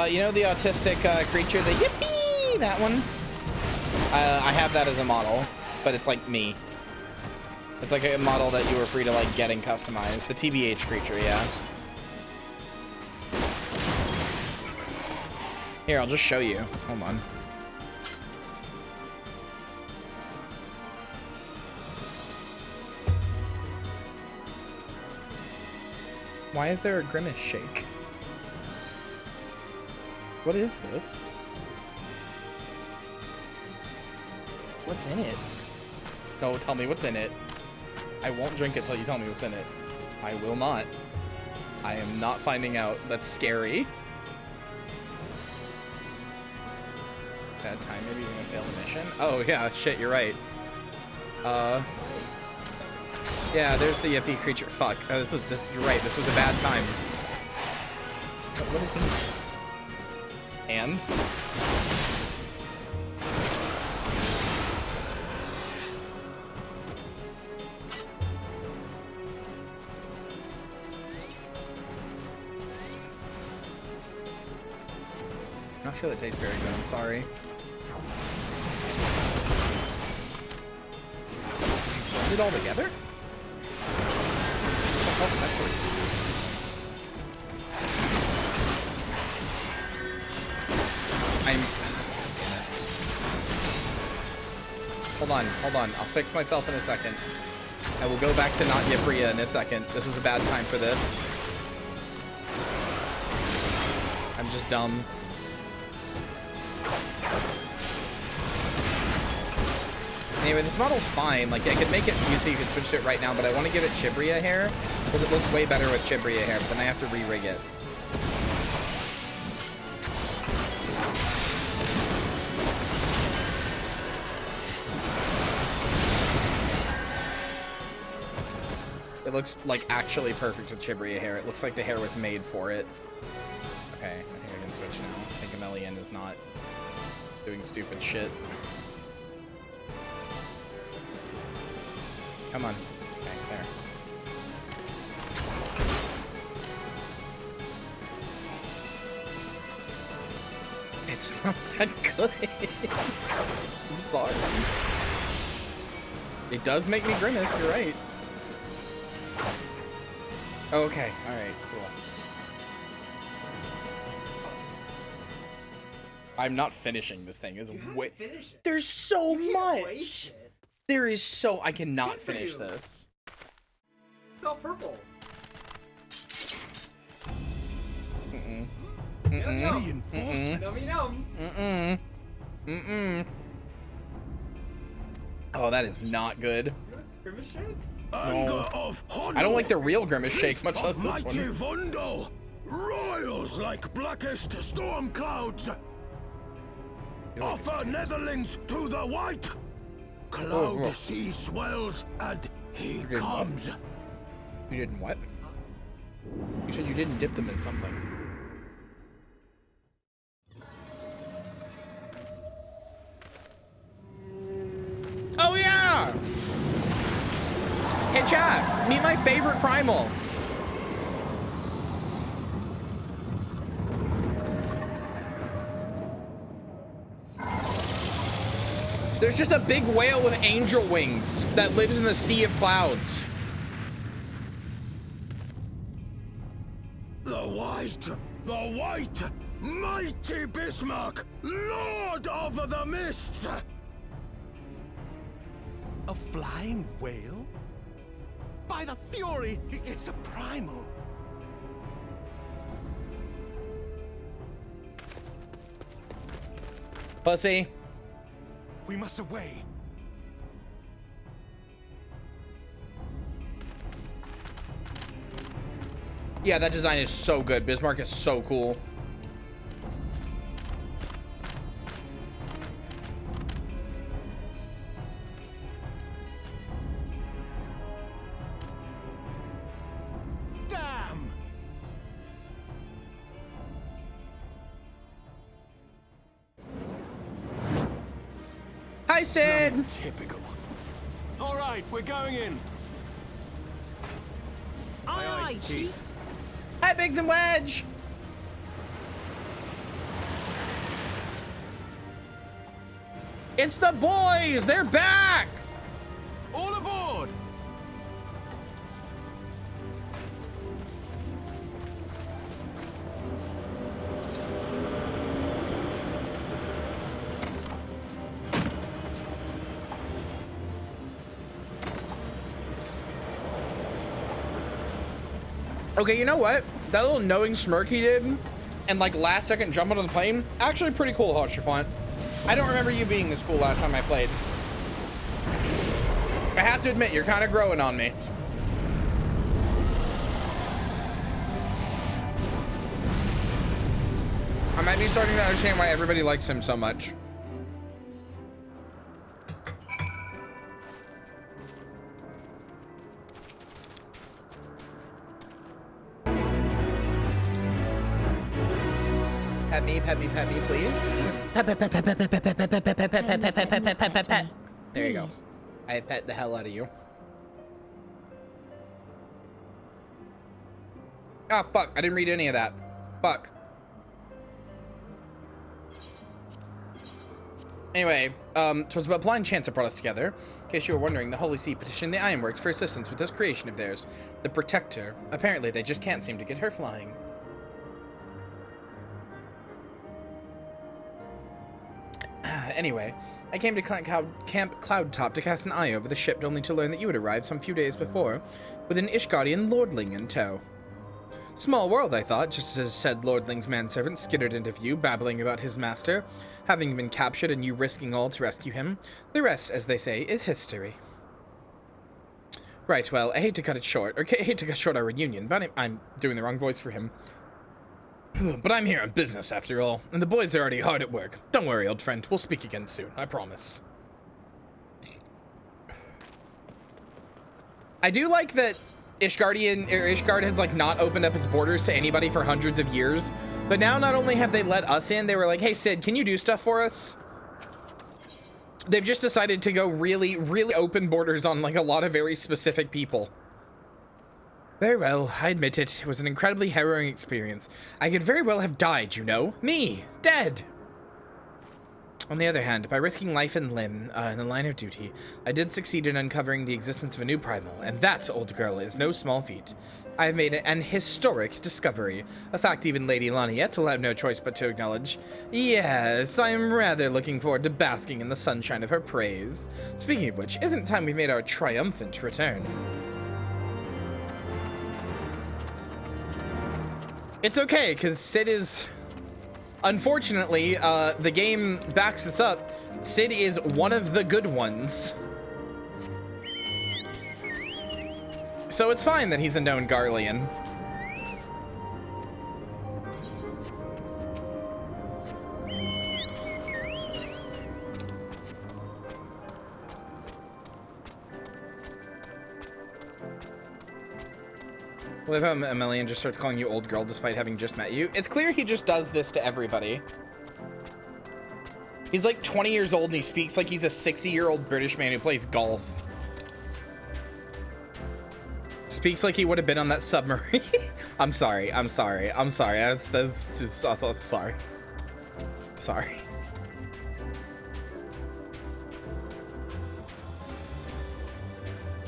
You know the autistic creature, the yippee, that one? I have that as a model, but it's like me. It's like a model that you were free to like get and customize. The TBH creature, yeah. Here, I'll just show you. Hold on. Why is there a grimace shake? What is this? What's in it? No, tell me what's in it. I won't drink it till you tell me what's in it. I will not. I am not finding out. That's scary. Bad time, maybe you're gonna fail the mission. Oh yeah, shit, you're right. Yeah, there's the yippee creature. Fuck. You're right, this was a bad time. What is in this? And I'm not sure that tastes very good, I'm sorry. Blend it all together? How separate? Hold on. I'll fix myself in a second. I will go back to not Yipria in a second. This was a bad time for this. I'm just dumb. Anyway, this model's fine. Like, I could make it so you could switch to it right now, but I want to give it Chibria hair because it looks way better with Chibria hair, but then I have to re-rig it. It looks like actually perfect with Chibria hair. It looks like the hair was made for it. Okay, I think I can switch now. I think Emelian is not doing stupid shit. Come on. Okay, there. It's not that good. I'm sorry. It does make me grimace, you're right. Okay, alright, cool. I'm not finishing this thing. There's so much! There is so... I cannot finish this. It's all purple. Mm-mm. Oh, that is not good. Grimace shake? Anger of Hondo. I don't like the real Grimace Shake, much less this mighty one. Vondo roils like blackest storm clouds. Offer netherlings to the white. Cloud sea swells and he comes. What? You didn't what? You said you didn't dip them in something. Oh yeah! Hey chat, meet my favorite primal. There's just a big whale with angel wings that lives in the sea of clouds. The white, mighty Bismarck, Lord of the Mists. A flying whale? By the Fury, it's a primal. Pussy. We must away. Yeah, that design is so good. Bismarck is so cool. Damn! Hi, Sid. Typical. All right, we're going in. Aye, aye, Chief. Hi, Biggs and Wedge. It's the boys. They're back. All aboard! Okay, you know what? That little knowing smirk he did and like last second jump onto the plane, actually pretty cool, Hoshafont. I don't remember you being this cool last time I played. I have to admit, you're kind of growing on me. I might be starting to understand why everybody likes him so much. Pet me, please. Pet. There you go. I pet the hell out of you. Ah, fuck. I didn't read any of that. Fuck. Anyway, 'twas but blind chance that brought us together. In case you were wondering, the Holy See petitioned the Ironworks for assistance with this creation of theirs, the Protector. Apparently, they just can't seem to get her flying. Anyway, I came to Camp Cloudtop to cast an eye over the ship, only to learn that you had arrived some few days before, with an Ishgardian lordling in tow. Small world, I thought, just as said lordling's manservant skittered into view, babbling about his master, having been captured and you risking all to rescue him. The rest, as they say, is history. Right, well, I hate to cut it short, or I hate to cut short our reunion, but I'm doing the wrong voice for him. But I'm here on business, after all, and the boys are already hard at work. Don't worry, old friend. We'll speak again soon. I promise. I do like that Ishgard has, like, not opened up its borders to anybody for hundreds of years. But now not only have they let us in, they were like, hey, Sid, can you do stuff for us? They've just decided to go really, really open borders on, like, a lot of very specific people. Very well, I admit it. It was an incredibly harrowing experience. I could very well have died, you know. Me, dead. On the other hand, by risking life and limb in the line of duty, I did succeed in uncovering the existence of a new primal, and that, old girl, is no small feat. I have made an historic discovery, a fact even Lady Laniette will have no choice but to acknowledge. Yes, I am rather looking forward to basking in the sunshine of her praise. Speaking of which, isn't it time we made our triumphant return? It's okay, because Sid is... Unfortunately, the game backs this up. Sid is one of the good ones. so it's fine that he's a known Garlean. What if Emilian just starts calling you old girl despite having just met you? It's clear he just does this to everybody. He's like 20 years old and he speaks like he's a 60-year-old British man who plays golf. Speaks like he would have been on that submarine. I'm sorry. That's just, I'm sorry. Sorry.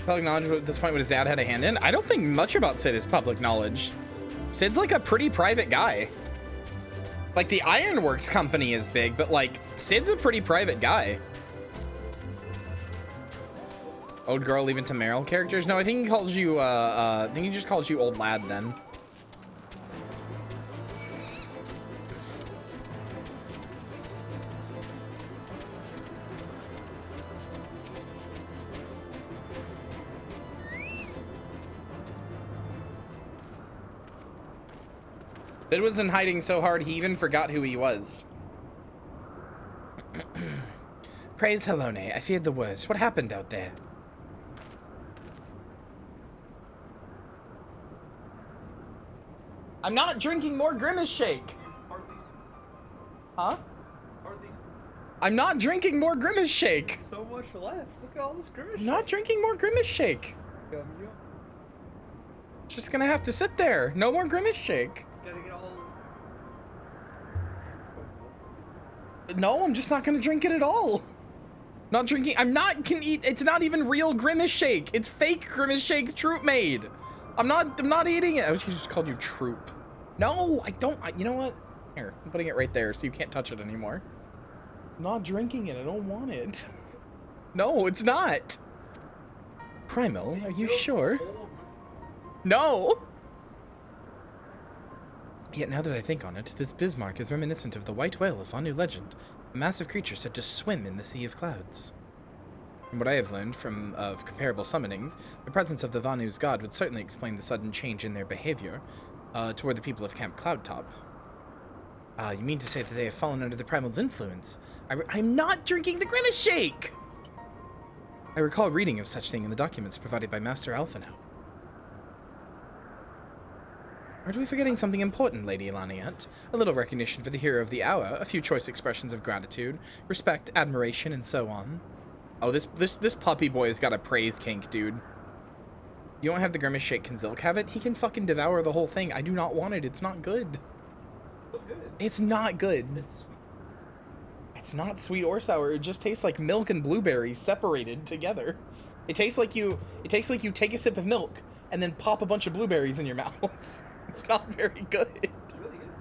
Public knowledge at this point what his dad had a hand in? I don't think much about Sid is public knowledge. Sid's like a pretty private guy. Like the Ironworks company is big, but like Sid's a pretty private guy. Old girl leaving to Meryl characters? No, I think he calls you, I think he just calls you old lad then. Sid was in hiding so hard he even forgot who he was. Praise Helone, I feared the worst. What happened out there? I'm not drinking more Grimace Shake. Huh? I'm not drinking more Grimace Shake. So much left. Look at all this Grimace Shake. Not drinking more Grimace Shake. Just gonna have to sit there. No more Grimace Shake. It's gotta get all... No, I'm just not gonna drink it at all. Not drinking. I'm not can eat. It's not even real Grimace Shake. It's fake Grimace Shake Troop made. I'm not eating it. I wish you just called you Troop. No, I don't. You know what? Here, I'm putting it right there so you can't touch it anymore. I'm not drinking it. I don't want it. No, it's not. Primal, are you sure? No. Yet now that I think on it, this Bismarck is reminiscent of the white whale of Vanu legend, a massive creature said to swim in the sea of clouds. From what I have learned of comparable summonings, the presence of the Vanu's god would certainly explain the sudden change in their behavior toward the people of Camp Cloudtop. You mean to say that they have fallen under the Primal's influence? I'm not drinking the Grimace Shake! I recall reading of such thing in the documents provided by Master Alphinaud. Aren't we forgetting something important, Lady Elaniant? A little recognition for the hero of the hour, a few choice expressions of gratitude, respect, admiration, and so on. Oh, this puppy boy has got a praise kink, dude. You don't have the Grimace Shake. Can Zilk have it? He can fucking devour the whole thing. I do not want it. It's not good. It's not good. It's sweet. It's not sweet or sour. It just tastes like milk and blueberries separated together. It tastes like you take a sip of milk and then pop a bunch of blueberries in your mouth. It's not very good. It's really good.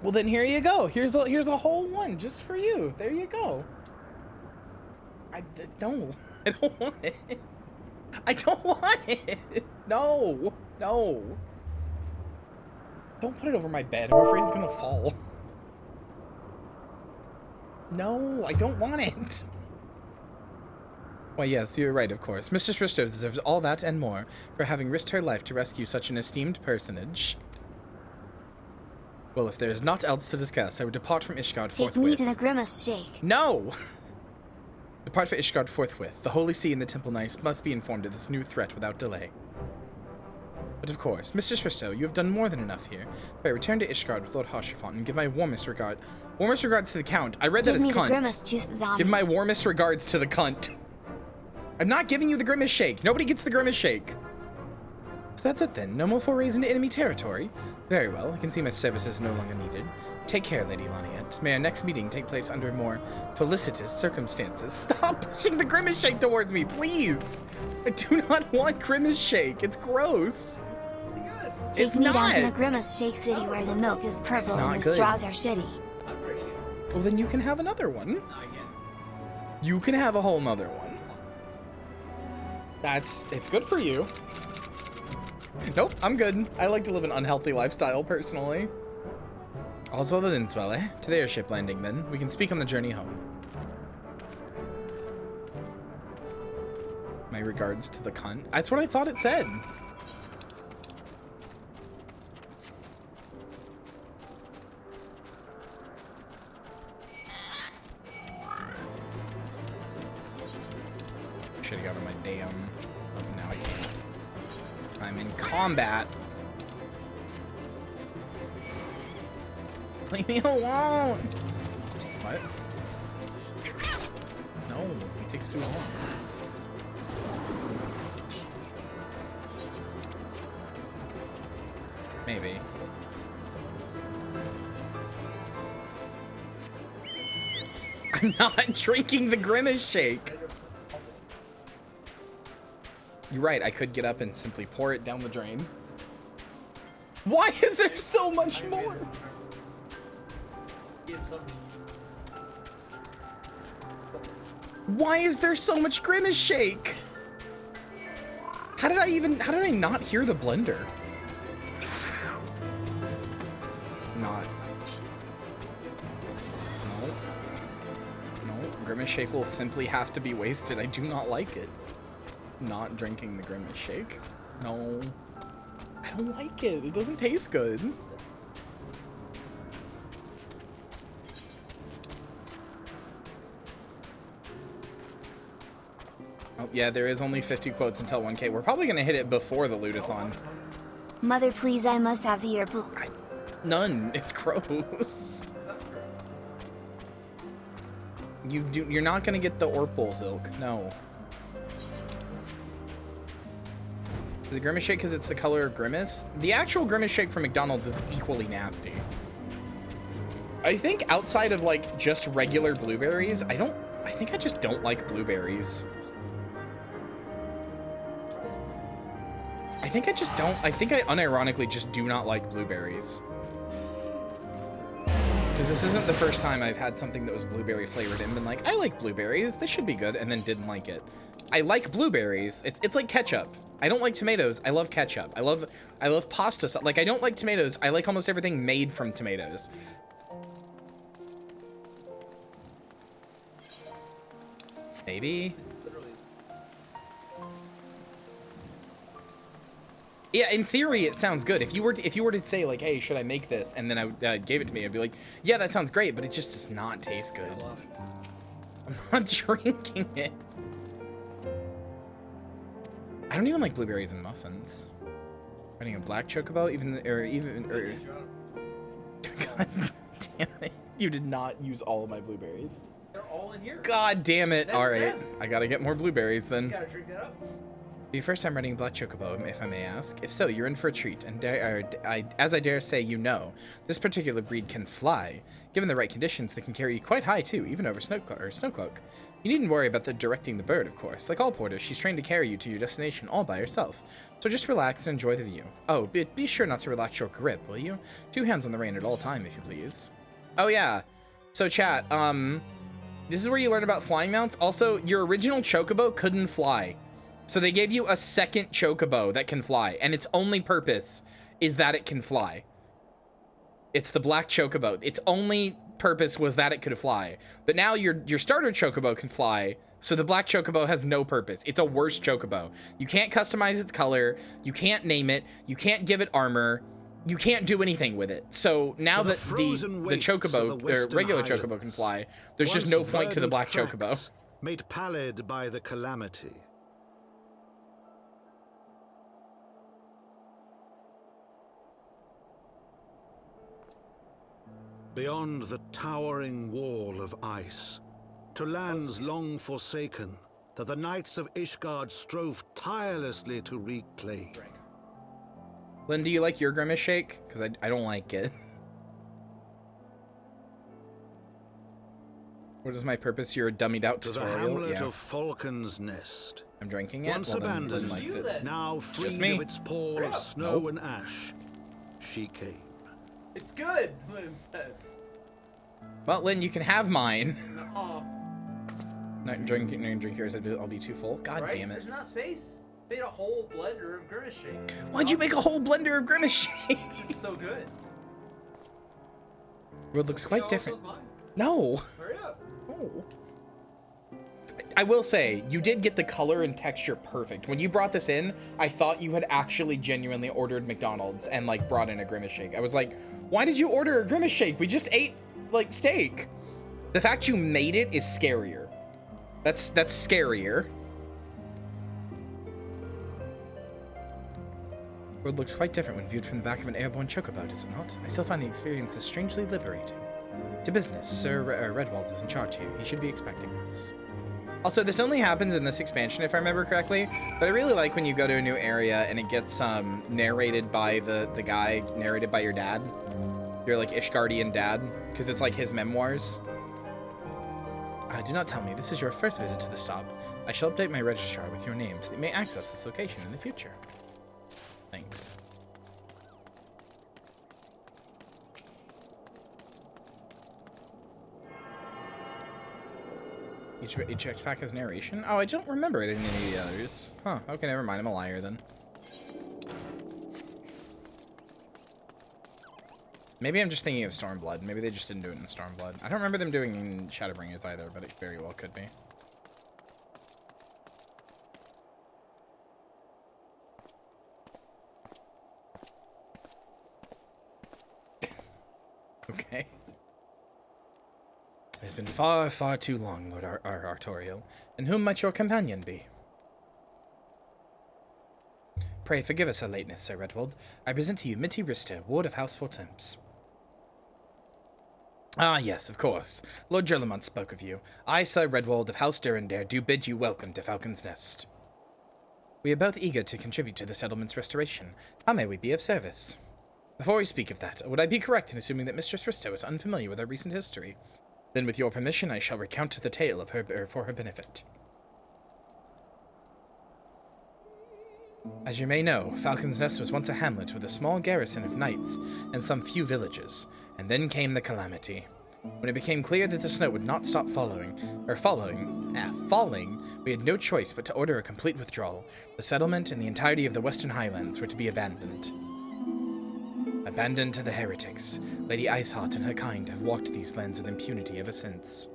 Well, then here you go. Here's a whole one just for you. There you go. No, I don't want it. I don't want it. No. Don't put it over my bed. I'm afraid it's gonna fall. No, I don't want it. Why, yes, you're right, of course. Mistress Rysto deserves all that and more for having risked her life to rescue such an esteemed personage. Well, if there is naught else to discuss, I would depart from Ishgard forthwith. Take me to the Grimace Shake. No! Depart for Ishgard forthwith. The Holy See and the Temple Knights must be informed of this new threat without delay. But of course, Mistress Rysto, you have done more than enough here. If I return to Ishgard with Lord Haurchefant and give my warmest regards to the Count. I read that as cunt. Grimace juice, zombie. Give my warmest regards to the cunt. I'm not giving you the Grimace Shake. Nobody gets the Grimace Shake. So that's it then. No more forays into enemy territory. Very well. I can see my services no longer needed. Take care, Lady Laniette. May our next meeting take place under more felicitous circumstances. Stop pushing the Grimace Shake towards me, please. I do not want Grimace Shake. It's gross. Take me down to the Grimace Shake City where the milk is purple and the straws are shitty. Well, then you can have another one. You can have a whole nother one. It's good for you. Nope, I'm good. I like to live an unhealthy lifestyle, personally. All's well that ends well, eh? To the airship landing, then. We can speak on the journey home. My My regards to the cunt. That's what I thought it said. Should've got on my damn... Oh, now I can't. I'm in combat. Leave me alone! What? No, it takes too long. Maybe. I'm not drinking the Grimace Shake. You're right, I could get up and simply pour it down the drain. Why is there so much more? Why is there so much Grimace Shake? How did I not hear the blender? Not. No, Grimace Shake will simply have to be wasted. I do not like it. Not drinking the Grimace Shake. No. I don't like it. It doesn't taste good. Oh, yeah, there is only 50 quotes until 1K. We're probably going to hit it before the Lootathon. Mother, please, I must have the earple. None. It's gross. You're not going to get the Orpal Silk. No. The Grimace Shake because it's the color of Grimace. The actual Grimace Shake from McDonald's is equally nasty. I think outside of like just regular blueberries, I think I just don't like blueberries. I think I unironically just do not like blueberries. Because this isn't the first time I've had something that was blueberry flavored and been like, I like blueberries, this should be good, and then didn't like it. I like blueberries. It's like ketchup. I don't like tomatoes. I love ketchup. I love pasta. Like, I don't like tomatoes. I like almost everything made from tomatoes. Maybe. Yeah, in theory, it sounds good. If you were to say like, hey, should I make this? And then I gave it to me, I'd be like, yeah, that sounds great, but it just does not taste good. I'm not drinking it. I don't even like blueberries and muffins. Writing a black chocobo, God damn it! You did not use all of my blueberries. They're all in here. God damn it! All right, I gotta get more blueberries then. You gotta drink that up. Your first time writing Black Chocobo, if I may ask. If so, you're in for a treat, and as I dare say, you know, this particular breed can fly. Given the right conditions, they can carry you quite high too, even over Snowcloak. You needn't worry about directing the bird, of course. Like all porters, she's trained to carry you to your destination all by herself. So just relax and enjoy the view. Oh, be sure not to relax your grip, will you? 2 hands on the rein at all time, if you please. Oh yeah. So chat, this is where you learn about flying mounts. Also, your original Chocobo couldn't fly. So they gave you a second Chocobo that can fly, and its only purpose is that it can fly. It's the Black Chocobo. Its only purpose was that it could fly. But now your starter Chocobo can fly, so the Black Chocobo has no purpose. It's a worse Chocobo. You can't customize its color, you can't name it, you can't give it armor, you can't do anything with it. So now that the Chocobo, or regular Chocobo can fly, there's just no point to the Black Chocobo. Made pallid by the calamity. Beyond the towering wall of ice, to lands long forsaken, that the knights of Ishgard strove tirelessly to reclaim. Lynn, do you like your Grimace Shake? Because I don't like it. What is my purpose? You're a dummied out tutorial. To the hamlet of Falcon's Nest. I'm drinking it. Once abandoned, now free of its pall of snow and ash, she came. It's good, Lynn said. Well, Lynn, you can have mine. Aw. Not drink yours. I'll be too full. God damn it. There's not space. Made a whole blender of Grimace Shake. Why'd you make a whole blender of Grimace Shake? It's so good. World looks quite different. No. Hurry up. Oh. I will say, you did get the color and texture perfect. When you brought this in, I thought you had actually genuinely ordered McDonald's and like brought in a Grimace shake. I was like, why did you order a Grimace shake? We just ate like steak. The fact you made it is scarier. That's scarier. The world looks quite different when viewed from the back of an airborne chocobo, does it not? I still find the experiences strangely liberating. To business, Sir Redwald is in charge here. He should be expecting us. Also, this only happens in this expansion, if I remember correctly, but I really like when you go to a new area and it gets narrated by the guy, narrated by your dad. Your, like, Ishgardian dad, because it's like his memoirs. Do not tell me this is your first visit to the stop. I shall update my registrar with your name so that you may access this location in the future. Thanks. Each pack has narration? Oh, I don't remember it in any of the others. Huh, okay, never mind. I'm a liar then. Maybe I'm just thinking of Stormblood. Maybe they just didn't do it in Stormblood. I don't remember them doing it in Shadowbringers either, but it very well could be. Okay. It has been far, far too long, Lord Artorial. And whom might your companion be? Pray forgive us our lateness, Sir Redwald. I present to you Minty Rysto, Ward of House Fortemps. Ah, yes, of course. Lord Jerlemont spoke of you. I, Sir Redwald of House Durandare, do bid you welcome to Falcon's Nest. We are both eager to contribute to the settlement's restoration. How may we be of service? Before we speak of that, would I be correct in assuming that Mistress Rysto is unfamiliar with our recent history? Then, with your permission, I shall recount the tale of her for her benefit. As you may know, Falcon's Nest was once a hamlet with a small garrison of knights and some few villages, and then came the calamity. When it became clear that the snow would not stop falling, we had no choice but to order a complete withdrawal. The settlement and the entirety of the Western Highlands were to be abandoned. Abandoned to the heretics, Lady Iceheart and her kind have walked these lands with impunity ever since.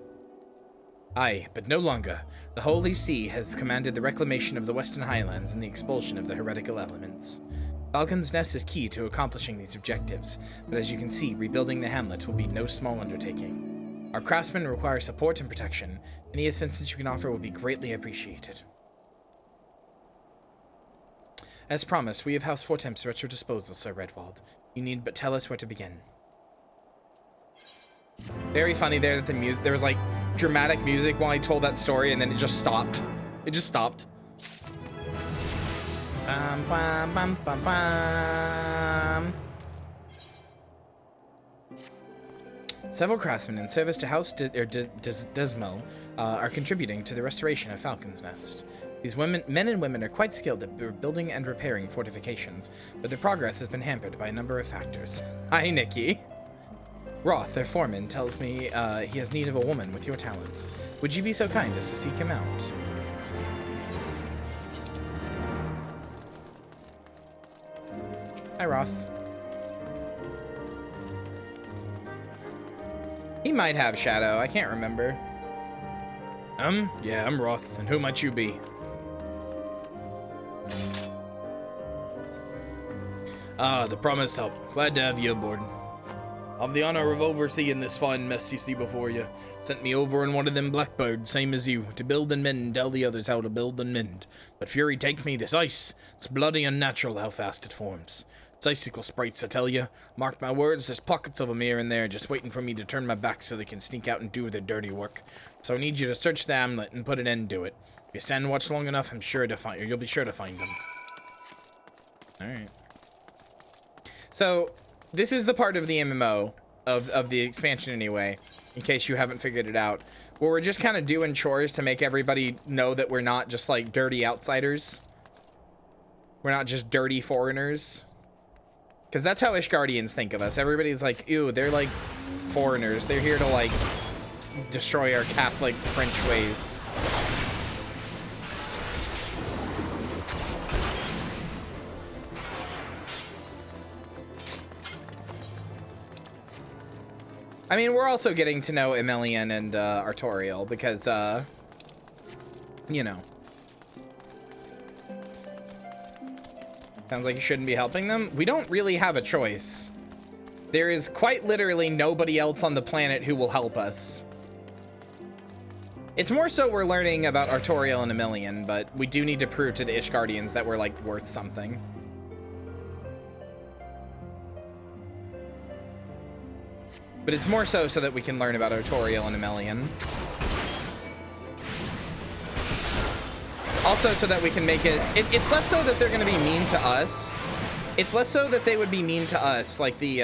Aye, but no longer. The Holy See has commanded the reclamation of the Western Highlands and the expulsion of the heretical elements. Falcon's Nest is key to accomplishing these objectives, but as you can see, rebuilding the hamlet will be no small undertaking. Our craftsmen require support and protection. Any assistance you can offer will be greatly appreciated. As promised, we have House Fortemps at your disposal, Sir Redwald. You need but tell us where to begin. Very funny there that there was like dramatic music while I told that story, and then it just stopped. It just stopped. Bum, bum, bum, bum, bum. Several craftsmen in service to House Desmo are contributing to the restoration of Falcon's Nest. These men and women are quite skilled at building and repairing fortifications, but their progress has been hampered by a number of factors. Hi, Nikki. Roth, their foreman, tells me he has need of a woman with your talents. Would you be so kind as to seek him out? Hi, Roth. He might have Shadow. I can't remember. Yeah, I'm Roth, and who might you be? Ah, the promised help. Glad to have you aboard. I've the honor of overseeing this fine mess you see before you. Sent me over in one of them blackbirds, same as you, to build and mend and tell the others how to build and mend. But fury take me, this ice. It's bloody unnatural how fast it forms. It's icicle sprites, I tell you. Mark my words, there's pockets of them here and there, just waiting for me to turn my back so they can sneak out and do their dirty work. So I need you to search the hamlet and put an end to it. If you stand and watch long enough, you'll be sure to find them. Alright. So, this is the part of the MMO, of the expansion anyway, in case you haven't figured it out, where we're just kind of doing chores to make everybody know that we're not just like dirty outsiders. We're not just dirty foreigners. Because that's how Ishgardians think of us. Everybody's like, ew, they're like foreigners. They're here to like destroy our Catholic French ways. I mean, we're also getting to know Emelian and Artorial because you know. Sounds like you shouldn't be helping them. We don't really have a choice. There is quite literally nobody else on the planet who will help us. It's more so we're learning about Artorial and Emilion, but we do need to prove to the Ishgardians that we're, like, worth something. But it's more so that we can learn about Artorial and Emilion. Also so that we can make it... It's less so that they're going to be mean to us. It's less so that they would be mean to us, like the,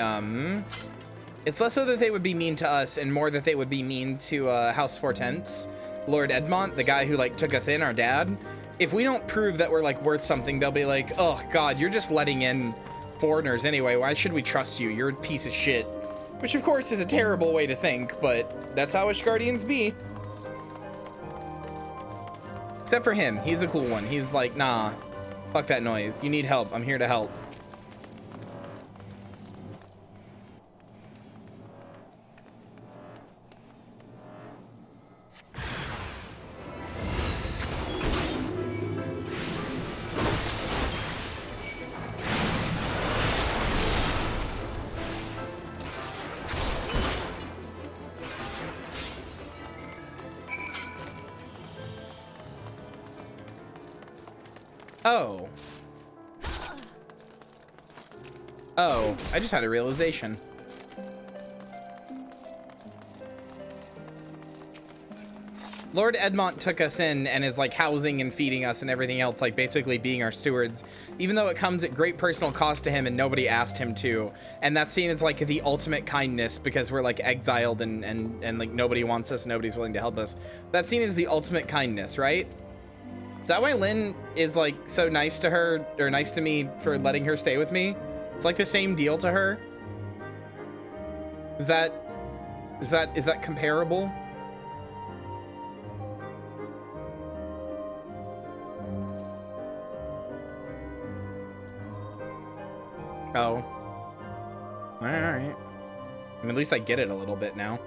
It's less so that they would be mean to us and more that they would be mean to, House Fortents. Lord Edmont, the guy who, like, took us in, our dad. If we don't prove that we're, like, worth something, they'll be like, oh, God, you're just letting in foreigners anyway. Why should we trust you? You're a piece of shit. Which, of course, is a terrible way to think, but that's how Ishgardians be. Except for him. He's a cool one. He's like, nah, fuck that noise. You need help. I'm here to help. Oh. Oh, I just had a realization. Lord Edmont took us in and is like housing and feeding us and everything else, like basically being our stewards, even though it comes at great personal cost to him and nobody asked him to. And that scene is like the ultimate kindness because we're like exiled and like nobody wants us, nobody's willing to help us. That scene is the ultimate kindness, right? Is that why Lynn is like so nice to her, or nice to me for letting her stay with me? It's like the same deal to her. Is that comparable? Oh. All right. I mean, at least I get it a little bit now.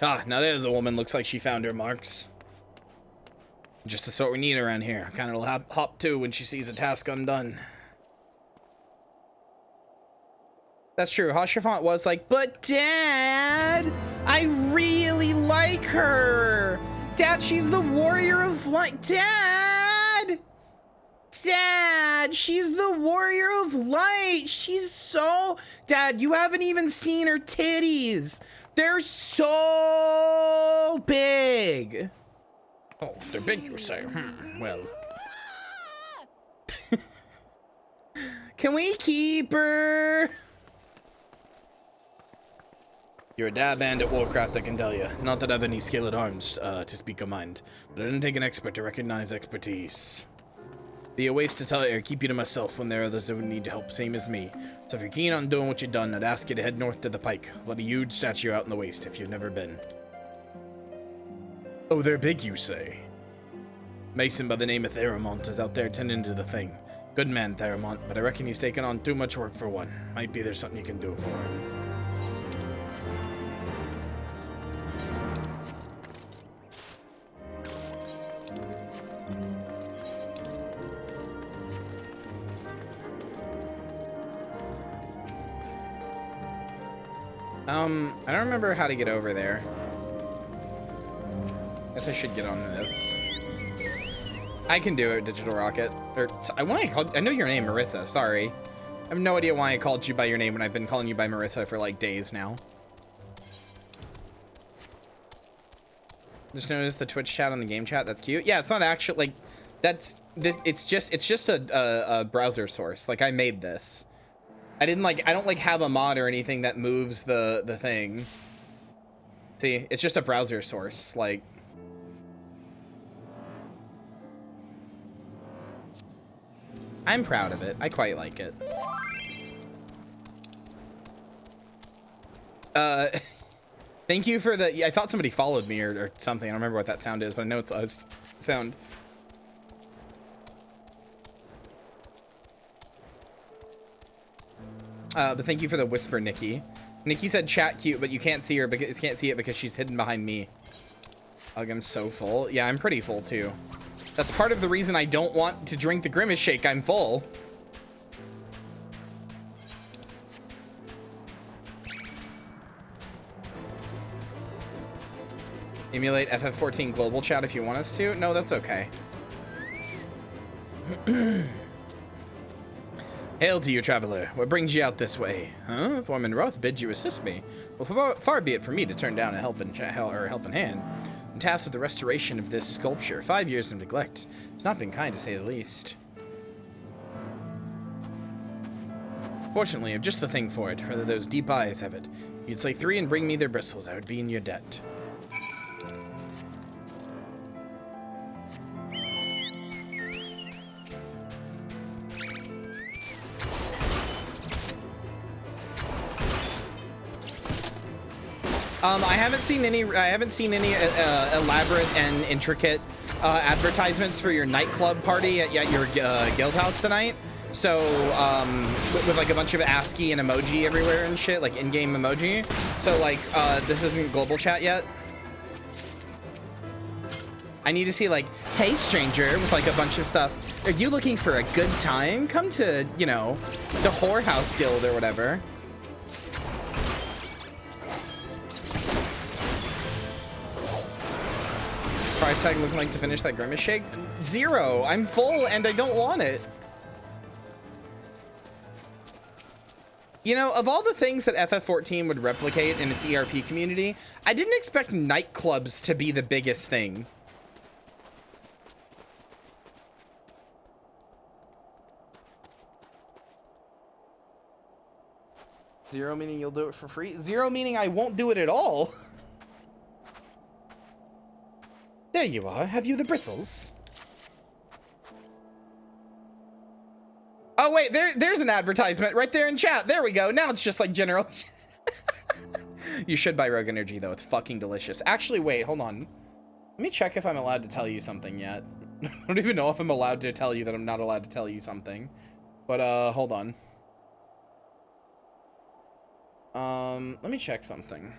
Ah, now there's a woman. Looks like she found her marks. Just the sort we need around here. Kind of hop too when she sees a task undone. That's true. Hashirfont was like, but Dad, I really like her. Dad, she's the warrior of light. Dad, she's the warrior of light. She's so... Dad, you haven't even seen her titties. They're so big. Oh, they're big, you say? Well. Can we keep her? You're a dab hand at Warcraft, I can tell you. Not that I've any skill at arms, to speak a mind, but I didn't take an expert to recognize expertise. Be a waste to tell you or keep you to myself when there are others that would need help, same as me. So if you're keen on doing what you've done, I'd ask you to head north to the Pike. Let a huge statue out in the waste if you've never been. Oh, they're big, you say? Mason by the name of Theramont is out there tending to the thing. Good man, Theramont, but I reckon he's taken on too much work for one. Might be there's something you can do for him. I don't remember how to get over there. Guess I should get on this. I can do it, Digital Rocket. Or I know your name, Marissa. Sorry. I have no idea why I called you by your name when I've been calling you by Marissa for like days now. Just noticed the Twitch chat on the game chat. That's cute. Yeah, it's not actually like that's this. It's just a browser source. Like I made this. I don't like have a mod or anything that moves the thing. See, it's just a browser source. Like, I'm proud of it. I quite like it. Thank you for the, I thought somebody followed me or something. I don't remember what that sound is, but I know it's a sound. But thank you for the whisper, Nikki. Nikki said chat cute, but you can't see her because she's hidden behind me. Ugh, I'm so full. Yeah, I'm pretty full too. That's part of the reason I don't want to drink the Grimace Shake. I'm full. Emulate FF14 global chat if you want us to. No, that's okay. Hail to you, traveler. What brings you out this way? Huh? Foreman Roth bids you assist me. Well, far be it from me to turn down a helping hand. I'm tasked with the restoration of this sculpture. 5 years of neglect. It's not been kind, to say the least. Fortunately, I've just the thing for it. Rather, those deep eyes have it. If you'd slay 3 and bring me their bristles, I would be in your debt. I haven't seen any elaborate and intricate advertisements for your nightclub party at your guild house tonight. So with like a bunch of ASCII and emoji everywhere and shit, like in-game emoji. So like this isn't global chat yet. I need to see like, hey stranger, with like a bunch of stuff. Are you looking for a good time? Come to, you know, the whorehouse guild or whatever. Price tag looking like to finish that Grimace Shake? 0. I'm full and I don't want it. You know, of all the things that FF14 would replicate in its ERP community, I didn't expect nightclubs to be the biggest thing. Zero meaning you'll do it for free? 0 meaning I won't do it at all. There you are. Have you the bristles? Oh, wait. There's an advertisement right there in chat. There we go. Now it's just like general. You should buy Rogue Energy, though. It's fucking delicious. Actually, wait. Hold on. Let me check if I'm allowed to tell you something yet. I don't even know if I'm allowed to tell you that I'm not allowed to tell you something. But, hold on. Let me check something.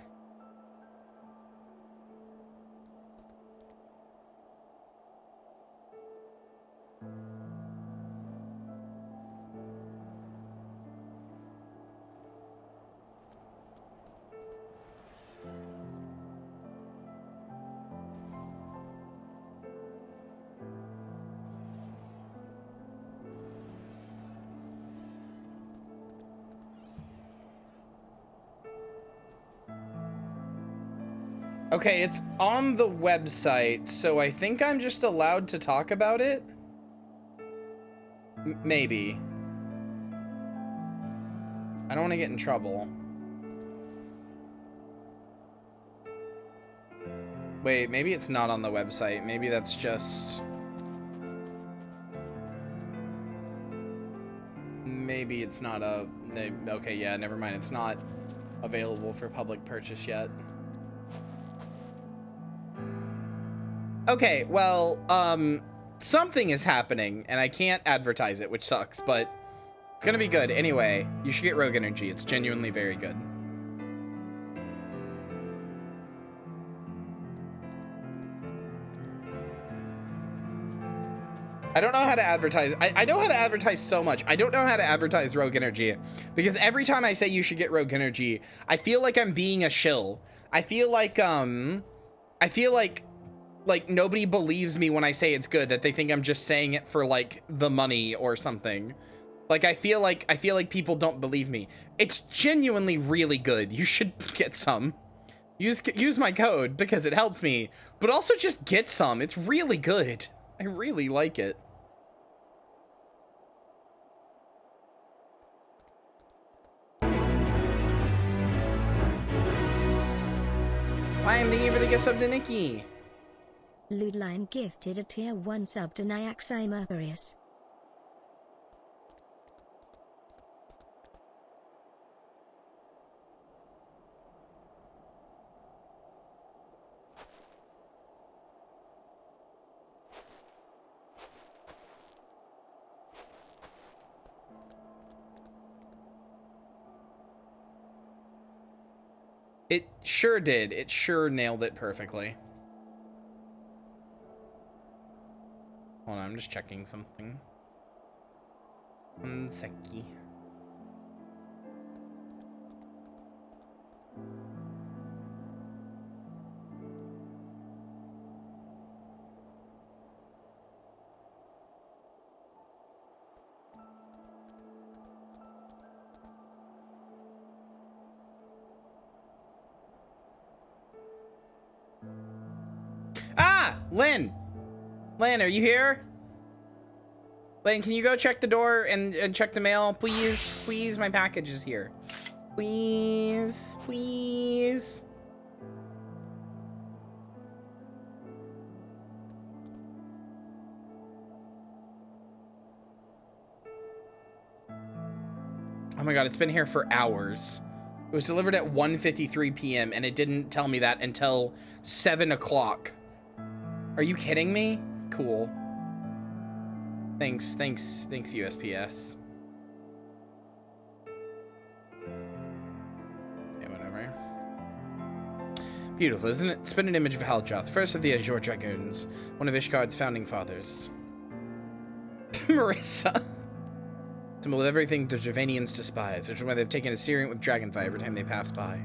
Okay, it's on the website, so I think I'm just allowed to talk about it? Maybe. I don't want to get in trouble. Wait, maybe it's not on the website. Maybe that's just... Maybe it's not a... Okay, yeah, never mind. It's not available for public purchase yet. Okay, well, something is happening, and I can't advertise it, which sucks, but it's gonna be good. Anyway, you should get Rogue Energy. It's genuinely very good. I don't know how to advertise. I know how to advertise so much. I don't know how to advertise Rogue Energy, because every time I say you should get Rogue Energy, I feel like I'm being a shill. I feel like nobody believes me when I say it's good, that they think I'm just saying it for like the money or something. Like I feel like people don't believe me. It's genuinely really good. You should get some. Use my code because it helped me, but also just get some. It's really good. I really like it. Hi, I'm thanking you for the gift sub to Nikki. Ludline gifted a tier 1 sub to Nyaxai Mercurius. It sure did. It sure nailed it perfectly. Hold on, I'm just checking something. One seckie. Ah! Lynn! Lynn, are you here? Lynn, can you go check the door and check the mail? Please, please, my package is here. Please, please. Oh my god, it's been here for hours. It was delivered at 1:53 p.m. and it didn't tell me that until 7 o'clock. Are you kidding me? Cool. Thanks, USPS. Yeah, whatever. Beautiful, isn't it? Spin an image of Haljoth, first of the Azure Dragoons, one of Ishgard's founding fathers. Marissa. Symbol of everything the Dravanians despise, which is why they've taken a Syrian with dragonfire every time they pass by.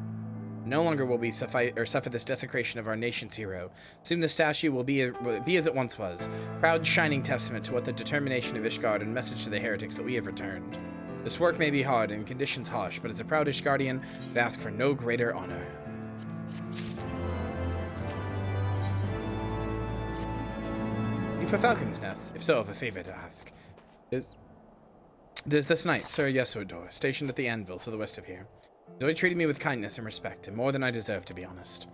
No longer will we suffer this desecration of our nation's hero. Soon the statue will be as it once was, proud shining testament to what the determination of Ishgard and message to the heretics that we have returned. This work may be hard and conditions harsh, but as a proud Ishgardian, we ask for no greater honor. You for Falcon's Nest? If so, I've a favor to ask. There's this knight, Sir Yesodor, stationed at the anvil to the west of here. Zoe treated me with kindness and respect, and more than I deserve, to be honest.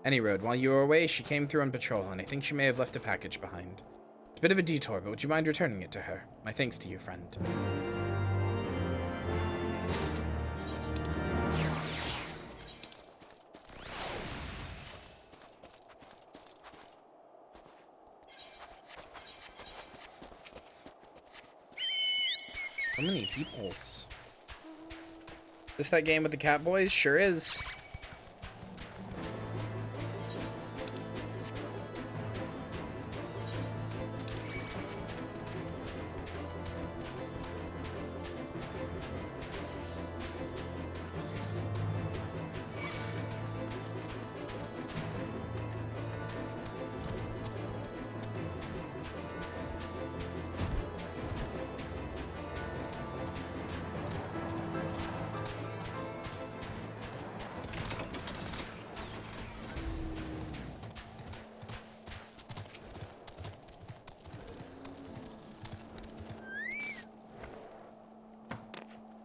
Any road, while you were away, she came through on patrol, and I think she may have left a package behind. It's a bit of a detour, but would you mind returning it to her? My thanks to you, friend. So many peoples. Is that game with the cat boys? Sure is.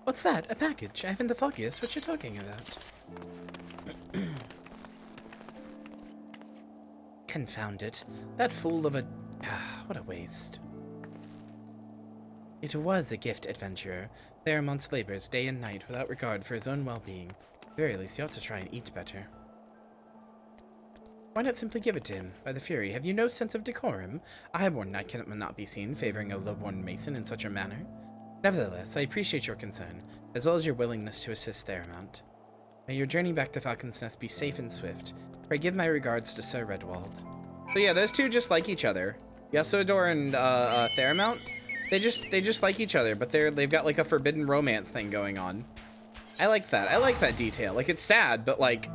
What's that? A package? I haven't the foggiest what you're talking about. Confound it. That fool of a... what a waste. It was a gift, adventurer. Theramont's labors day and night without regard for his own well-being. At the very least, he ought to try and eat better. Why not simply give it to him? By the Fury, have you no sense of decorum? A highborn knight cannot not be seen favoring a low-born mason in such a manner. Nevertheless, I appreciate your concern, as well as your willingness to assist Theramount. May your journey back to Falcon's Nest be safe and swift. Pray give my regards to Sir Redwald. So yeah, those two just like each other. Yasodor and Theramount, they just like each other, but they've got like a forbidden romance thing going on. I like that. I like that detail. Like, it's sad, but like,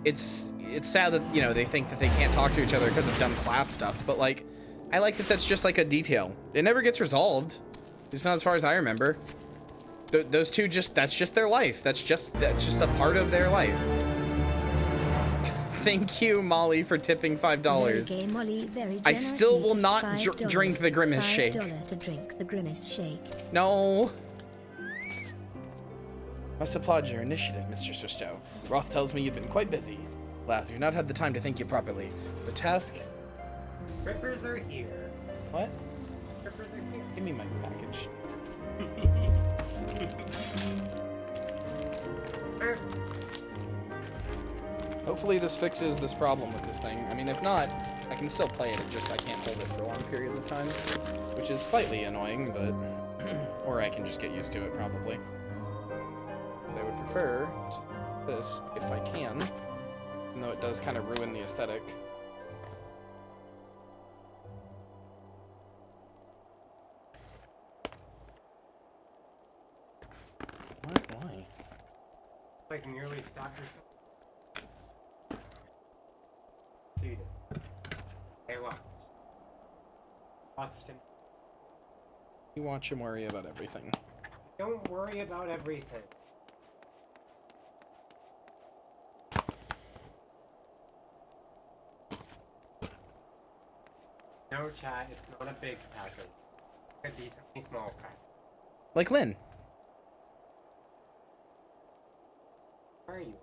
it's sad that, you know, they think that they can't talk to each other because of dumb class stuff. But like, I like that that's just like a detail. It never gets resolved. It's not as far as I remember. Those two that's just their life. That's just a part of their life. Thank you, Molly, for tipping $5. Molly, very I still will not drink the Grimace Shake. $5 to drink the Grimace Shake. No. Must applaud your initiative, Mr. Rysto. Roth tells me you've been quite busy. Alas, you've not had the time to think you properly. The task... Rippers are here. What? Rippers are here. Give me my package. Hopefully this fixes this problem with this thing. I mean, if not, I can still play it. It just I can't hold it for long periods of time, which is slightly annoying, but or I can just get used to it probably. But I would prefer this if I can, even though it does kind of ruin the aesthetic. Like nearly stabbed yourself. So you did. Hey, watch. Watched him. You watch him worry about everything. Don't worry about everything. No, chat, it's not a big package. It's a decently small package. Like Lynn. Where are you?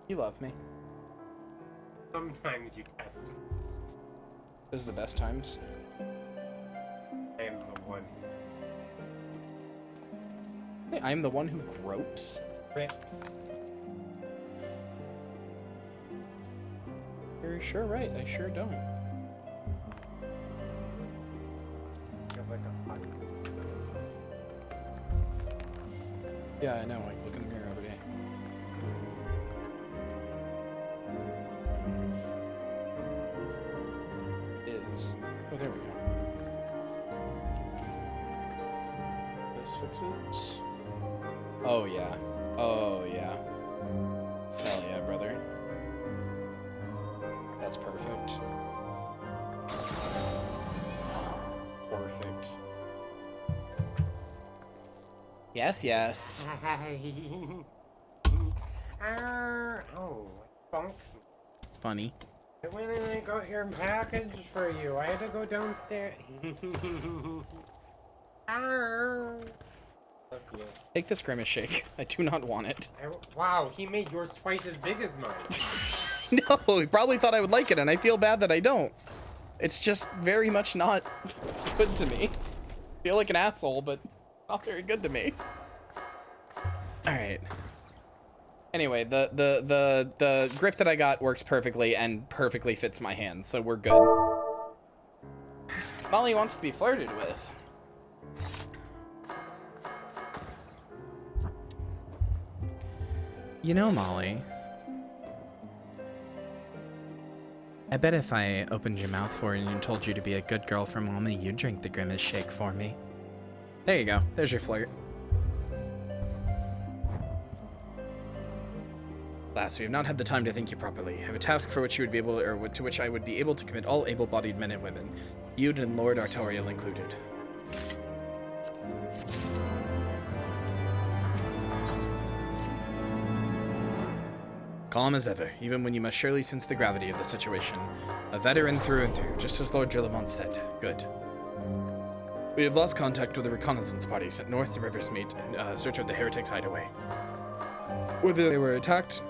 You love me. Sometimes you test me. Those are the best times. I am the one Hey, I'm the one who gropes. who rips. You're sure right. I sure don't. You're like a potty. Yeah, I know. Like, look in the mirror every day. Is. Oh, there we go. This fixes. Oh, yeah. Oh, yeah. Hell yeah, brother. That's perfect. Perfect. Yes, yes. Oh, bonk. Funny. I went and I got your package for you. I had to go downstairs. Love you. Take this grimace shake. I do not want it. Wow, he made yours twice as big as mine. No, he probably thought I would like it, and I feel bad that I don't. It's just very much not good to me. I feel like an asshole, but not very good to me. All right. Anyway, the grip that I got works perfectly and perfectly fits my hand, so we're good. Molly wants to be flirted with. You know, Molly, I bet if I opened your mouth for you and told you to be a good girl for Mommy, you'd drink the grimace shake for me. There you go. There's your flirt. Alas, we have not had the time to thank you properly. I have a task for which you would be able, or to which I would be able to commit all able-bodied men and women, you and Lord Artorial included. Calm as ever, even when you must surely sense the gravity of the situation. A veteran through and through, just as Lord Drillamont said. Good. We have lost contact with a reconnaissance party sent north to River's Meet in search of the heretics' hideaway. Whether they were attacked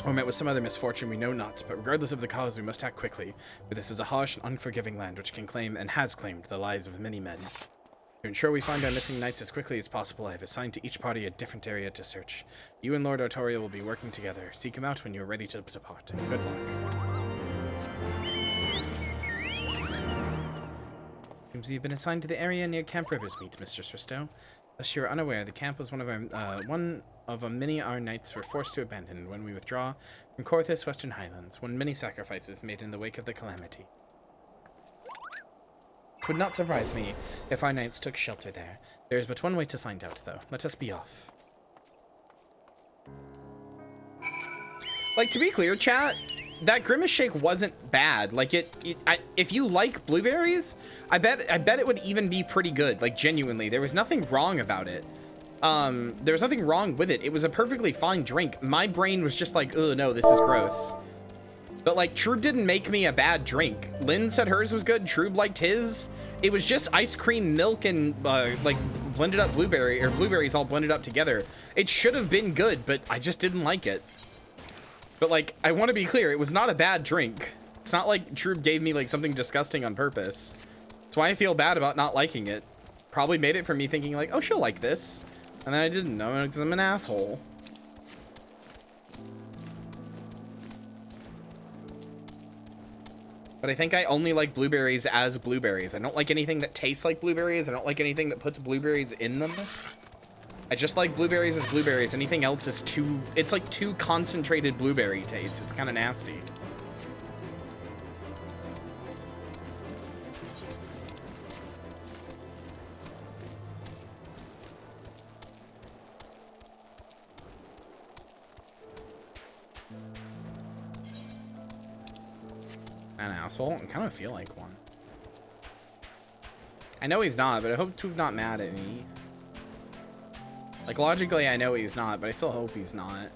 or met with some other misfortune, we know not, but regardless of the cause, we must act quickly, for this is a harsh and unforgiving land which can claim, and has claimed, the lives of many men. To ensure we find our missing knights as quickly as possible, I have assigned to each party a different area to search. You and Lord Artorial will be working together. Seek him out when you are ready to depart. Good luck. Seems you've been assigned to the area near Camp Riversmeet, Mistress Rysto. Thus you are unaware, the camp was one of a many our knights were forced to abandon when we withdraw from Corthus, Western Highlands, one many sacrifices made in the wake of the calamity. It would not surprise me if our knights took shelter there. There is but one way to find out, though. Let us be off. Like, to be clear, chat, that grimace shake wasn't bad. Like, if you like blueberries, I bet it would even be pretty good. Like, genuinely, there was nothing wrong about it. There was nothing wrong with it. It was a perfectly fine drink. My brain was just like, oh no, this is gross. But like, Troob didn't make me a bad drink. Lynn said hers was good. Troob liked his. It was just ice cream, milk, and like blended up blueberry, or blueberries all blended up together. It should have been good, but I just didn't like it. But like, I want to be clear, it was not a bad drink. It's not like Troob gave me like something disgusting on purpose. That's why I feel bad about not liking it. Probably made it for me thinking like, oh, she'll like this. And then I didn't know because I'm an asshole. But I think I only like blueberries as blueberries. I don't like anything that tastes like blueberries. I don't like anything that puts blueberries in them. I just like blueberries as blueberries. Anything else is too... It's like too concentrated blueberry taste. It's kind of nasty. an asshole? I kind of feel like one. I know he's not, but I hope Tube's not mad at me. Like, logically, I know he's not, but I still hope he's not.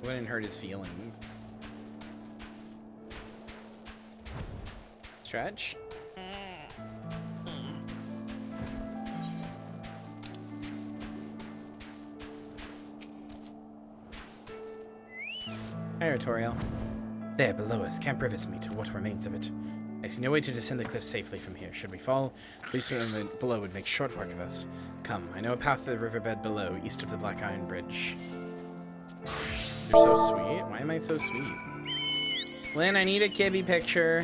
Wouldn't hurt his feelings. Stretch. Territorial. There, below us, Camp Riversmeet, or what remains of it. I see no way to descend the cliff safely from here. Should we fall, police below would make short work of us. Come, I know a path to the riverbed below, east of the Black Iron Bridge. You're so sweet. Why am I so sweet? Lynn, I need a Kibby picture.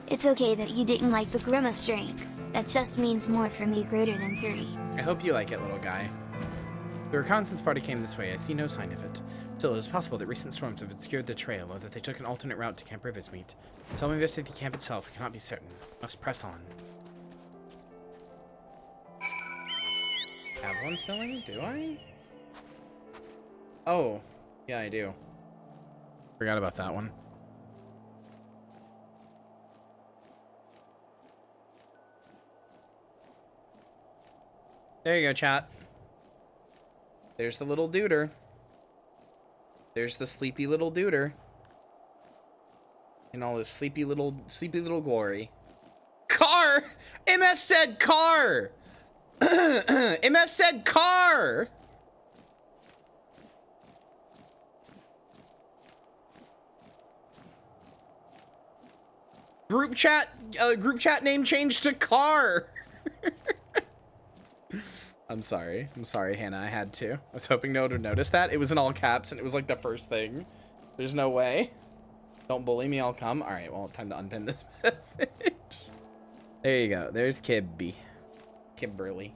It's okay that you didn't like the Grimace drink. That just means more for me greater than 3. I hope you like it, little guy. The reconnaissance party came this way. I see no sign of it. Still, it is possible that recent storms have obscured the trail, or that they took an alternate route to Camp Riversmeet. Until we investigate the camp itself, we cannot be certain. Must press on. Have one selling? Do I? Oh, yeah, I do. Forgot about that one. There you go, chat. There's the little duder. There's the sleepy little duder. In all his sleepy little glory. Car! MF said car! MF said car! Group chat name changed to car! I'm sorry, Hannah, I had to. I was hoping no one would notice that. It was in all caps and it was like the first thing. There's no way. Don't bully me, I'll come. All right, well, time to unpin this message. There you go, there's Kimberly.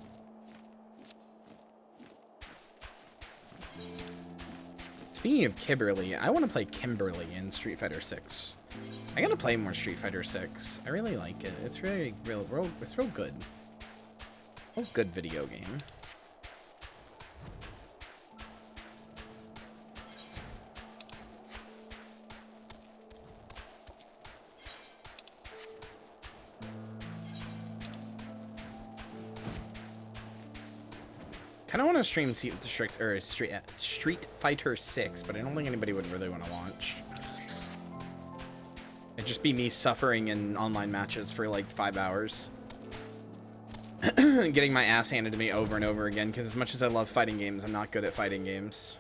Speaking of Kimberly, I want to play Kimberly in Street Fighter 6. I gotta play more Street Fighter 6. I really like it. It's really, it's real good. Oh, good video game. Kind of want to stream Street Fighter 6, but I don't think anybody would really want to watch. It'd just be me suffering in online matches for like 5 hours. Getting my ass handed to me over and over again, because as much as I love fighting games, I'm not good at fighting games.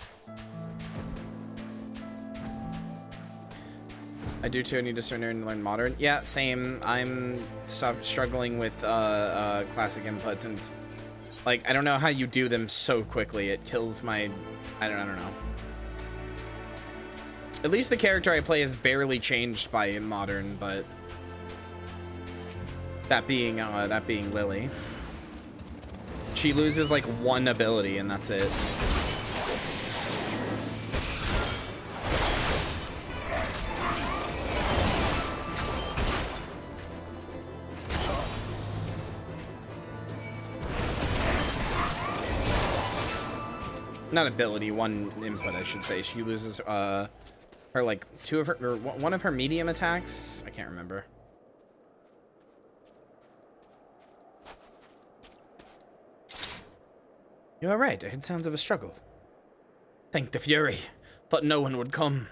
I do too. I need to start and learn modern. Yeah, same. I'm struggling with classic inputs, and like I don't know how you do them so quickly. It kills my. I don't know. At least the character I play is barely changed by modern, but that being Lily. She loses like one ability and that's it. Not ability, one input I should say. She loses her like one of her medium attacks. I can't remember. You are right. I heard sounds of a struggle. Thank the Fury. Thought no one would come.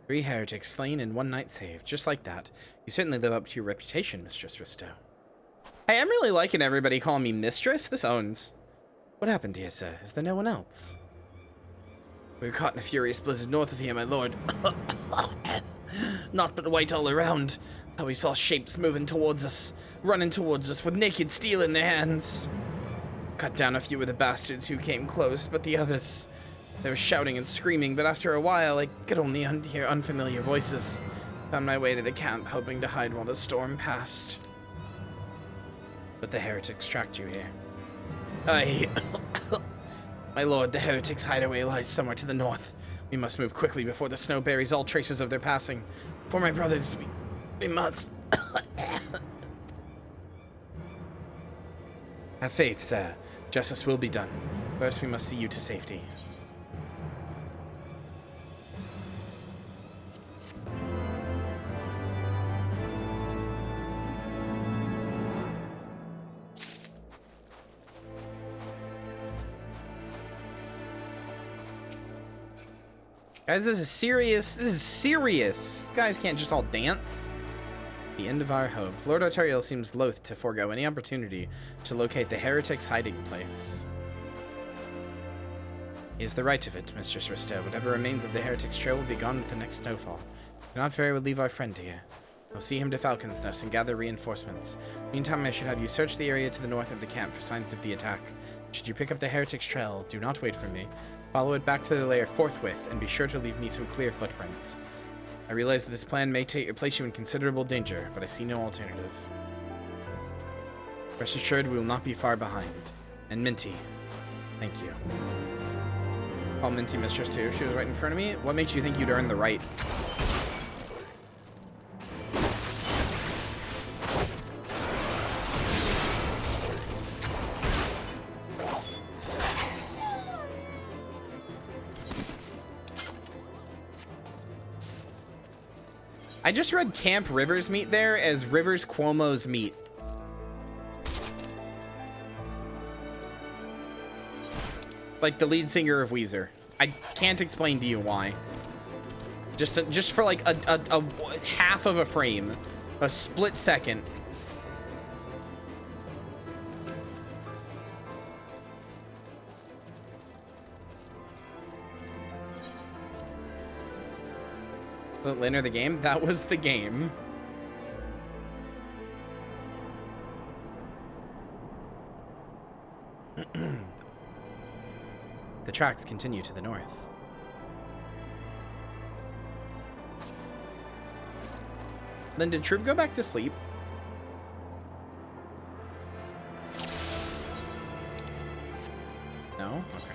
3 heretics slain and 1 knight saved. Just like that. You certainly live up to your reputation, Mistress Rysto. I am really liking everybody calling me Mistress. This owns. What happened here, sir? Is there no one else? We were caught in a furious blizzard north of here, my lord. Not but white all around. How we saw shapes moving towards us, running towards us with naked steel in their hands. Cut down a few of the bastards who came close, but the others, they were shouting and screaming, but after a while I could only hear unfamiliar voices. Found my way to the camp, hoping to hide while the storm passed. But the heretics tracked you here. My lord, the heretics' hideaway lies somewhere to the north. We must move quickly before the snow buries all traces of their passing. For my brothers, we must... Have faith, sir. Justice will be done. First, we must see you to safety. Guys, this is serious. This is serious. You guys can't just all dance. The end of our hope. Lord Arterial seems loath to forego any opportunity to locate the heretic's hiding place. He is the right of it, Mistress Rysto. Whatever remains of the heretic's trail will be gone with the next snowfall. Do not fear I will leave our friend here. We'll see him to Falcon's Nest and gather reinforcements. Meantime, I should have you search the area to the north of the camp for signs of the attack. Should you pick up the heretic's trail, do not wait for me. Follow it back to the lair forthwith, and be sure to leave me some clear footprints. I realize that this plan may place you in considerable danger, but I see no alternative. Rest assured, we will not be far behind. And Minty, thank you. Call Minty Mistress too. She was right in front of me. What makes you think you'd earn the right? I just read Camp Rivers meet there as Rivers Cuomo's meet. Like the lead singer of Weezer. I can't explain to you why. Just for like a half of a frame, a split second. Enter the game? That was the game. The tracks continue to the north. Then did Troop go back to sleep? No? Okay.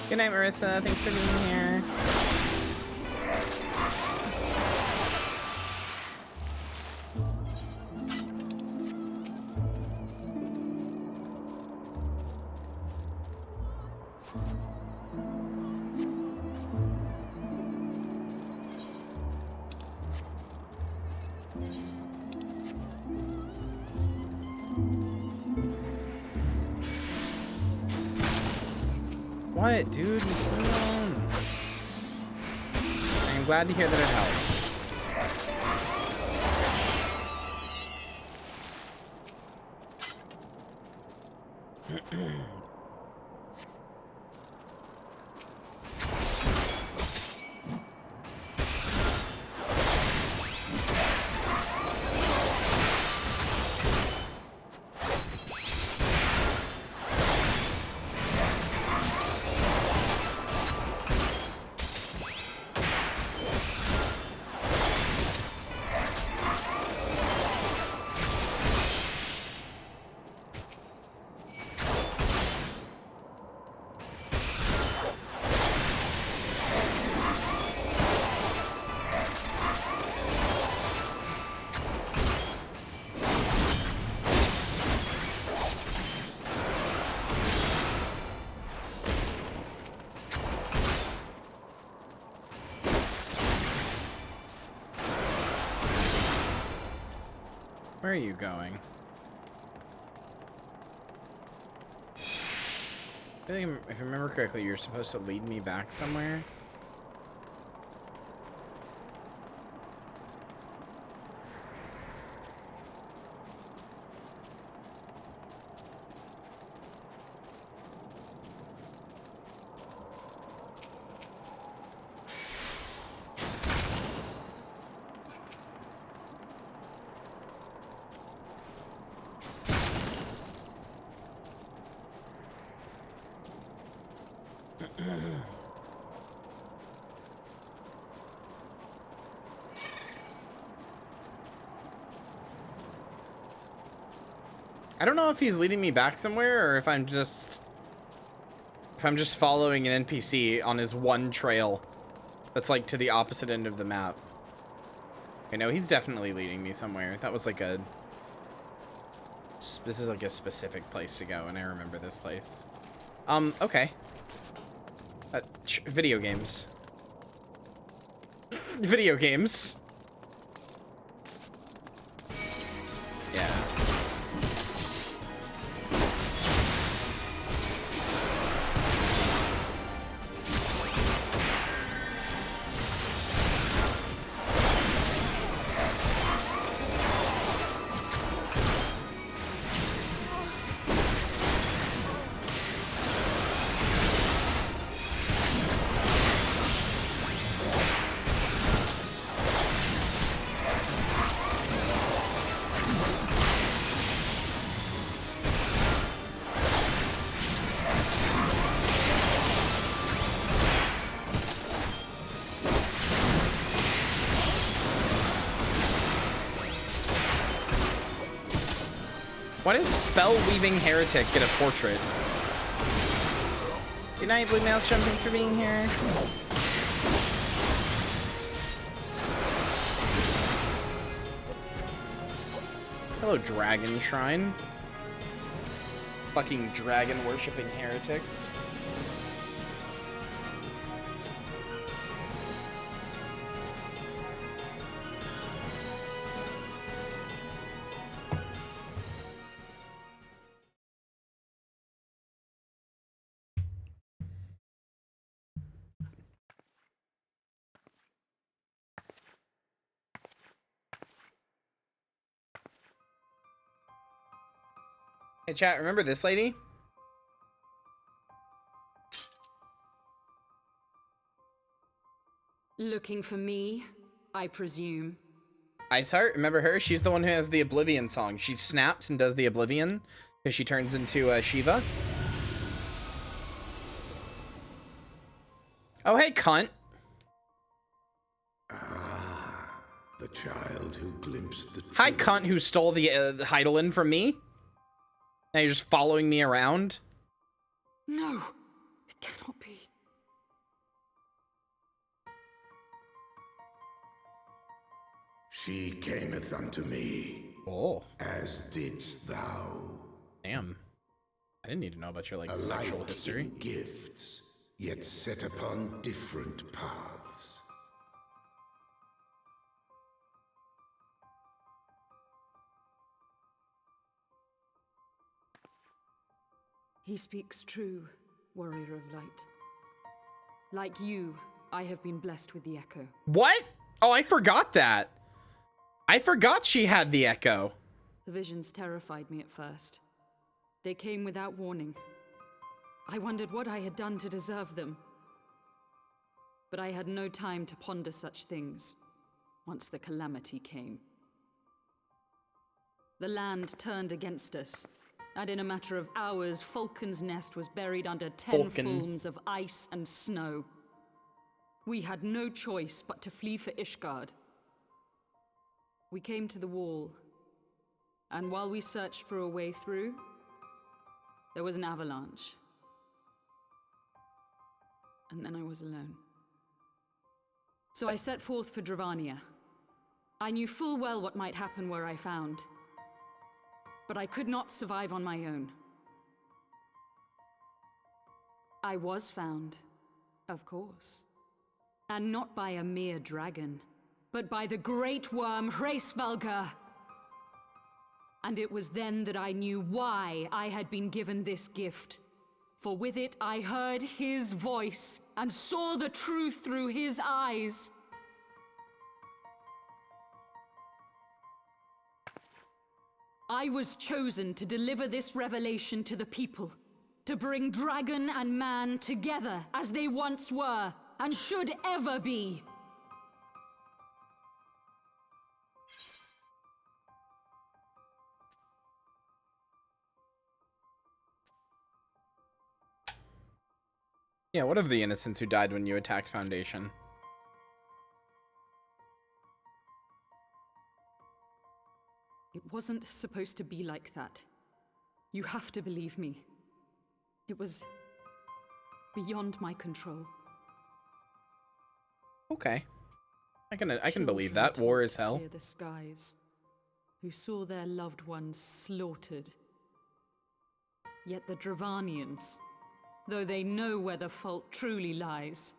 Good night, Marissa. Thanks for being here. What, dude? What's going on? I'm glad to hear that it helps. Where are you going? I think, if I remember correctly, you're supposed to lead me back somewhere. I don't know if he's leading me back somewhere or if I'm just following an NPC on his one trail that's like to the opposite end of the map. Okay, no, he's definitely leading me somewhere. That was like a... This is like a specific place to go, and I remember this place. Okay. Video games. Video games. Yeah. Why does spell-weaving heretic get a portrait? Good night, Blue Maelstrom. Thanks for being here. Hello, Dragon Shrine. Fucking dragon-worshipping heretics. Hey chat, remember this lady? Looking for me, I presume. Iceheart, remember her? She's the one who has the Oblivion song. She snaps and does the Oblivion because she turns into Shiva. Oh, hey, cunt. Ah, the child who glimpsed the truth. Hi, cunt who stole the Heidelin from me. Now you're just following me around? No, it cannot be. She cameth unto me. Oh. As didst thou. Damn. I didn't need to know about your, like, sexual history. In gifts, yet set upon different paths. He speaks true, warrior of light. Like you, I have been blessed with the echo. What? Oh, I forgot that. I forgot she had the echo. The visions terrified me at first. They came without warning. I wondered what I had done to deserve them. But I had no time to ponder such things once the calamity came. The land turned against us. And in a matter of hours, Falcon's nest was buried under 10 fulms of ice and snow. We had no choice but to flee for Ishgard. We came to the wall, and while we searched for a way through, there was an avalanche. And then I was alone. So I set forth for Dravania. I knew full well what might happen where I found. But I could not survive on my own. I was found, of course. And not by a mere dragon, but by the great worm Hraesvelgr. And it was then that I knew why I had been given this gift. For with it I heard his voice and saw the truth through his eyes. I was chosen to deliver this revelation to the people, to bring dragon and man together as they once were, and should ever be. Yeah, what of the innocents who died when you attacked Foundation? It wasn't supposed to be like that. You have to believe me. It was beyond my control. Okay. I can believe that. War is hell. The skies, who saw their loved ones slaughtered. Yet the Dravanians, though they know where the fault truly lies,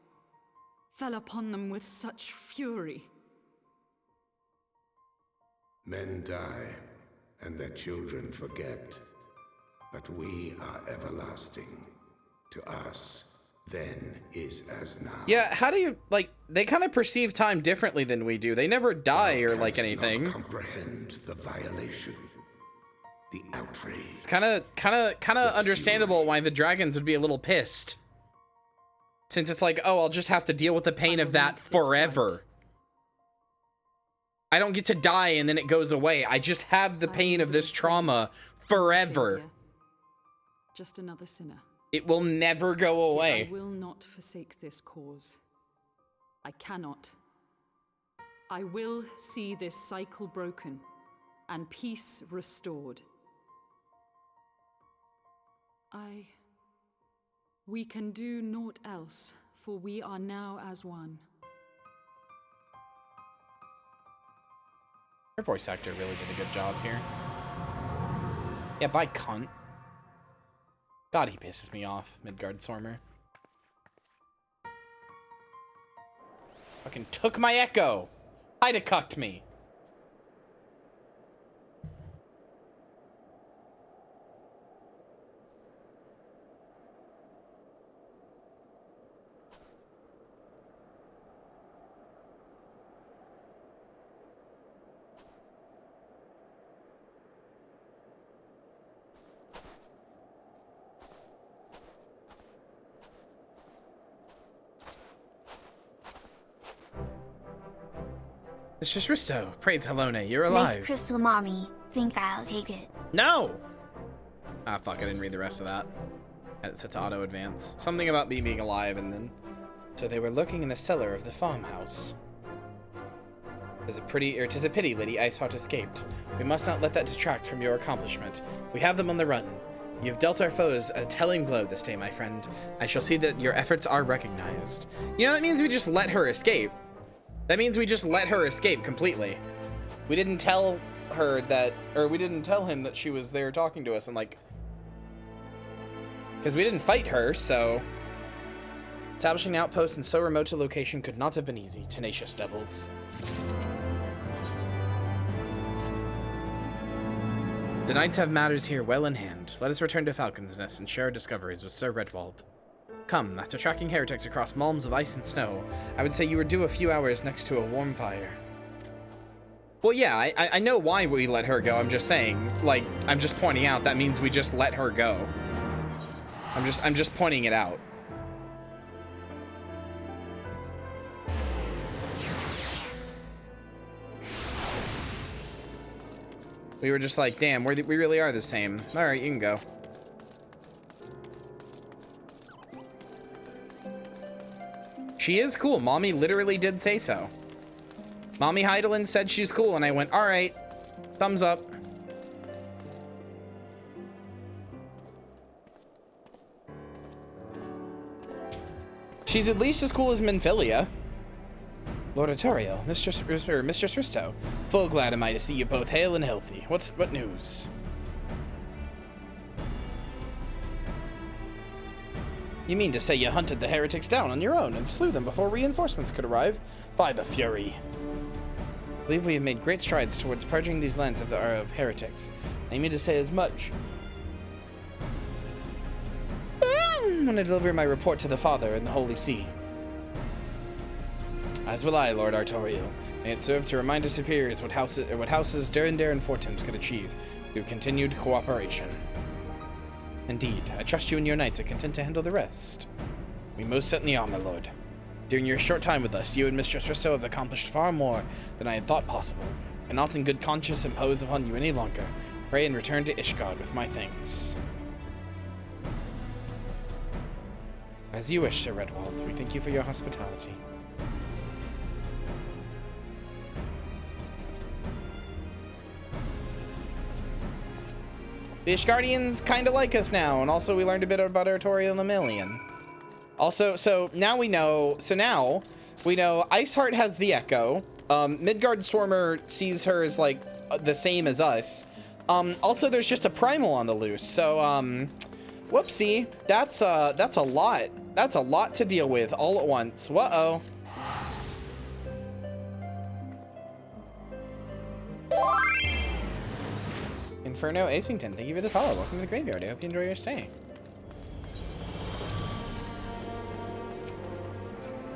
fell upon them with such fury. Men die, and their children forget. But we are everlasting. To us, then is as now. Yeah, how do you, like, they kind of perceive time differently than we do. They never die or, like, anything. Not comprehend the violation. The outrage. Kind of understandable why the dragons would be a little pissed. Since it's like, oh, I'll just have to deal with the pain of that forever. I don't get to die and then it goes away. I just have the pain of this trauma forever. Just another sinner. It will never go away. I will not forsake this cause. I cannot. I will see this cycle broken and peace restored. We can do naught else, for we are now as one. Her voice actor really did a good job here. Yeah, bye, cunt. God, he pisses me off, Midgard-Sormer. Fucking took my echo. Hida cucked me. Mistress Rysto, praise Helone, you're alive. Nice crystal, mommy. Think I'll take it. No! Ah, fuck, I didn't read the rest of that. It's set to auto advance. Something about me being alive and then... So they were lurking in the cellar of the farmhouse. 'Tis a pity Lady Iceheart escaped. We must not let that detract from your accomplishment. We have them on the run. You've dealt our foes a telling blow this day, my friend. I shall see that your efforts are recognized. You know, that means we just let her escape. That means we just let her escape completely. We didn't tell her that, or we didn't tell him that she was there talking to us and like, because we didn't fight her, so. Establishing an outpost in so remote a location could not have been easy, tenacious devils. The knights have matters here well in hand. Let us return to Falcon's Nest and share our discoveries with Sir Redwald. Come, after tracking heretics across malms of ice and snow, I would say you were due a few hours next to a warm fire. Well, yeah, I know why we let her go. I'm just saying, like, I'm just pointing out that means we just let her go. I'm just pointing it out. We were just like, damn, we really are the same. All right, you can go. She is cool. Mommy literally did say so. Mommy Heidelin said she's cool, and I went, all right, thumbs up. She's at least as cool as Minfilia. Lord Artorio, Mistress Rysto, full glad am I to see you both hale and healthy. What news? You mean to say you hunted the heretics down on your own and slew them before reinforcements could arrive? By the Fury. I believe we have made great strides towards purging these lands of heretics. I mean to say as much. When I deliver my report to the Father in the Holy See. As will I, Lord Artorio. May it serve to remind our superiors what houses Durandare and Fortins could achieve through continued cooperation. Indeed, I trust you and your knights are content to handle the rest. We most certainly are, my lord. During your short time with us, you and Mistress Rysto have accomplished far more than I had thought possible, and not in good conscience impose upon you any longer. Pray and return to Ishgard with my thanks. As you wish, Sir Redwald. We thank you for your hospitality. The Ishgardians kind of like us now, and also we learned a bit about Artorial Mammalian. Also, so now we know Iceheart has the Echo. Midgard Swarmer sees her as like the same as us. Also there's just a primal on the loose. So whoopsie, that's a lot. That's a lot to deal with all at once. Whoa. Inferno Acington, thank you for the follow. Welcome to the graveyard. I hope you enjoy your stay.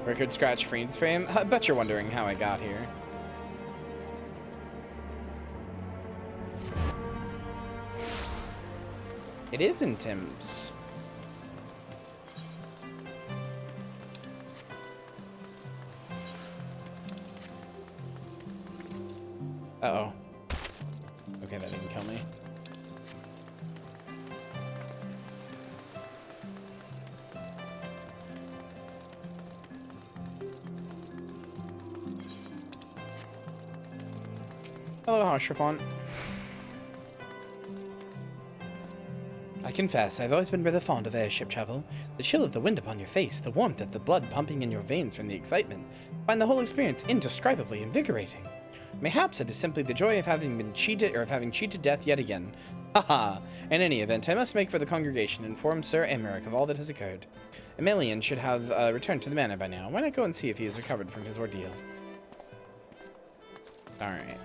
Record scratch freeze frame. I bet you're wondering how I got here. It isn't Tim's. Uh-oh. Okay, that didn't kill me. Hello, Hashrafont. I confess, I've always been rather fond of airship travel. The chill of the wind upon your face, the warmth of the blood pumping in your veins from the excitement. I find the whole experience indescribably invigorating. Mayhaps it is simply the joy of having been cheated, or of having cheated death yet again. Haha! In any event, I must make for the congregation and inform Sir Emeric of all that has occurred. Emelian should have returned to the manor by now. Why not go and see if he has recovered from his ordeal? Alright.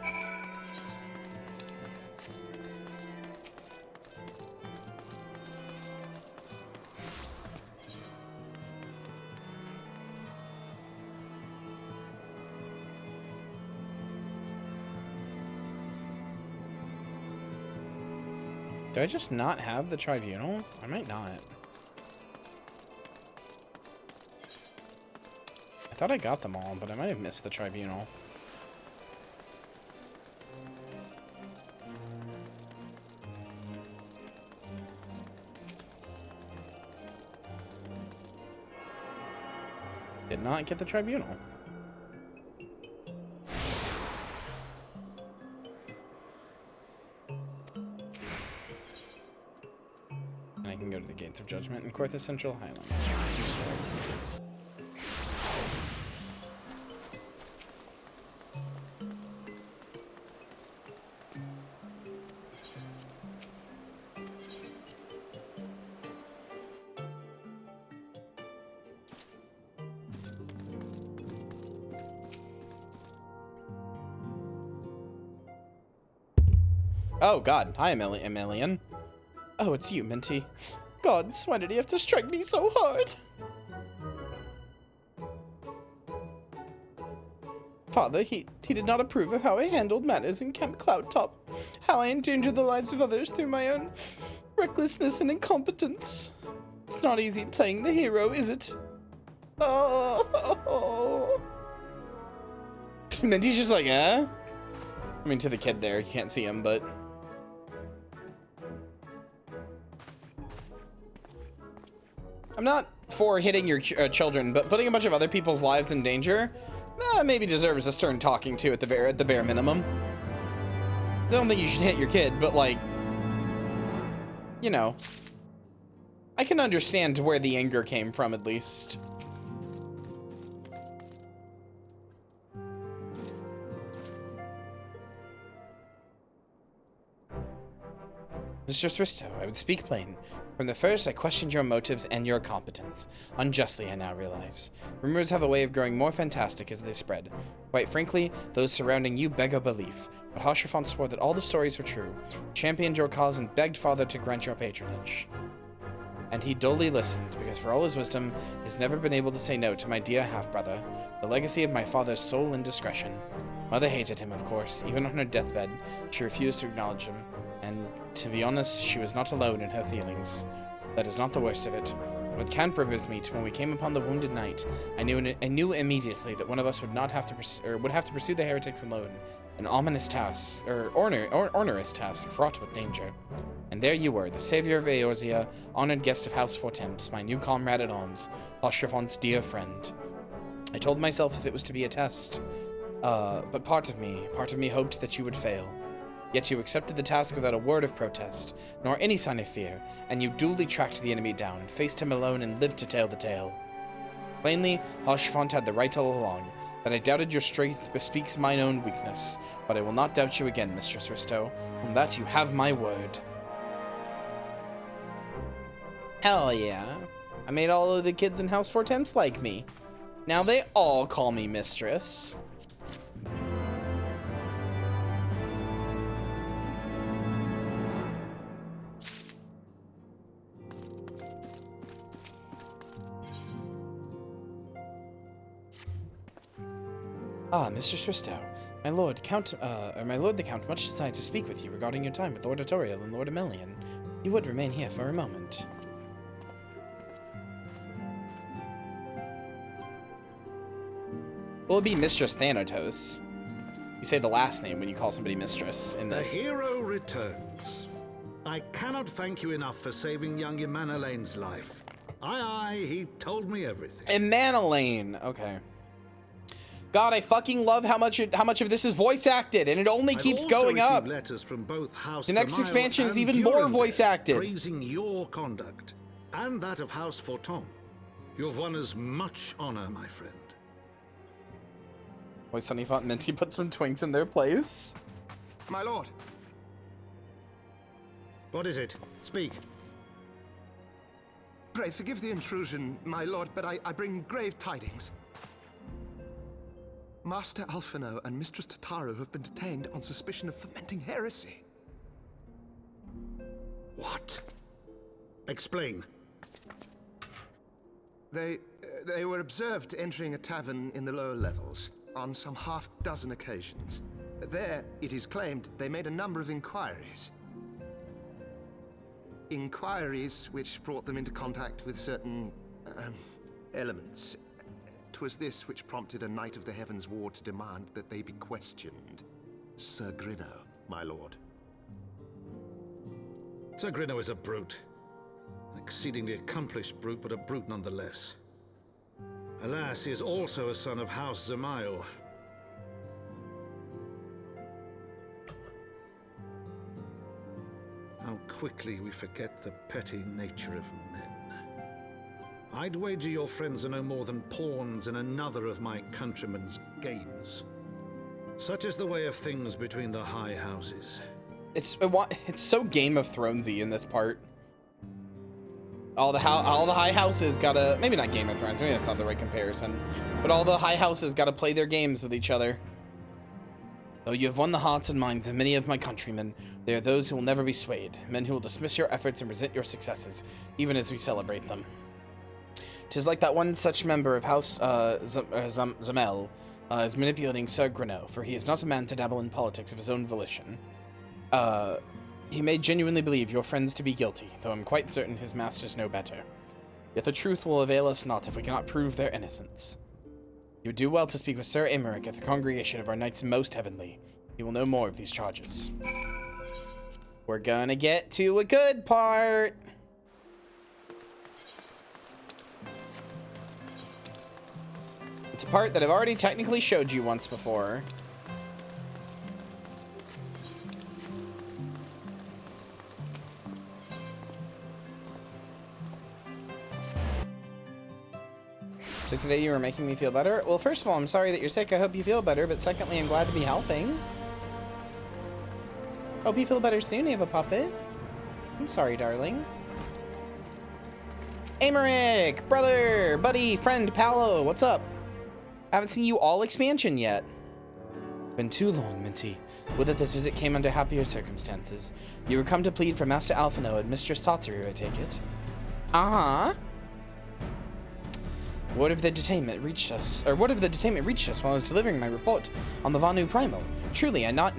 Do I just not have the tribunal? I might not. I thought I got them all, but I might have missed the tribunal. Did not get the tribunal. Go to the Gates of Judgment in Korthus Central Highlands. Oh God, hi Emelian. Oh, it's you, Minty. Gods, why did he have to strike me so hard? Father, he did not approve of how I handled matters in Camp Cloudtop. How I endangered the lives of others through my own recklessness and incompetence. It's not easy playing the hero, is it? Oh. Minty's just like, eh? I mean, to the kid there, you can't see him, but... I'm not for hitting your children, but putting a bunch of other people's lives in danger maybe deserves a stern talking to at the bare minimum. I don't think you should hit your kid, but like, you know, I can understand where the anger came from at least. Mistress Rysto, I would speak plain. From the first, I questioned your motives and your competence. Unjustly, I now realize. Rumors have a way of growing more fantastic as they spread. Quite frankly, those surrounding you beg a belief. But Hashrafont swore that all the stories were true, championed your cause, and begged Father to grant your patronage. And he dully listened, because for all his wisdom, he's never been able to say no to my dear half-brother, the legacy of my father's sole indiscretion. Mother hated him, of course. Even on her deathbed, she refused to acknowledge him. And to be honest, she was not alone in her feelings. That is not the worst of it. With Count Bribbersmeet, when we came upon the wounded knight, I knew immediately that one of us would have to pursue the heretics alone, An ominous task, or onerous task, fraught with danger. And there you were, the savior of Eorzea, honored guest of House Fortemps, my new comrade at arms, Oshrafon's dear friend. I told myself if it was to be a test, but part of me hoped that you would fail. Yet you accepted the task without a word of protest, nor any sign of fear, and you duly tracked the enemy down, faced him alone, and lived to tell the tale. Plainly, Oshfont had the right all along. That I doubted your strength bespeaks mine own weakness, but I will not doubt you again, Mistress Rysto. On that you have my word. Hell yeah. I made all of the kids in House Fortemps like me. Now they all call me Mistress. Ah, Mistress Rysto. My lord the Count much desired to speak with you regarding your time with Lord Artoriel and Lord Emelian. You would remain here for a moment. Will it be Mistress Thanatos? You say the last name when you call somebody Mistress in this. The hero returns. I cannot thank you enough for saving young Emanalane's life. Aye, he told me everything. Emanalane, okay. God, I fucking love how much of this is voice acted, and it only keeps going up. Letters from both House the next Samael expansion is even Durandal more voice acted. Praising your conduct and that of House Fortemps. You've won as much honor, my friend. Boy, Sunny thought Minty put some twinks in their place. My lord. What is it? Speak. Pray forgive the intrusion, my lord, but I bring grave tidings. Master Alphino and Mistress Tataru have been detained on suspicion of fomenting heresy. What? Explain. They were observed entering a tavern in the lower levels on some half-dozen occasions. There, it is claimed, they made a number of inquiries. Inquiries which brought them into contact with certain elements. 'Twas this which prompted a Knight of the Heavensward to demand that they be questioned. Sir Grinno, my lord. Sir Grinno is a brute. An exceedingly accomplished brute, but a brute nonetheless. Alas, he is also a son of House Zamayo. How quickly we forget the petty nature of men. I'd wager your friends are no more than pawns in another of my countrymen's games. Such is the way of things between the high houses. It's so Game of Thronesy in this part. All the high houses gotta, maybe not Game of Thrones, maybe that's not the right comparison, but all the high houses gotta play their games with each other. Though you have won the hearts and minds of many of my countrymen, there are those who will never be swayed, men who will dismiss your efforts and resent your successes, even as we celebrate them. 'Tis like that one such member of House Zamel is manipulating Sir Grinno, for he is not a man to dabble in politics of his own volition. He may genuinely believe your friends to be guilty, though I'm quite certain his masters know better. Yet the truth will avail us not if we cannot prove their innocence. You would do well to speak with Sir Emeric at the congregation of our Knights Most Heavenly. He will know more of these charges. We're gonna get to a good part! It's a part that I've already technically showed you once before. So today you were making me feel better? Well, first of all, I'm sorry that you're sick. I hope you feel better, but secondly, I'm glad to be helping. Hope you feel better soon, Ava Puppet. I'm sorry, darling. Emeric! Brother! Buddy! Friend! Paolo! What's up? Haven't seen you all expansion yet. Been too long, Minty. Would that this visit came under happier circumstances. You were come to plead for Master Alphino and Mistress Tataru, I take it. Uh-huh. What if the detainment reached us while I was delivering my report on the Vanu Primal? Truly, I know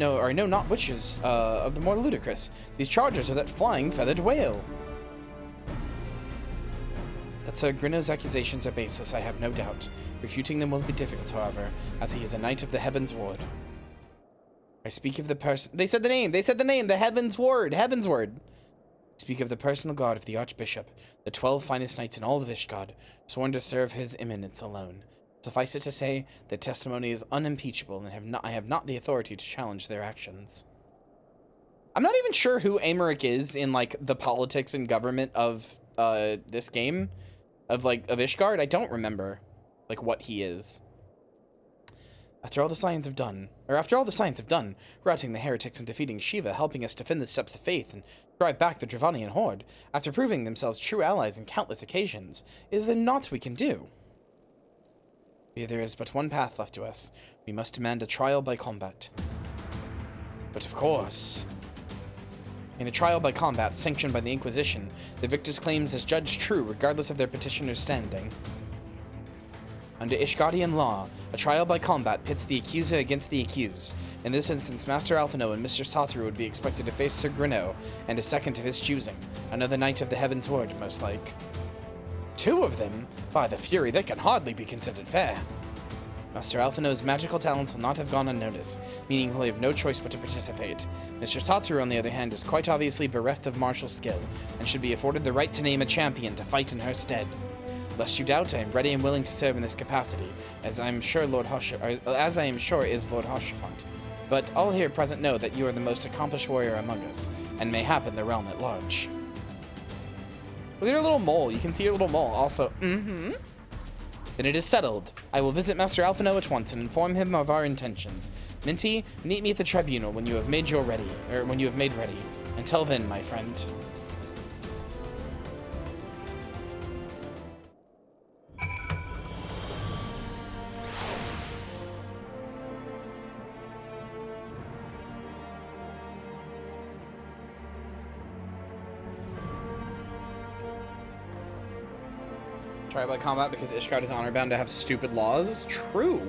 not which is of the more ludicrous. These charges are that flying feathered whale. That Sir Grinno's accusations are baseless, I have no doubt. Refuting them will be difficult, however, as he is a Knight of the Heavensward. I speak of the person. They said the name. They said the name. The Heavensward. Heavensward. Speak of the personal guard of the Archbishop, the 12 finest knights in all of Ishgard, sworn to serve his eminence alone. Suffice it to say, the testimony is unimpeachable, and I have not the authority to challenge their actions. I'm not even sure who Aymeric is in, like, the politics and government of, this game. Of Ishgard. I don't remember, like, what he is. After all the Scions have done, routing the heretics and defeating Shiva, helping us defend the steps of faith and drive back the Dravanian horde, after proving themselves true allies in countless occasions, is there naught we can do? There is but one path left to us. We must demand a trial by combat. But of course, in a trial by combat sanctioned by the Inquisition, the victor's claims is judged true regardless of their petitioner's standing. Under Ishgardian law, a trial by combat pits the accuser against the accused. In this instance, Master Alphino and Mr. Satoru would be expected to face Sir Grino and a second of his choosing, another knight of the Heavensward, most like. 2 of them? By the Fury, that can hardly be considered fair. Master Alphino's magical talents will not have gone unnoticed, meaning he'll have no choice but to participate. Mr. Satoru, on the other hand, is quite obviously bereft of martial skill, and should be afforded the right to name a champion to fight in her stead. Lest you doubt, I am ready and willing to serve in this capacity, as I am sure is Lord Hoshafont. But all here present know that you are the most accomplished warrior among us, and mayhap in the realm at large. Look at her little mole. You can see her little mole. Also, Then it is settled. I will visit Master Alphino at once and inform him of our intentions. Minty, meet me at the tribunal when you have made ready. Until then, my friend. Trial by combat because Ishgard is honor bound to have stupid laws. It's true.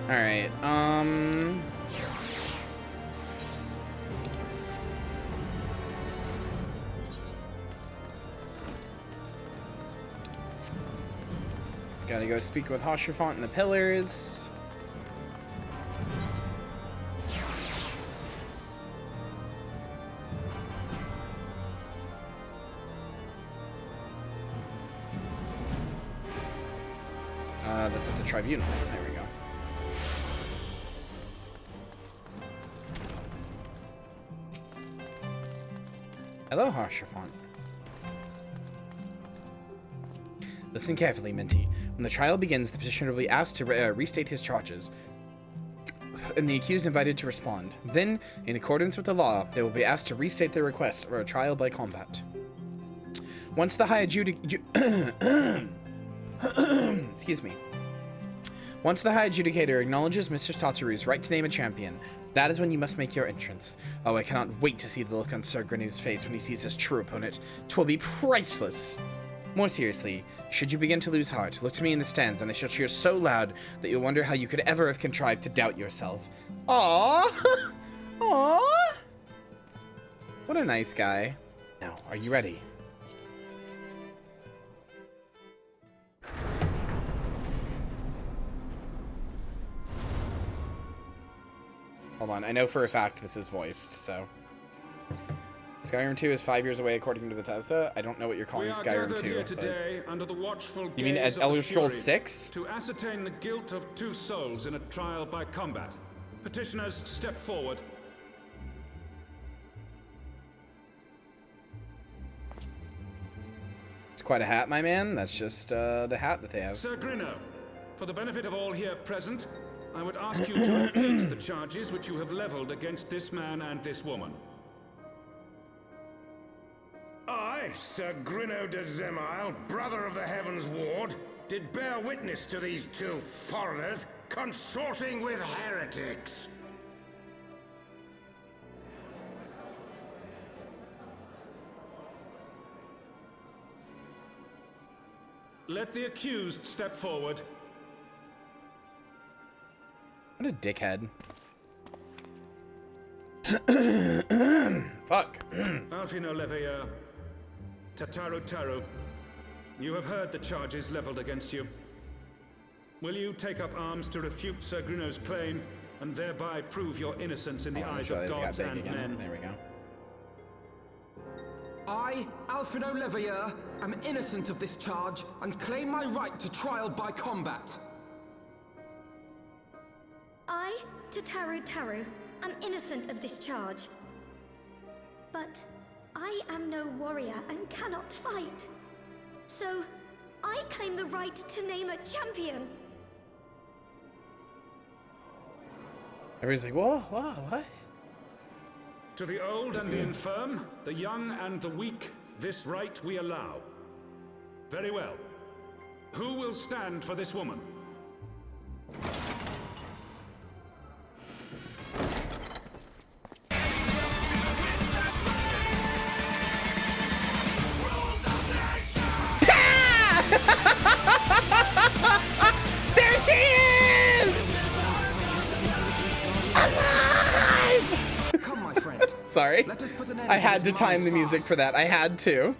All right. Gotta go speak with Hoshafont and the Pillars. That's at the tribunal. There we go. Hello, Hoshafont. Listen carefully, Minty. When the trial begins, the petitioner will be asked to restate his charges, and the accused invited to respond. Then, in accordance with the law, they will be asked to restate their request for a trial by combat. Once the high Once the high adjudicator acknowledges Mr. Satoru's right to name a champion, that is when you must make your entrance. Oh, I cannot wait to see the look on Sir Granu's face when he sees his true opponent. 'Twill be priceless! More seriously, should you begin to lose heart, look to me in the stands, and I shall cheer so loud that you'll wonder how you could ever have contrived to doubt yourself. Aww! Aww! What a nice guy. Now, are you ready? Hold on, I know for a fact this is voiced, so... Skyrim 2 is 5 years away according to Bethesda. I don't know what you're calling Skyrim 2. Today, under the watchful you mean Elder Scrolls 6? To ascertain the guilt of 2 souls in a trial by combat. Petitioners, step forward. It's quite a hat, my man. That's just the hat that they have. Sir Grino, for the benefit of all here present, I would ask you to repeat the charges which you have leveled against this man and this woman. I, Sir Grino de Zemile, brother of the Heavensward, did bear witness to these 2 foreigners consorting with heretics. Let the accused step forward. What a dickhead. Fuck. Alfino Leveilleur, Tataru Taru, you have heard the charges leveled against you. Will you take up arms to refute Sir Gruno's claim and thereby prove your innocence in the eyes of gods and men? There we go. I, Alfino Leveilleur, am innocent of this charge and claim my right to trial by combat. I, Tataru Taru, am innocent of this charge. But I am no warrior and cannot fight. So, I claim the right to name a champion. Everybody's like, whoa, what? To the old and the infirm, the young and the weak, this right we allow. Very well. Who will stand for this woman? There she is! Alive! Come, my friend. Sorry. Let us put an end I to had this to time the mindless music farce. for that. I had to.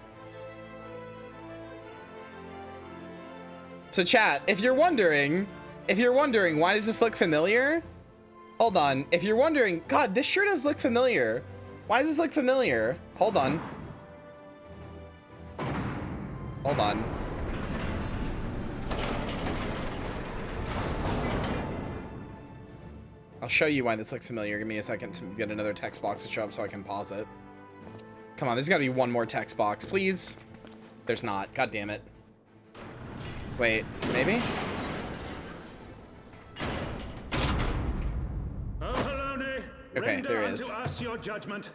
So chat, if you're wondering why does this look familiar? Hold on. If you're wondering, God, this sure does look familiar. Why does this look familiar? Hold on. Hold on. I'll show you why this looks familiar. Give me a second to get another text box to show up so I can pause it. Come on, there's gotta be one more text box, please. There's not. God damn it. Wait, maybe? O Halone, Okay, there render is. unto us your judgment.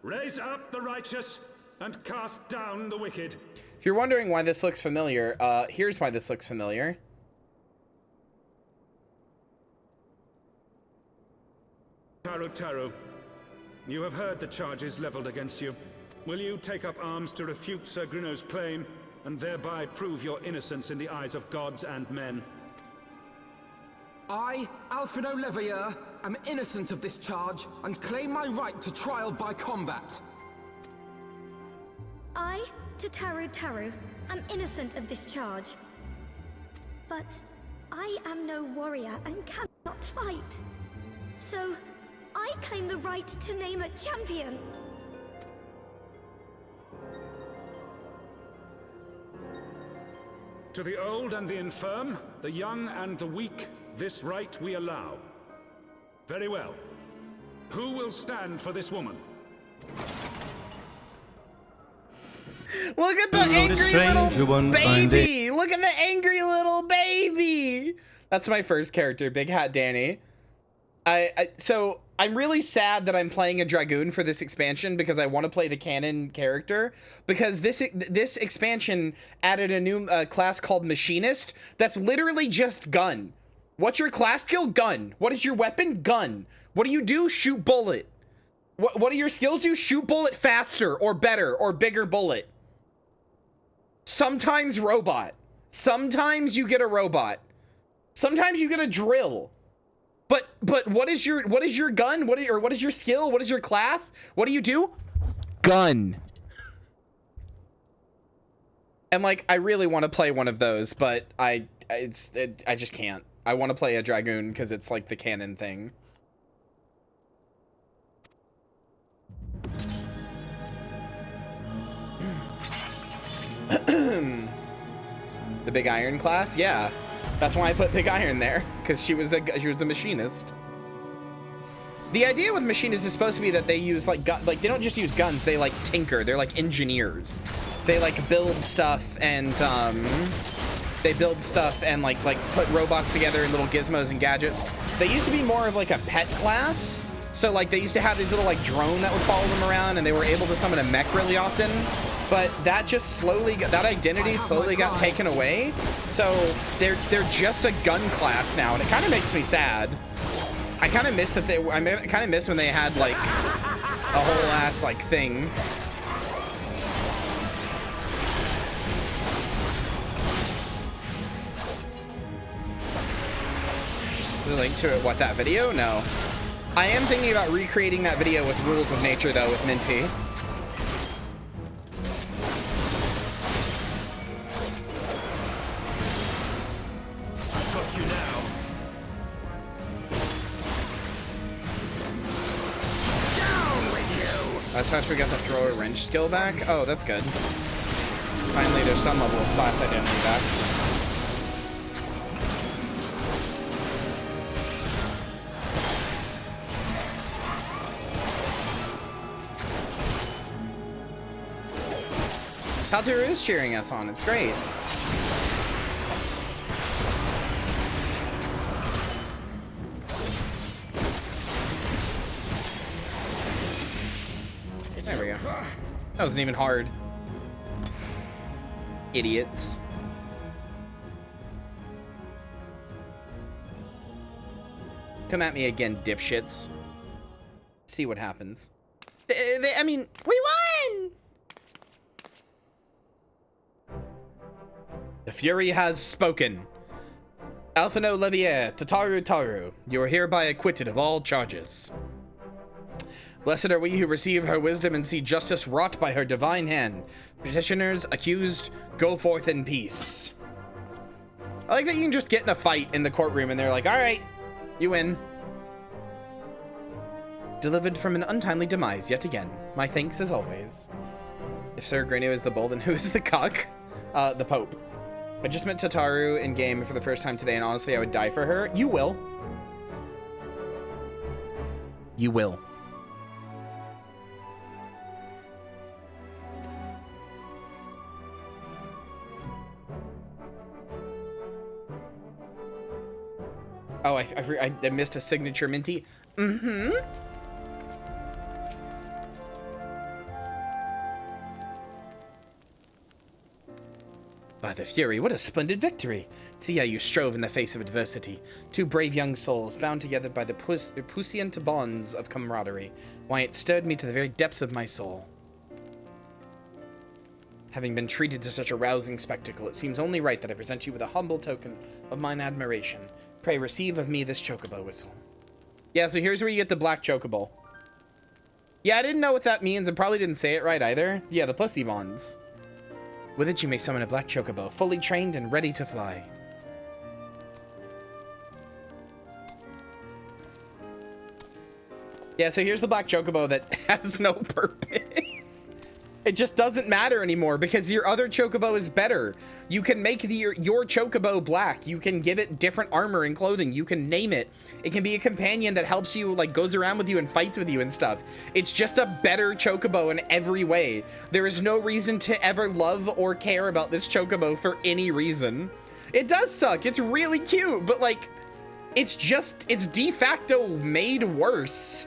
Raise up the righteous and cast down the wicked. If you're wondering why this looks familiar, here's why this looks familiar. Taru Taru, you have heard the charges leveled against you. Will you take up arms to refute Sir Gruno's claim and thereby prove your innocence in the eyes of gods and men? I, Alfino Leveilleur, am innocent of this charge and claim my right to trial by combat. I, Tataru Taru, am innocent of this charge. But I am no warrior and cannot fight. So, I claim the right to name a champion. To the old and the infirm, the young and the weak, this right we allow. Very well. Who will stand for this woman? Look at the angry little baby! Look at the angry little baby! That's my first character, Big Hat Danny. So I'm really sad that I'm playing a Dragoon for this expansion because I want to play the canon character, because this expansion added a new class called Machinist that's literally just gun. What's your class skill? Gun. What is your weapon? Gun. What do you do? Shoot bullet. What do your skills do? Shoot bullet faster or better or bigger bullet. Sometimes robot. Sometimes you get a robot. Sometimes you get a drill. But what is your gun? What is your skill? What is your class? What do you do? Gun. And like, I really want to play one of those, but I just can't. I want to play a Dragoon because it's like the canon thing. The Big Iron class? Yeah. That's why I put Big Iron there, because she was a machinist. The idea with machinists is supposed to be that they use like they don't just use guns, they like tinker, they're like engineers. They like build stuff and like put robots together in little gizmos and gadgets. They used to be more of like a pet class. So like they used to have these little like drone that would follow them around, and they were able to summon a mech really often. But that just that identity slowly got taken away. So they're just a gun class now, and it kind of makes me sad. I kind of miss that I kind of miss when they had like a whole ass like thing. The link to it, what, that video? No. I am thinking about recreating that video with Rules of Nature, though, with Minty. I've got you now. Down with you! That's how we got the throw a wrench skill back. Oh, that's good. Finally, there's some level of class identity back. Kalturu is cheering us on. It's great. There we go. That wasn't even hard. Idiots. Come at me again, dipshits. See what happens. I mean, we won! The Fury has spoken. Althano Levier, Tataru Taru, you are hereby acquitted of all charges. Blessed are we who receive her wisdom and see justice wrought by her divine hand. Petitioners, accused, go forth in peace. I like that you can just get in a fight in the courtroom and they're like, all right, you win. Delivered from an untimely demise yet again. My thanks as always. If Sir Greno is the bull, then who is the cock? The Pope. I just met Tataru in game for the first time today, and honestly, I would die for her. You will. You will. Oh, I missed a signature, Minty. Mm-hmm. By the Fury, what a splendid victory! See how you strove in the face of adversity. Two brave young souls, bound together by the puissant bonds of camaraderie. Why, it stirred me to the very depths of my soul. Having been treated to such a rousing spectacle, it seems only right that I present you with a humble token of mine admiration. Pray receive of me this chocobo whistle. Yeah, so here's where you get the black chocobo. Yeah, I didn't know what that means and probably didn't say it right either. Yeah, the pussy bonds. With it, you may summon a black chocobo, fully trained and ready to fly. Yeah, so here's the black chocobo that has no purpose. It just doesn't matter anymore because your other chocobo is better. You can make your chocobo black. You can give it different armor and clothing. You can name it. It can be a companion that helps you, like goes around with you and fights with you and stuff. It's just a better chocobo in every way. There is no reason to ever love or care about this chocobo for any reason. It does suck. It's really cute, but like, it's de facto made worse.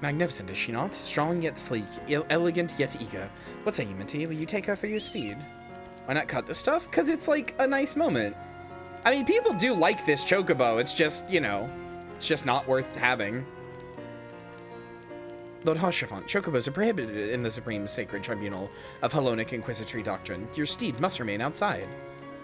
Magnificent, is she not? Strong yet sleek, elegant yet eager. What say you, Minty? Will you take her for your steed? Why not cut the stuff? Because it's like a nice moment. I mean, people do like this chocobo. It's just, you know, it's just not worth having. Lord Haurchefant, chocobos are prohibited in the Supreme Sacred Tribunal of Hellenic Inquisitory Doctrine. Your steed must remain outside.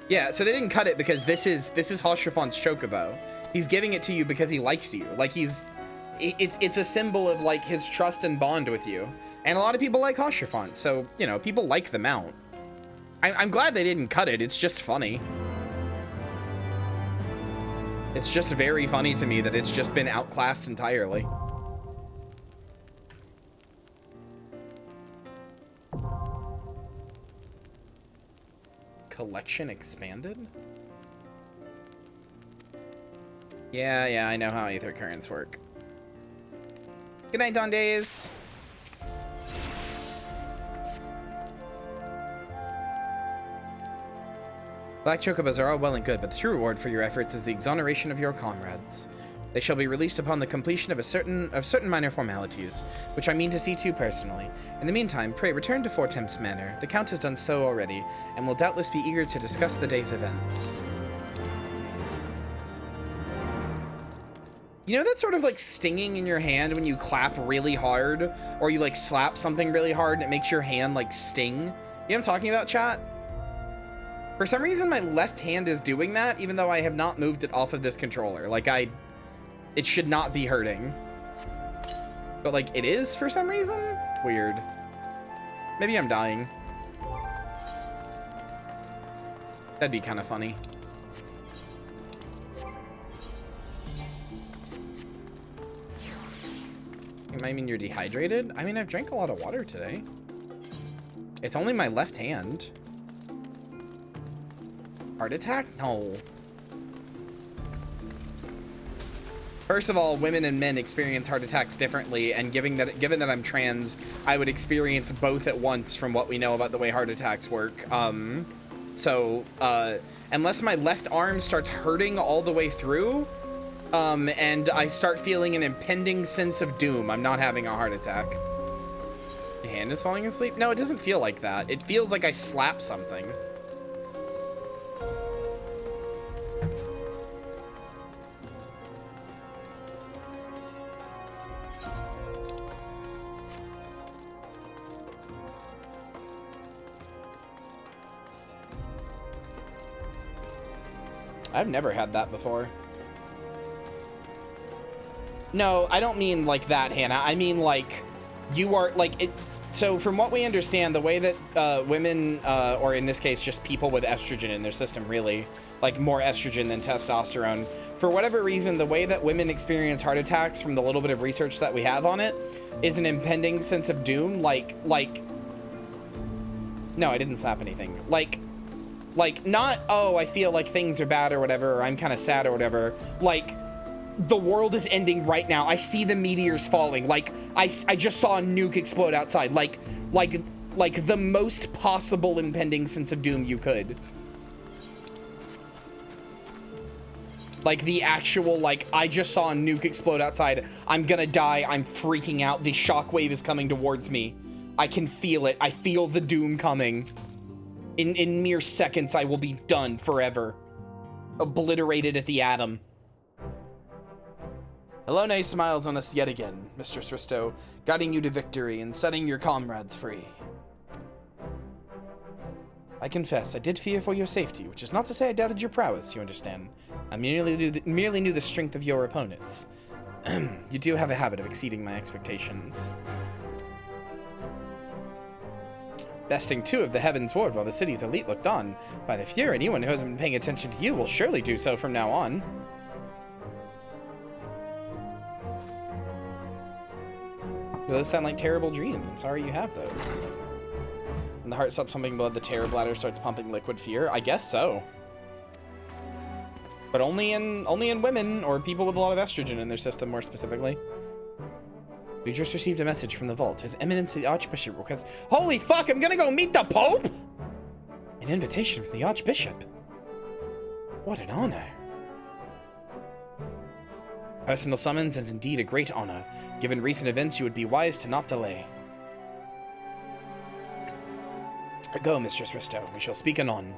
Yeah, so they didn't cut it because this is Haurchefant's chocobo. He's giving it to you because he likes you. Like it's a symbol of like his trust and bond with you. And a lot of people like Haurchefant, so, you know, people like the mount. I'm glad they didn't cut it. It's just funny. It's just very funny to me that it's just been outclassed entirely. Collection expanded? Yeah, I know how Aether Currents work. Good night, Dondays. Black chocobos are all well and good, but the true reward for your efforts is the exoneration of your comrades. They shall be released upon the completion of certain minor formalities, which I mean to see to personally. In the meantime, pray return to Fortemps Manor. The Count has done so already, and will doubtless be eager to discuss the day's events. You know that sort of like stinging in your hand when you clap really hard, or you like slap something really hard and it makes your hand like sting? You know what I'm talking about, chat? For some reason, my left hand is doing that, even though I have not moved it off of this controller. Like, It should not be hurting. But like it is for some reason? Weird. Maybe I'm dying. That'd be kind of funny. It might mean you're dehydrated. I mean, I've drank a lot of water today. It's only my left hand. Heart attack? No. First of all, women and men experience heart attacks differently, and given that I'm trans, I would experience both at once from what we know about the way heart attacks work. Unless my left arm starts hurting all the way through, and I start feeling an impending sense of doom, I'm not having a heart attack. Your hand is falling asleep? No, it doesn't feel like that. It feels like I slapped something. I've never had that before. No, I don't mean like that, Hannah. I mean like you are like it. So from what we understand, the way that women, or in this case, just people with estrogen in their system, really, like more estrogen than testosterone, for whatever reason, the way that women experience heart attacks, from the little bit of research that we have on it, is an impending sense of doom. Like, no, I didn't slap anything. Like not, oh, I feel like things are bad or whatever, or I'm kind of sad or whatever. Like, the world is ending right now. I see the meteors falling. Like, I just saw a nuke explode outside. Like the most possible impending sense of doom you could. Like the actual, like, I just saw a nuke explode outside. I'm gonna die. I'm freaking out. The shockwave is coming towards me. I can feel it. I feel the doom coming. In mere seconds, I will be done forever. Obliterated at the atom. Elone smiles on us yet again, Mistress Rysto, guiding you to victory and setting your comrades free. I confess, I did fear for your safety, which is not to say I doubted your prowess, you understand. I merely knew the strength of your opponents. You do have a habit of exceeding my expectations. Besting two of the Heavensward while the city's elite looked on. By the fear, anyone who hasn't been paying attention to you will surely do so from now on. Those sound like terrible dreams. I'm sorry you have those. And the heart stops pumping blood, the terror bladder starts pumping liquid fear. I guess so. But only in women, or people with a lot of estrogen in their system, more specifically. We just received a message from the vault. His Eminence the Archbishop requests... Holy fuck, I'm gonna go meet the Pope? An invitation from the Archbishop. What an honor. Personal summons is indeed a great honor. Given recent events, you would be wise to not delay. Go, Mistress Rysto. We shall speak anon.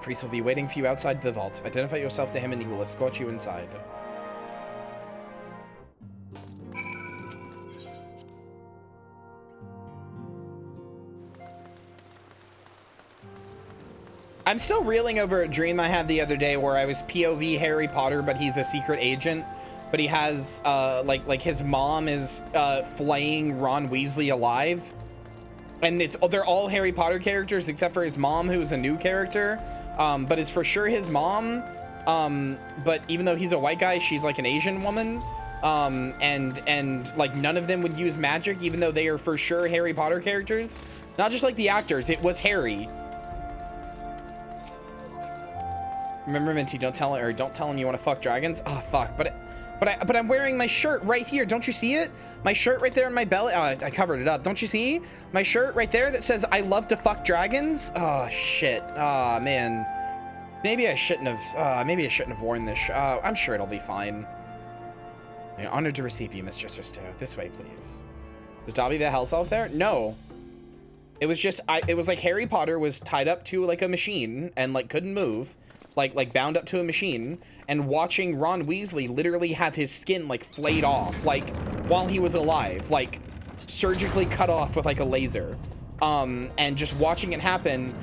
Priest will be waiting for you outside the vault. Identify yourself to him and he will escort you inside. I'm still reeling over a dream I had the other day where I was POV Harry Potter, but he's a secret agent. But he has, like his mom is flaying Ron Weasley alive. And they're all Harry Potter characters except for his mom, who's a new character. But it's for sure his mom. But even though he's a white guy, she's like an Asian woman. And like none of them would use magic, even though they are for sure Harry Potter characters. Not just like the actors, it was Harry. Remember, Minty, don't tell him you want to fuck dragons. Oh fuck, but I'm wearing my shirt right here. Don't you see it? My shirt right there in my belly. Oh, I covered it up. Don't you see my shirt right there that says I love to fuck dragons? Oh shit. Oh man. Maybe I shouldn't have worn this. I'm sure it'll be fine. I'm honored to receive you, Mistress Rysto. This way, please. Was Dobby the House Elf there? No. It was just it was like Harry Potter was tied up to like a machine and like couldn't move. Like bound up to a machine, and watching Ron Weasley literally have his skin like flayed off, like while he was alive, like surgically cut off with like a laser, and just watching it happen,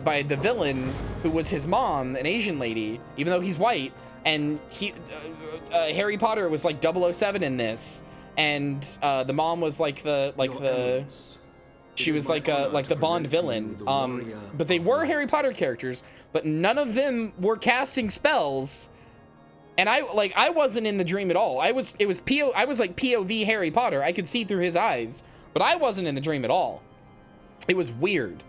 by the villain who was his mom, an Asian lady, even though he's white. And Harry Potter was like 007 in this, and the mom was like she was like the Bond villain. But they were Harry Potter characters, but none of them were casting spells. And I wasn't in the dream at all. I was like POV Harry Potter. I could see through his eyes, but I wasn't in the dream at all. It was weird.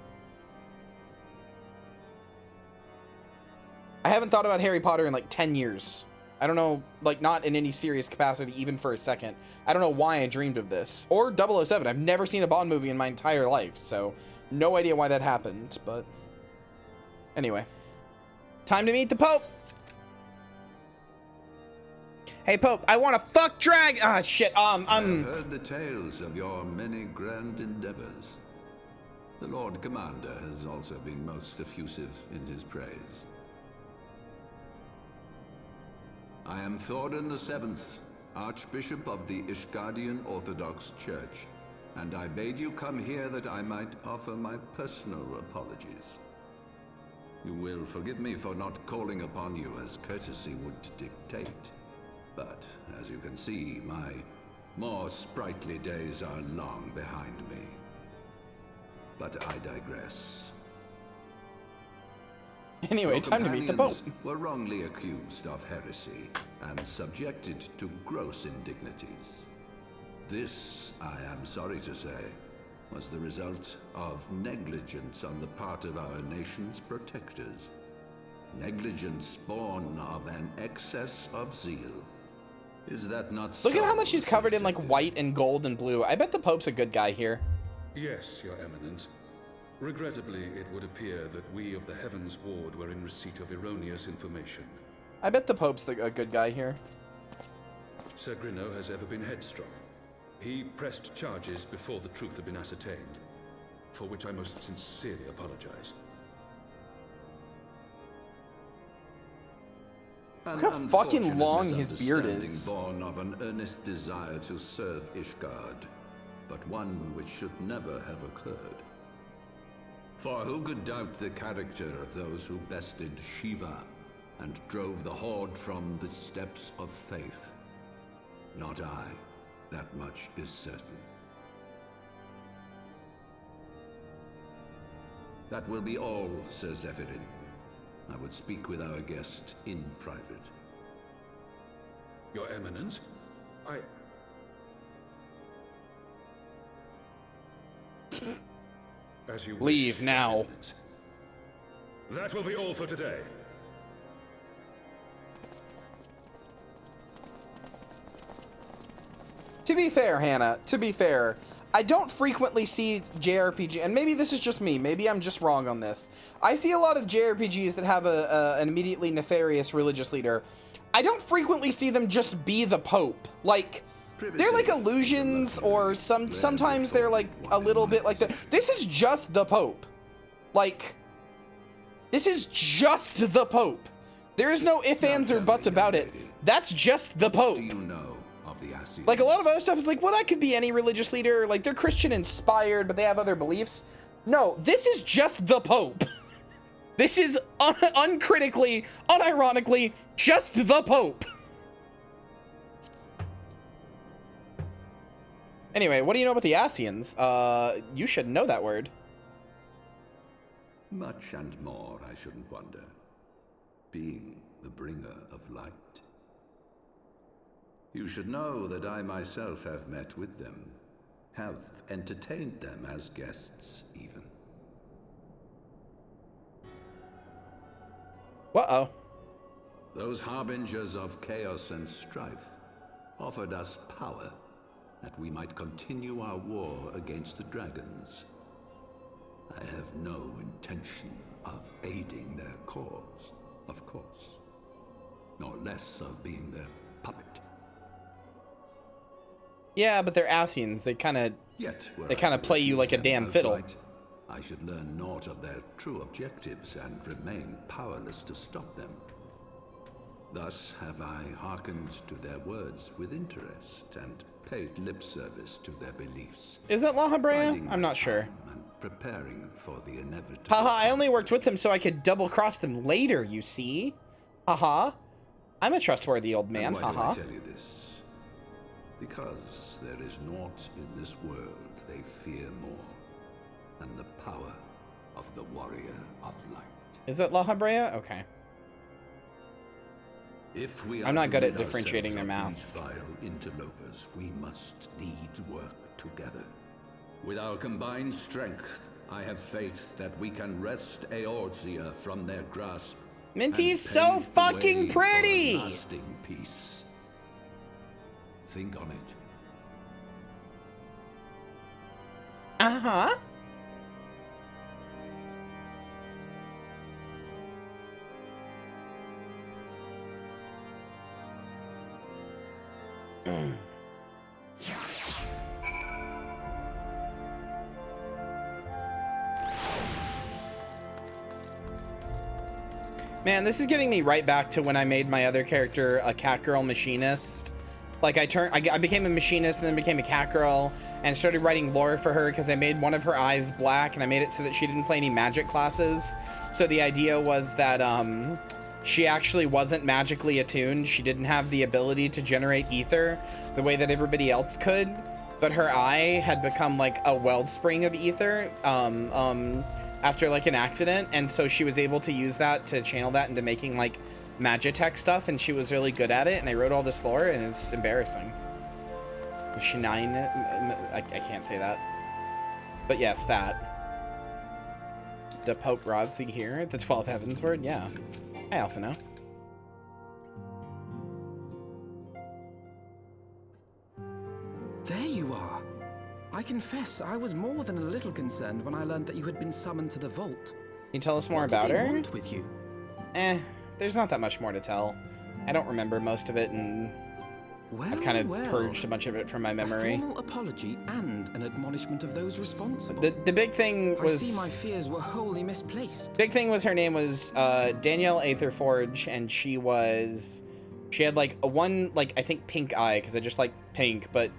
I haven't thought about Harry Potter in like 10 years. I don't know, like not in any serious capacity, even for a second. I don't know why I dreamed of this. Or 007. I've never seen a Bond movie in my entire life, so no idea why that happened, but anyway. Time to meet the Pope. Hey, Pope, I want to fuck drag. Ah, shit. I've heard the tales of your many grand endeavors. The Lord Commander has also been most effusive in his praise. I am Thorin VII, Archbishop of the Ishgardian Orthodox Church, and I bade you come here that I might offer my personal apologies. You will forgive me for not calling upon you as courtesy would dictate, but as you can see, my more sprightly days are long behind me. But I digress. Anyway, time to meet the Pope. Were wrongly accused of heresy and subjected to gross indignities. This, I am sorry to say, was the result of negligence on the part of our nation's protectors. Negligence born of an excess of zeal. Is that not so? Look at how much he's covered in like white and gold and blue. I bet the Pope's a good guy here. Yes, Your Eminence. Regrettably, it would appear that we of the Heavensward were in receipt of erroneous information. I bet the Pope's a good guy here. Sir Grinno has ever been headstrong. He pressed charges before the truth had been ascertained, for which I most sincerely apologize. Look how fucking long his beard is. Born of an earnest desire to serve Ishgard, but one which should never have occurred. For who could doubt the character of those who bested Shiva and drove the Horde from the steps of faith? Not I. That much is certain. That will be all, Sir Zephyrin. I would speak with our guest in private. Your Eminence, As you leave wish, now. That will be all for today. To be fair, Hannah, to be fair, I don't frequently see JRPG, and maybe this is just me, maybe I'm just wrong on this. I see a lot of JRPGs that have an immediately nefarious religious leader. I don't frequently see them just be the Pope. Like, they're like illusions, or sometimes they're like a little bit like that. This is just the Pope. Like, this is just the Pope. There is no ifs, ands, or buts about it. That's just the Pope. Like, a lot of other stuff is like, well, that could be any religious leader. Like, they're Christian inspired, but they have other beliefs. No, this is just the Pope. This is uncritically, unironically, just the Pope. Anyway, what do you know about the Asians? You should know that word. Much and more, I shouldn't wonder. Being the bringer of light. You should know that I myself have met with them, have entertained them as guests, even. Uh-oh. Those harbingers of chaos and strife offered us power that we might continue our war against the dragons. I have no intention of aiding their cause, of course, nor less of being their puppet. Yeah, but they're Asians. They kind of play you like a damn fiddle. I should learn naught of their true objectives and remain powerless to stop them. Thus have I hearkened to their words with interest and paid lip service to their beliefs. Is that La Habrea? I'm not sure. And preparing for the inevitable. Haha, I only worked with them so I could double cross them later, you see? Haha. I'm a trustworthy old man, And why haha. do I tell you this? Because there is naught in this world they fear more than the power of the warrior of light. Is that La Habrea? Okay. If we are I'm not to good at rid differentiating their ourselves of masks. these vile interlopers, we must needs work together. With our combined strength, I have faith that we can wrest Eorzea from their grasp. Minty's and so pave the fucking way for a pretty! lasting peace. Think on it. Uh-huh. Man, this is getting me right back to when I made my other character a catgirl machinist. Like I became a machinist and then became a catgirl and started writing lore for her because I made one of her eyes black and I made it so that she didn't play any magic classes. So the idea was that she actually wasn't magically attuned. She didn't have the ability to generate ether the way that everybody else could, but her eye had become like a wellspring of ether after like an accident, and so she was able to use that to channel that into making like magitech stuff, and she was really good at it, and I wrote all this lore, and it's embarrassing. I can't say that, but yes, that. The Pope Rodsy here, the 12th Heavensward, yeah. I also know. There you are. I confess, I was more than a little concerned when I learned that you had been summoned to the vault. Can you tell us more What about did they her? want with you? There's not that much more to tell. I don't remember most of it, and I've kind of purged a bunch of it from my memory. A formal apology and an admonishment of those responsible. The big thing was... I see my fears were wholly misplaced. Big thing was her name was Danielle Aetherforge, and she had like a one, like, I think pink eye, because I just like pink, but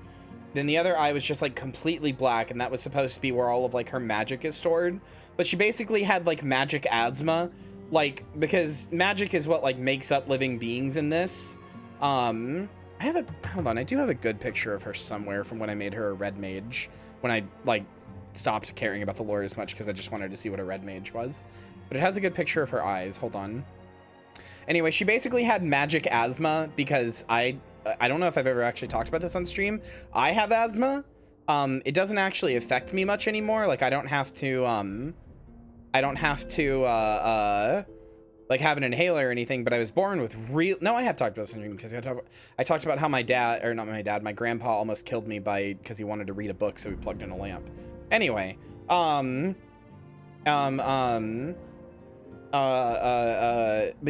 then the other eye was just like completely black, and that was supposed to be where all of like her magic is stored. But she basically had like magic asthma, like, because magic is what like makes up living beings in this. Hold on, I do have a good picture of her somewhere from when I made her a red mage, when I like stopped caring about the lore as much because I just wanted to see what a red mage was. But it has a good picture of her eyes. Hold on. Anyway, she basically had magic asthma because I don't know if I've ever actually talked about this on stream. I have asthma. It doesn't actually affect me much anymore. Like I don't have to like have an inhaler or anything, but I was born with no, I have talked about this on stream because I talked about how my grandpa almost killed me because he wanted to read a book, so he plugged in a lamp. Anyway, but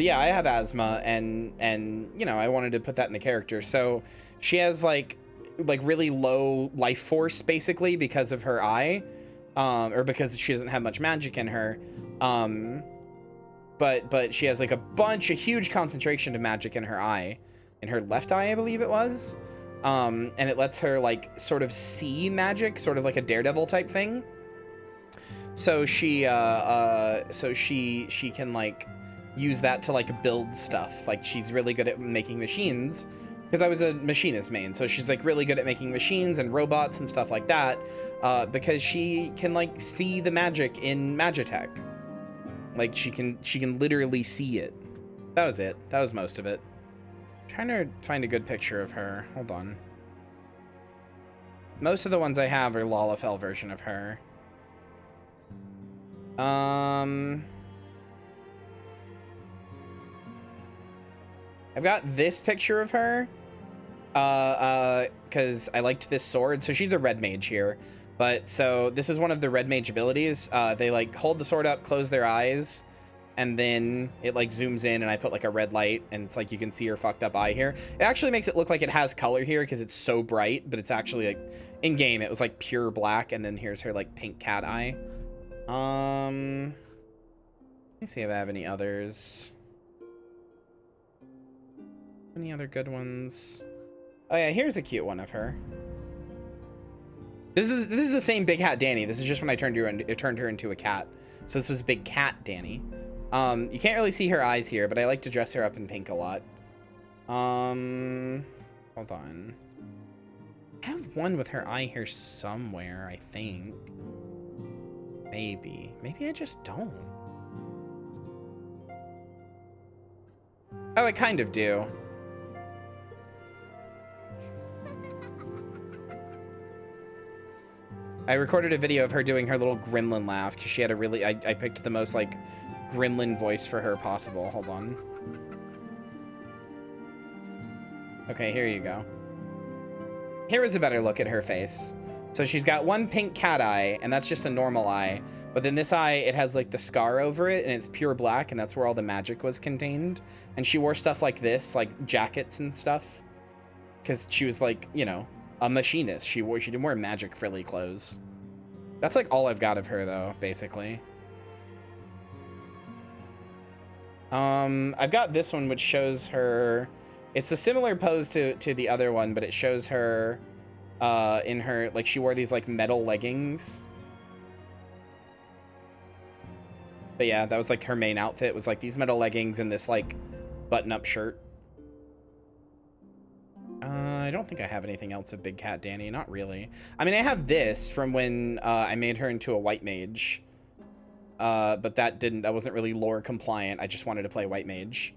yeah, I have asthma, and you know, I wanted to put that in the character. So she has like really low life force basically because of her eye, or because she doesn't have much magic in her. But she has like a huge concentration of magic in her eye, in her left eye, I believe it was. And it lets her like sort of see magic, sort of like a Daredevil type thing. So she can like use that to like build stuff. Like she's really good at making machines, because I was a machinist main. So she's like really good at making machines and robots and stuff like that, because she can like see the magic in Magitech. Like she can literally see it. That was it. That was most of it. I'm trying to find a good picture of her. Hold on. Most of the ones I have are Lalafell version of her. I've got this picture of her, because I liked this sword. So she's a red mage here, but so this is one of the red mage abilities. They like hold the sword up, close their eyes, and then it like zooms in, and I put like a red light, and it's like you can see her fucked up eye here. It actually makes it look like it has color here because it's so bright, but it's actually like in game it was like pure black, and then here's her like pink cat eye. Let me see if I have any others. Any other good ones? Oh yeah, here's a cute one of her. This is the same Big Hat Danny. This is just when I turned her into a cat. So this was Big Cat Danny. You can't really see her eyes here, but I like to dress her up in pink a lot. Hold on. I have one with her eye here somewhere, I think. Maybe I just don't. Oh, I kind of do. I recorded a video of her doing her little gremlin laugh because she had a really, I picked the most like gremlin voice for her possible. Hold on. Okay, here you go. Here is a better look at her face. So she's got one pink cat eye, and that's just a normal eye. But then this eye, it has like the scar over it, and it's pure black, and that's where all the magic was contained. And she wore stuff like this, like jackets and stuff. Because she was like, you know, a machinist. She didn't wear magic frilly clothes. That's like all I've got of her though, basically. I've got this one which shows her, it's a similar pose to the other one, but it shows her in her, like she wore these like metal leggings. But yeah, that was like her main outfit, was like these metal leggings and this like button-up shirt. I don't think I have anything else of Big Cat Danny. Not really. I mean, I have this from when I made her into a white mage. But that wasn't really lore compliant. I just wanted to play white mage.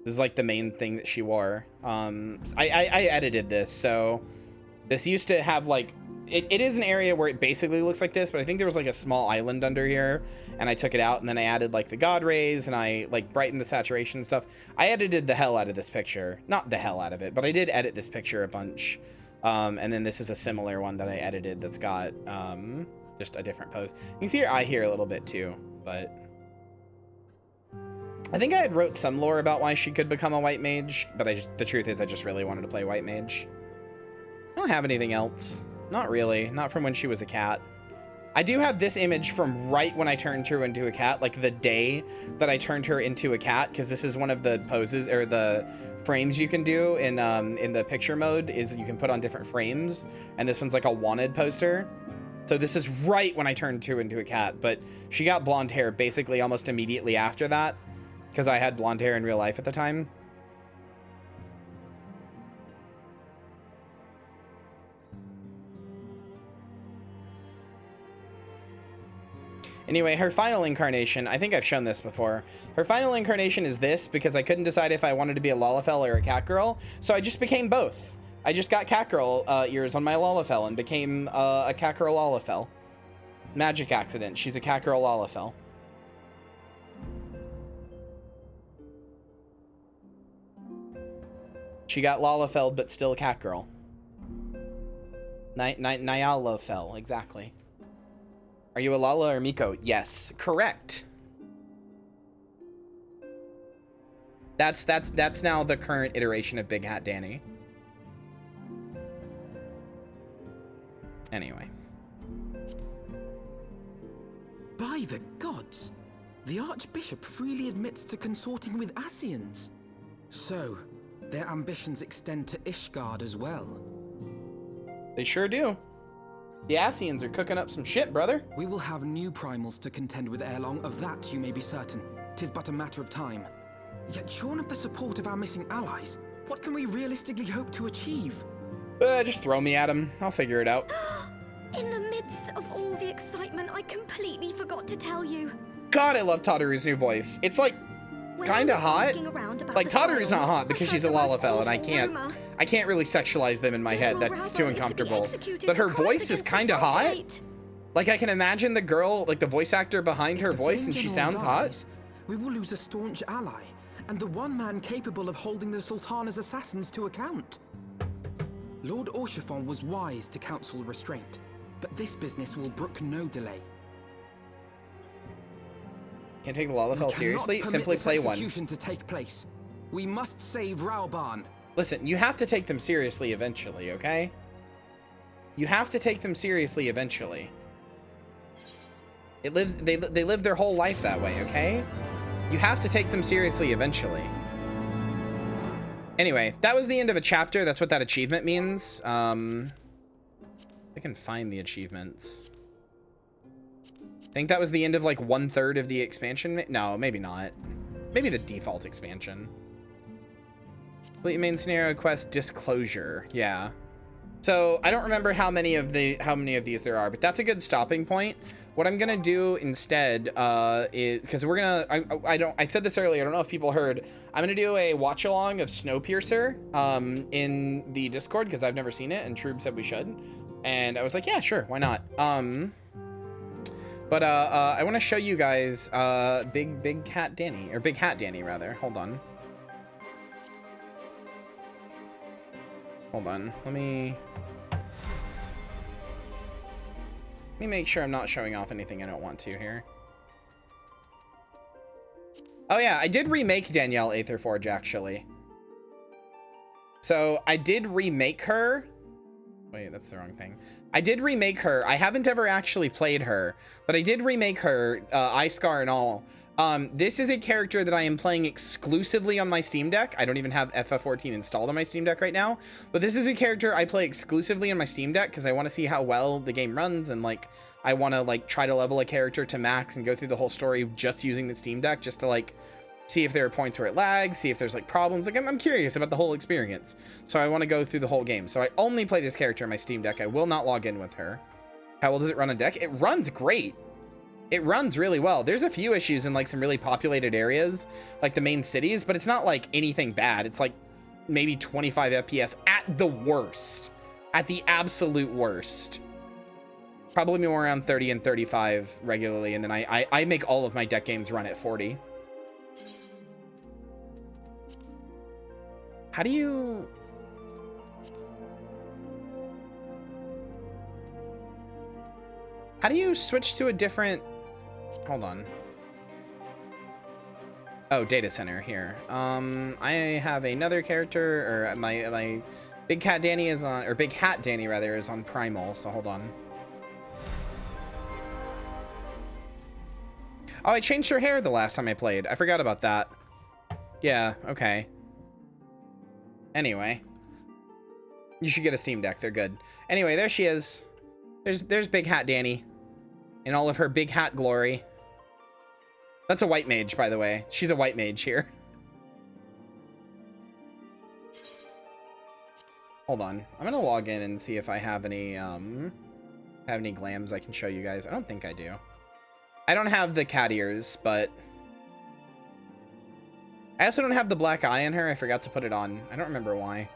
This is like the main thing that she wore. I edited this. So this used to have like, it is an area where it basically looks like this, but I think there was like a small island under here, and I took it out, and then I added like the god rays, and I like brightened the saturation and stuff. I edited the hell out of this picture. Not the hell out of it, but I did edit this picture a bunch. And then this is a similar one that I edited that's got just a different pose. You can see her eye here a little bit too, but I think I had wrote some lore about why she could become a white mage, but the truth is I just really wanted to play white mage. I don't have anything else. Not really. Not from when she was a cat. I do have this image from right when I turned her into a cat, like the day that I turned her into a cat, because this is one of the poses or the frames you can do in the picture mode, is you can put on different frames, and this one's like a wanted poster. So this is right when I turned her into a cat, but she got blonde hair basically almost immediately after that, because I had blonde hair in real life at the time. Anyway, her final incarnation, I think I've shown this before. Her final incarnation is this, because I couldn't decide if I wanted to be a Lalafell or a Catgirl, so I just became both. I just got Catgirl ears on my Lalafell and became a Catgirl Lalafell. Magic accident. She's a Catgirl Lalafell. She got Lalafell, but still Catgirl. Nyalafell, exactly. Are you a Lala or Miko? Yes, correct. That's now the current iteration of Big Hat Danny. Anyway. By the gods! The Archbishop freely admits to consorting with Ascians. So, their ambitions extend to Ishgard as well. They sure do. The Ascians are cooking up some shit, brother. We will have new primals to contend with ere long, of that you may be certain. 'Tis but a matter of time. Yet shorn of the support of our missing allies, what can we realistically hope to achieve? Just throw me at him. I'll figure it out. In the midst of all the excitement, I completely forgot to tell you. God, I love Tadaru's new voice. It's like kind of hot. Like Tadaru's not hot because she's a Lalafell, and I can't really sexualize them in my head. That's too uncomfortable. But her voice is kind of hot. Like I can imagine the girl, like the voice actor behind her voice, and she sounds hot. We will lose a staunch ally, and the one man capable of holding the Sultana's assassins to account. Lord Orchiphon was wise to counsel restraint, but this business will brook no delay. Can't take the Lalafell seriously? Simply play one. To take place. We must save Raoban. Listen, you have to take them seriously eventually, okay? You have to take them seriously eventually. They live their whole life that way, okay? You have to take them seriously eventually. Anyway, that was the end of a chapter. That's what that achievement means. Pick can find the achievements. I think that was the end of like 1/3 of the expansion. No, maybe not. Maybe the default expansion. Complete main scenario quest disclosure. Yeah. So I don't remember how many of these there are, but that's a good stopping point. What I'm gonna do instead is, because we're gonna, I said this earlier, I don't know if people heard, I'm gonna do a watch along of Snowpiercer in the Discord, because I've never seen it and Troob said we should, and I was like, yeah, sure, why not? But I want to show you guys Big Cat Danny, or Big Hat Danny rather. Hold on. Let me make sure I'm not showing off anything I don't want to here. Oh yeah, I did remake Danielle Aetherforge actually. So I did remake her. Wait, that's the wrong thing. I did remake her. I haven't ever actually played her, but I did remake her, Ice-Scar and all. This is a character that I am playing exclusively on my Steam Deck. I don't even have FF14 installed on my Steam Deck right now, but this is a character I play exclusively on my Steam Deck because I want to see how well the game runs, and like I want to like try to level a character to max and go through the whole story just using the Steam Deck, just to like see if there are points where it lags, see if there's like problems. Like I'm curious about the whole experience, so I want to go through the whole game. So I only play this character on my Steam Deck. I will not log in with her. How well does it run on deck? It runs great. It runs really well. There's a few issues in like some really populated areas, like the main cities, but it's not like anything bad. It's like maybe 25 FPS at the worst, at the absolute worst. Probably more around 30 and 35 regularly, and then I make all of my deck games run at 40. How do you... How do you switch to a different... Hold on. Oh, data center here. I have another character, or my Big Cat Danny is on, or Big Hat Danny rather, is on Primal, so hold on. Oh, I changed her hair the last time I played. I forgot about that. Yeah, okay. Anyway. You should get a Steam Deck, they're good. Anyway, there she is. There's Big Hat Danny in all of her big hat glory. That's a white mage, by the way. She's a white mage here. Hold on. I'm gonna log in and see if I have any glams I can show you guys. I don't think I do. I don't have the cat ears, but I also don't have the black eye in her. I forgot to put it on. I don't remember why.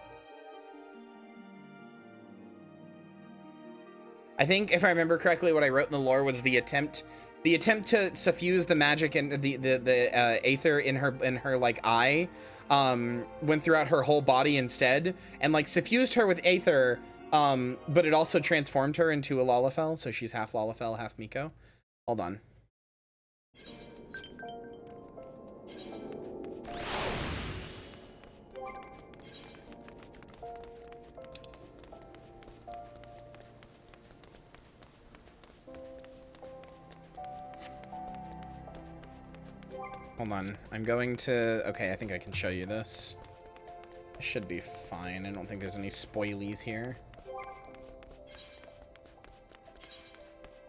I think if I remember correctly, what I wrote in the lore was the attempt to suffuse the magic and the aether in her like eye went throughout her whole body instead, and like suffused her with aether, but it also transformed her into a Lalafell, so she's half Lalafell, half Miko. Hold on. Hold on, I'm going to... Okay, I think I can show you this. It should be fine. I don't think there's any spoilies here.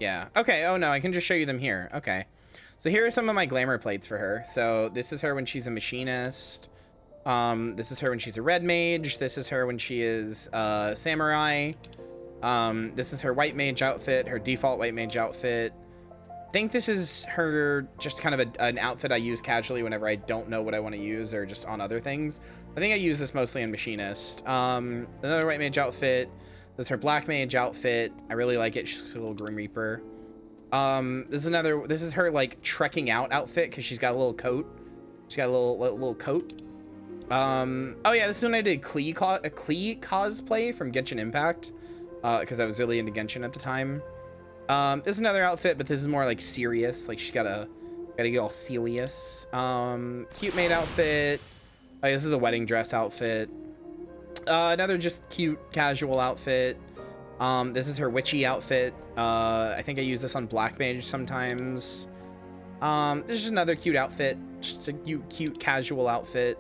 Yeah, okay, oh no, I can just show you them here. Okay, so here are some of my glamour plates for her. So this is her when she's a machinist. This is her when she's a red mage. This is her when she is samurai. This is her white mage outfit, her default white mage outfit. I think this is her just kind of an outfit I use casually whenever I don't know what I want to use or just on other things. I think I use this mostly on machinist. Another white mage outfit. This is her black mage outfit. I really like it. She's a little Grim Reaper. This is her like trekking out outfit because she's got a little coat. She's got a little coat. Oh yeah, this is when I did Klee cosplay from Genshin Impact because I was really into Genshin at the time. This is another outfit, but this is more like serious. Like she's gotta get all serious. Cute maid outfit. Oh, this is the wedding dress outfit. Another just cute casual outfit. This is her witchy outfit. I think I use this on black mage sometimes. This is another cute outfit. Just a cute casual outfit.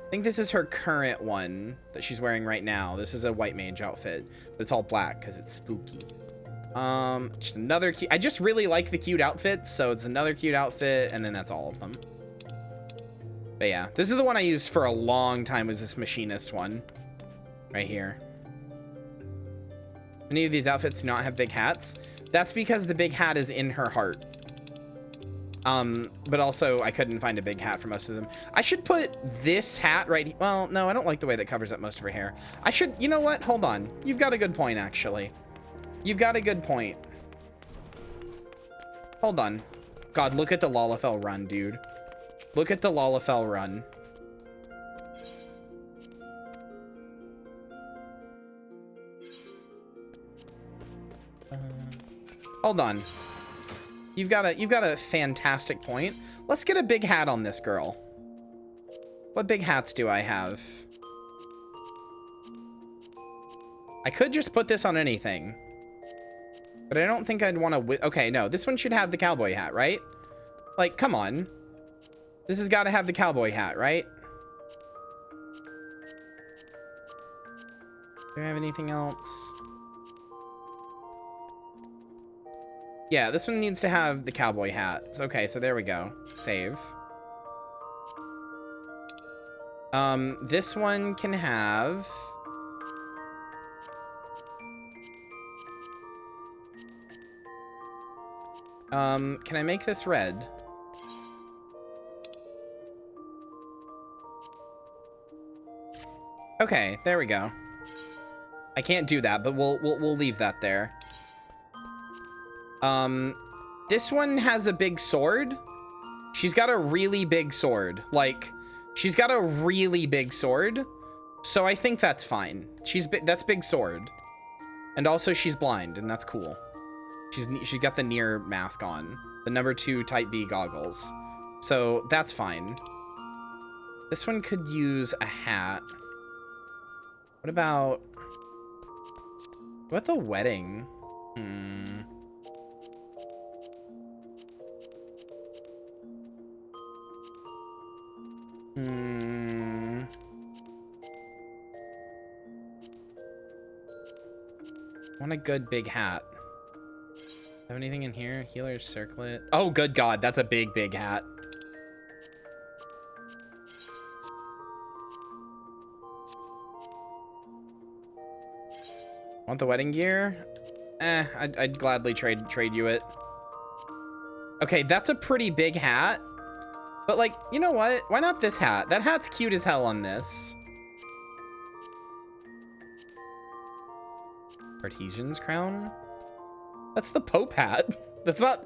I think this is her current one that she's wearing right now. This is a white mage outfit, but it's all black because it's spooky. Just another cute. I just really like the cute outfits, so it's another cute outfit, and then that's all of them. But yeah, this is the one I used for a long time, was this machinist one. Right here. Many of these outfits do not have big hats. That's because the big hat is in her heart. But also I couldn't find a big hat for most of them. I should put this hat right. Well, no, I don't like the way that covers up most of her hair. I should, you know what? Hold on. You've got a good point, actually. You've got a good point. Hold on. God, look at the Lalafell run, dude. Look at the Lalafell run. Hold on. You've got a fantastic point. Let's get a big hat on this girl. What big hats do I have? I could just put this on anything. But I don't think I'd want to... Okay, no. This one should have the cowboy hat, right? Like, come on. This has got to have the cowboy hat, right? Do I have anything else? Yeah, this one needs to have the cowboy hat. Okay, so there we go. Save. This one can have... can I make this red? Okay, there we go. I can't do that, but we'll leave that there. This one has a big sword. She's got a really big sword. Like, she's got a really big sword. So I think that's fine. That's big sword. And also she's blind, and that's cool. She's got the near mask on. The number 2 type B goggles. So that's fine. This one could use a hat. What about the wedding? Want a good big hat. Have anything in here? Healer's circlet. Oh, good God. That's a big, big hat. Want the wedding gear? I'd gladly trade you it. Okay, that's a pretty big hat. But, like, you know what? Why not this hat? That hat's cute as hell on this. Artesian's crown? That's the Pope hat. That's not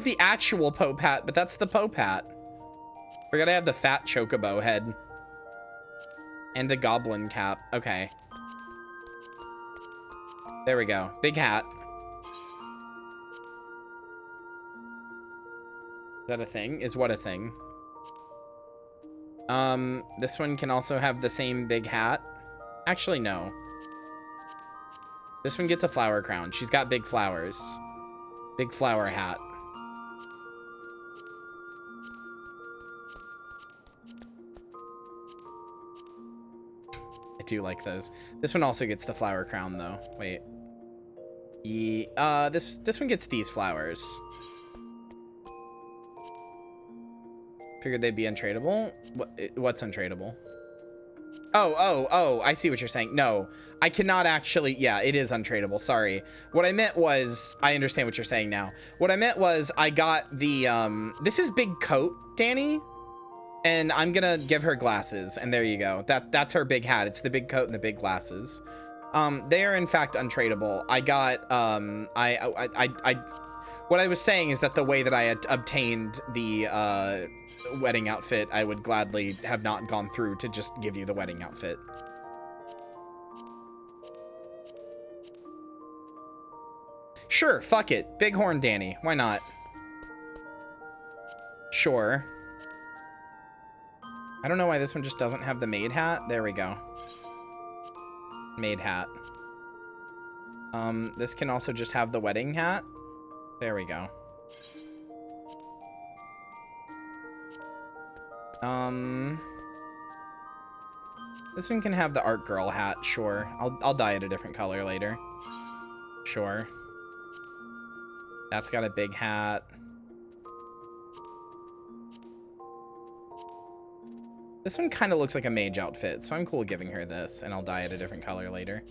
the actual Pope hat, but that's the Pope hat. We're gonna have the fat chocobo head. And the goblin cap. Okay. There we go. Big hat. Is that a thing? Is what a thing? This one can also have the same big hat. Actually, no. This one gets a flower crown. She's got big flowers. Big flower hat. I do like those. This one also gets the flower crown, though. Wait. Yeah, this one gets these flowers. Figured they'd be untradeable. What's untradeable? Oh, I see what you're saying. No, I cannot actually. Yeah, it is untradeable. Sorry. What I meant was, I understand what you're saying now. What I meant was I got the, this is big coat, Danny. And I'm gonna give her glasses. And there you go. That's her big hat. It's the big coat and the big glasses. They are in fact untradeable. I got, what I was saying is that the way that I had obtained the wedding outfit, I would gladly have not gone through to just give you the wedding outfit. Sure, fuck it. Bighorn Danny. Why not? Sure. I don't know why this one just doesn't have the maid hat. There we go. Maid hat. This can also just have the wedding hat. There we go. This one can have the art girl hat, sure. I'll dye it a different color later. Sure. That's got a big hat. This one kind of looks like a mage outfit, so I'm cool giving her this, and I'll dye it a different color later.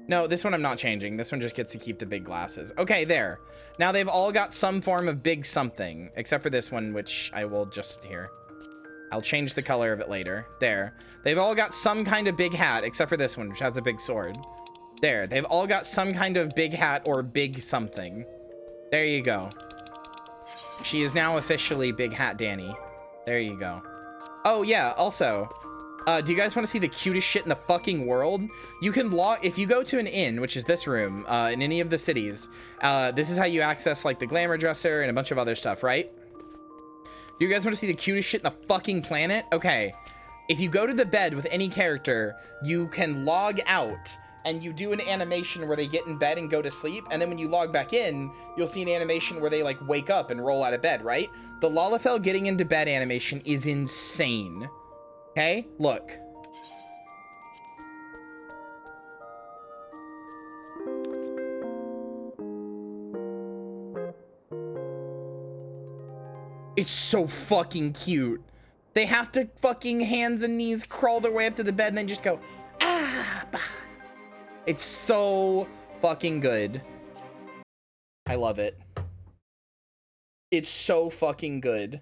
No, this one I'm not changing. This one just gets to keep the big glasses. Okay, there. Now they've all got some form of big something, except for this one, which I will just here. I'll change the color of it later. There. They've all got some kind of big hat, except for this one, which has a big sword. There. They've all got some kind of big hat or big something. There you go. She is now officially Big Hat Danny. There you go. Oh, yeah. Also, do you guys want to see the cutest shit in the fucking world? You can log, if you go to an inn, which is this room, in any of the cities, this is how you access like the glamour dresser and a bunch of other stuff, right? Do you guys want to see the cutest shit in the fucking planet? Okay. If you go to the bed with any character, you can log out and you do an animation where they get in bed and go to sleep. And then when you log back in, you'll see an animation where they like wake up and roll out of bed, right? The Lalafell getting into bed animation is insane. Okay, look. It's so fucking cute. They have to fucking hands and knees crawl their way up to the bed and then just go, ah, bah. It's so fucking good. I love it. It's so fucking good.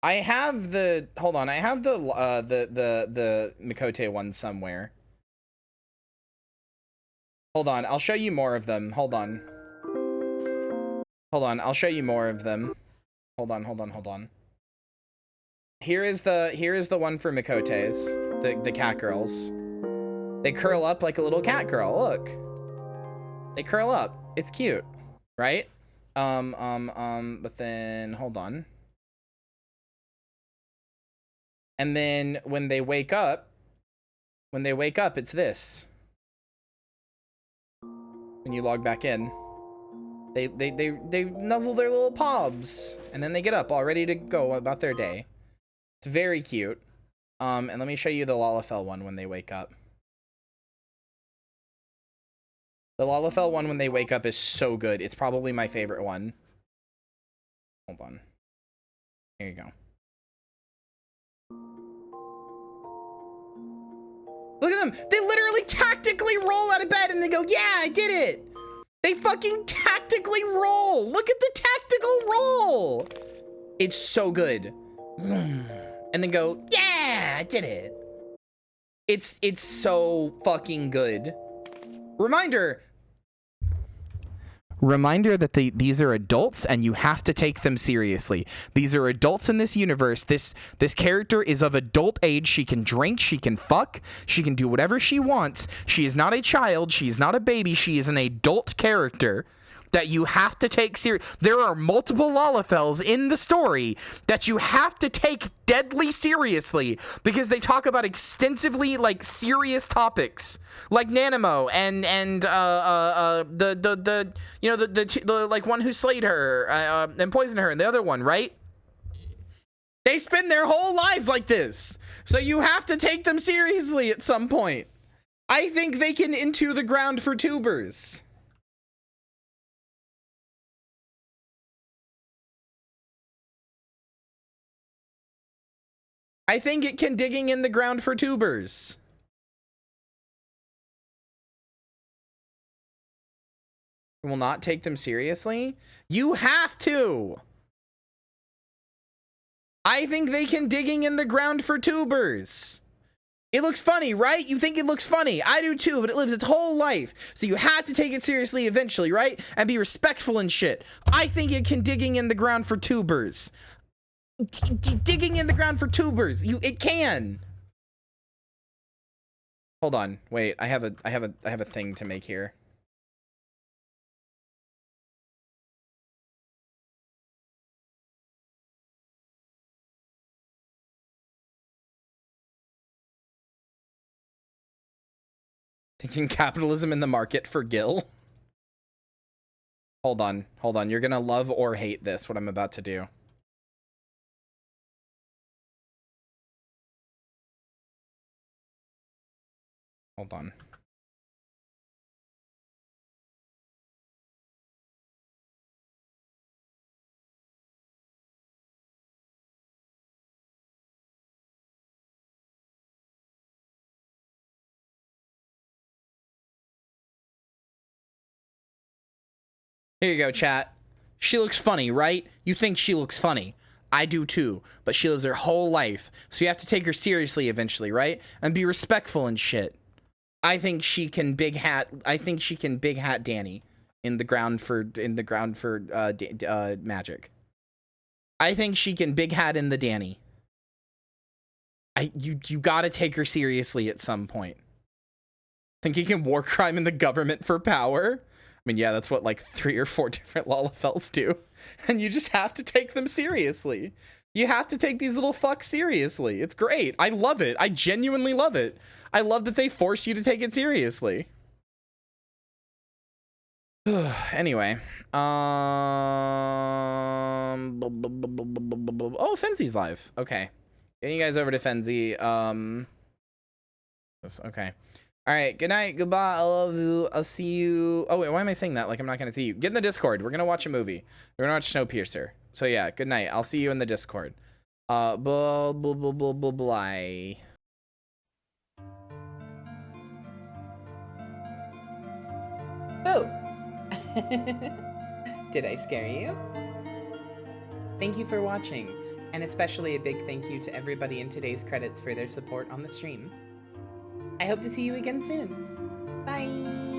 I have the, hold on, I have the Mikote one somewhere. Hold on, I'll show you more of them. Hold on. Hold on, I'll show you more of them. Hold on, hold on, hold on. Here is the one for Mikotes, the cat girls. They curl up like a little cat girl, look. They curl up. It's cute, right? But then, hold on. And then when they wake up, it's this. When you log back in, they nuzzle their little paws, and then they get up all ready to go about their day. It's very cute. And let me show you the Lalafell one when they wake up. The Lalafell one when they wake up is so good. It's probably my favorite one. Hold on. Here you go. Look at them. They literally tactically roll out of bed and they go, yeah, I did it. They fucking tactically roll. Look at the tactical roll. It's so good. And then go, yeah, I did it. It's so fucking good. Reminder that these are adults and you have to take them seriously. These are adults in this universe. This character is of adult age. She can drink, she can fuck, she can do whatever she wants. She is not a child, she is not a baby, she is an adult character that you have to take serious. There are multiple Lalafells in the story that you have to take deadly seriously because they talk about extensively like serious topics like Nanamo and the like one who slayed her and poisoned her and the other one, right? They spend their whole lives like this. So you have to take them seriously at some point. I think they can into the ground for tubers. I think it can digging in the ground for tubers. You will not take them seriously? You have to. I think they can digging in the ground for tubers. It looks funny, right? You think it looks funny. I do too, but it lives its whole life. So you have to take it seriously eventually, right? And be respectful and shit. I think it can digging in the ground for tubers. Digging in the ground for tubers. It can. Hold on. Wait, I have a thing to make here. Thinking capitalism in the market for Gil. Hold on. Hold on. You're gonna love or hate this, what I'm about to do. Hold on. Here you go, chat. She looks funny, right? You think she looks funny. I do too, but she lives her whole life, so you have to take her seriously eventually, right? And be respectful and shit. I think she can big hat Danny in the ground for magic. I think she can big hat in the Danny. You gotta take her seriously at some point. Think he can war crime in the government for power? I mean, yeah, that's what like 3 or 4 different Lalafels do. And you just have to take them seriously. You have to take these little fucks seriously. It's great. I love it. I genuinely love it. I love that they force you to take it seriously. Anyway. Oh, Fenzi's live. Okay. Getting you guys over to Fenzi. Okay. All right, good night, goodbye, I love you, I'll see you. Oh, wait, why am I saying that? Like, I'm not going to see you. Get in the Discord. We're going to watch a movie. We're going to watch Snowpiercer. So, yeah, good night. I'll see you in the Discord. Blah, blah, blah, blah, blah, blah. Boo! Did I scare you? Thank you for watching, and especially a big thank you to everybody in today's credits for their support on the stream. I hope to see you again soon. Bye!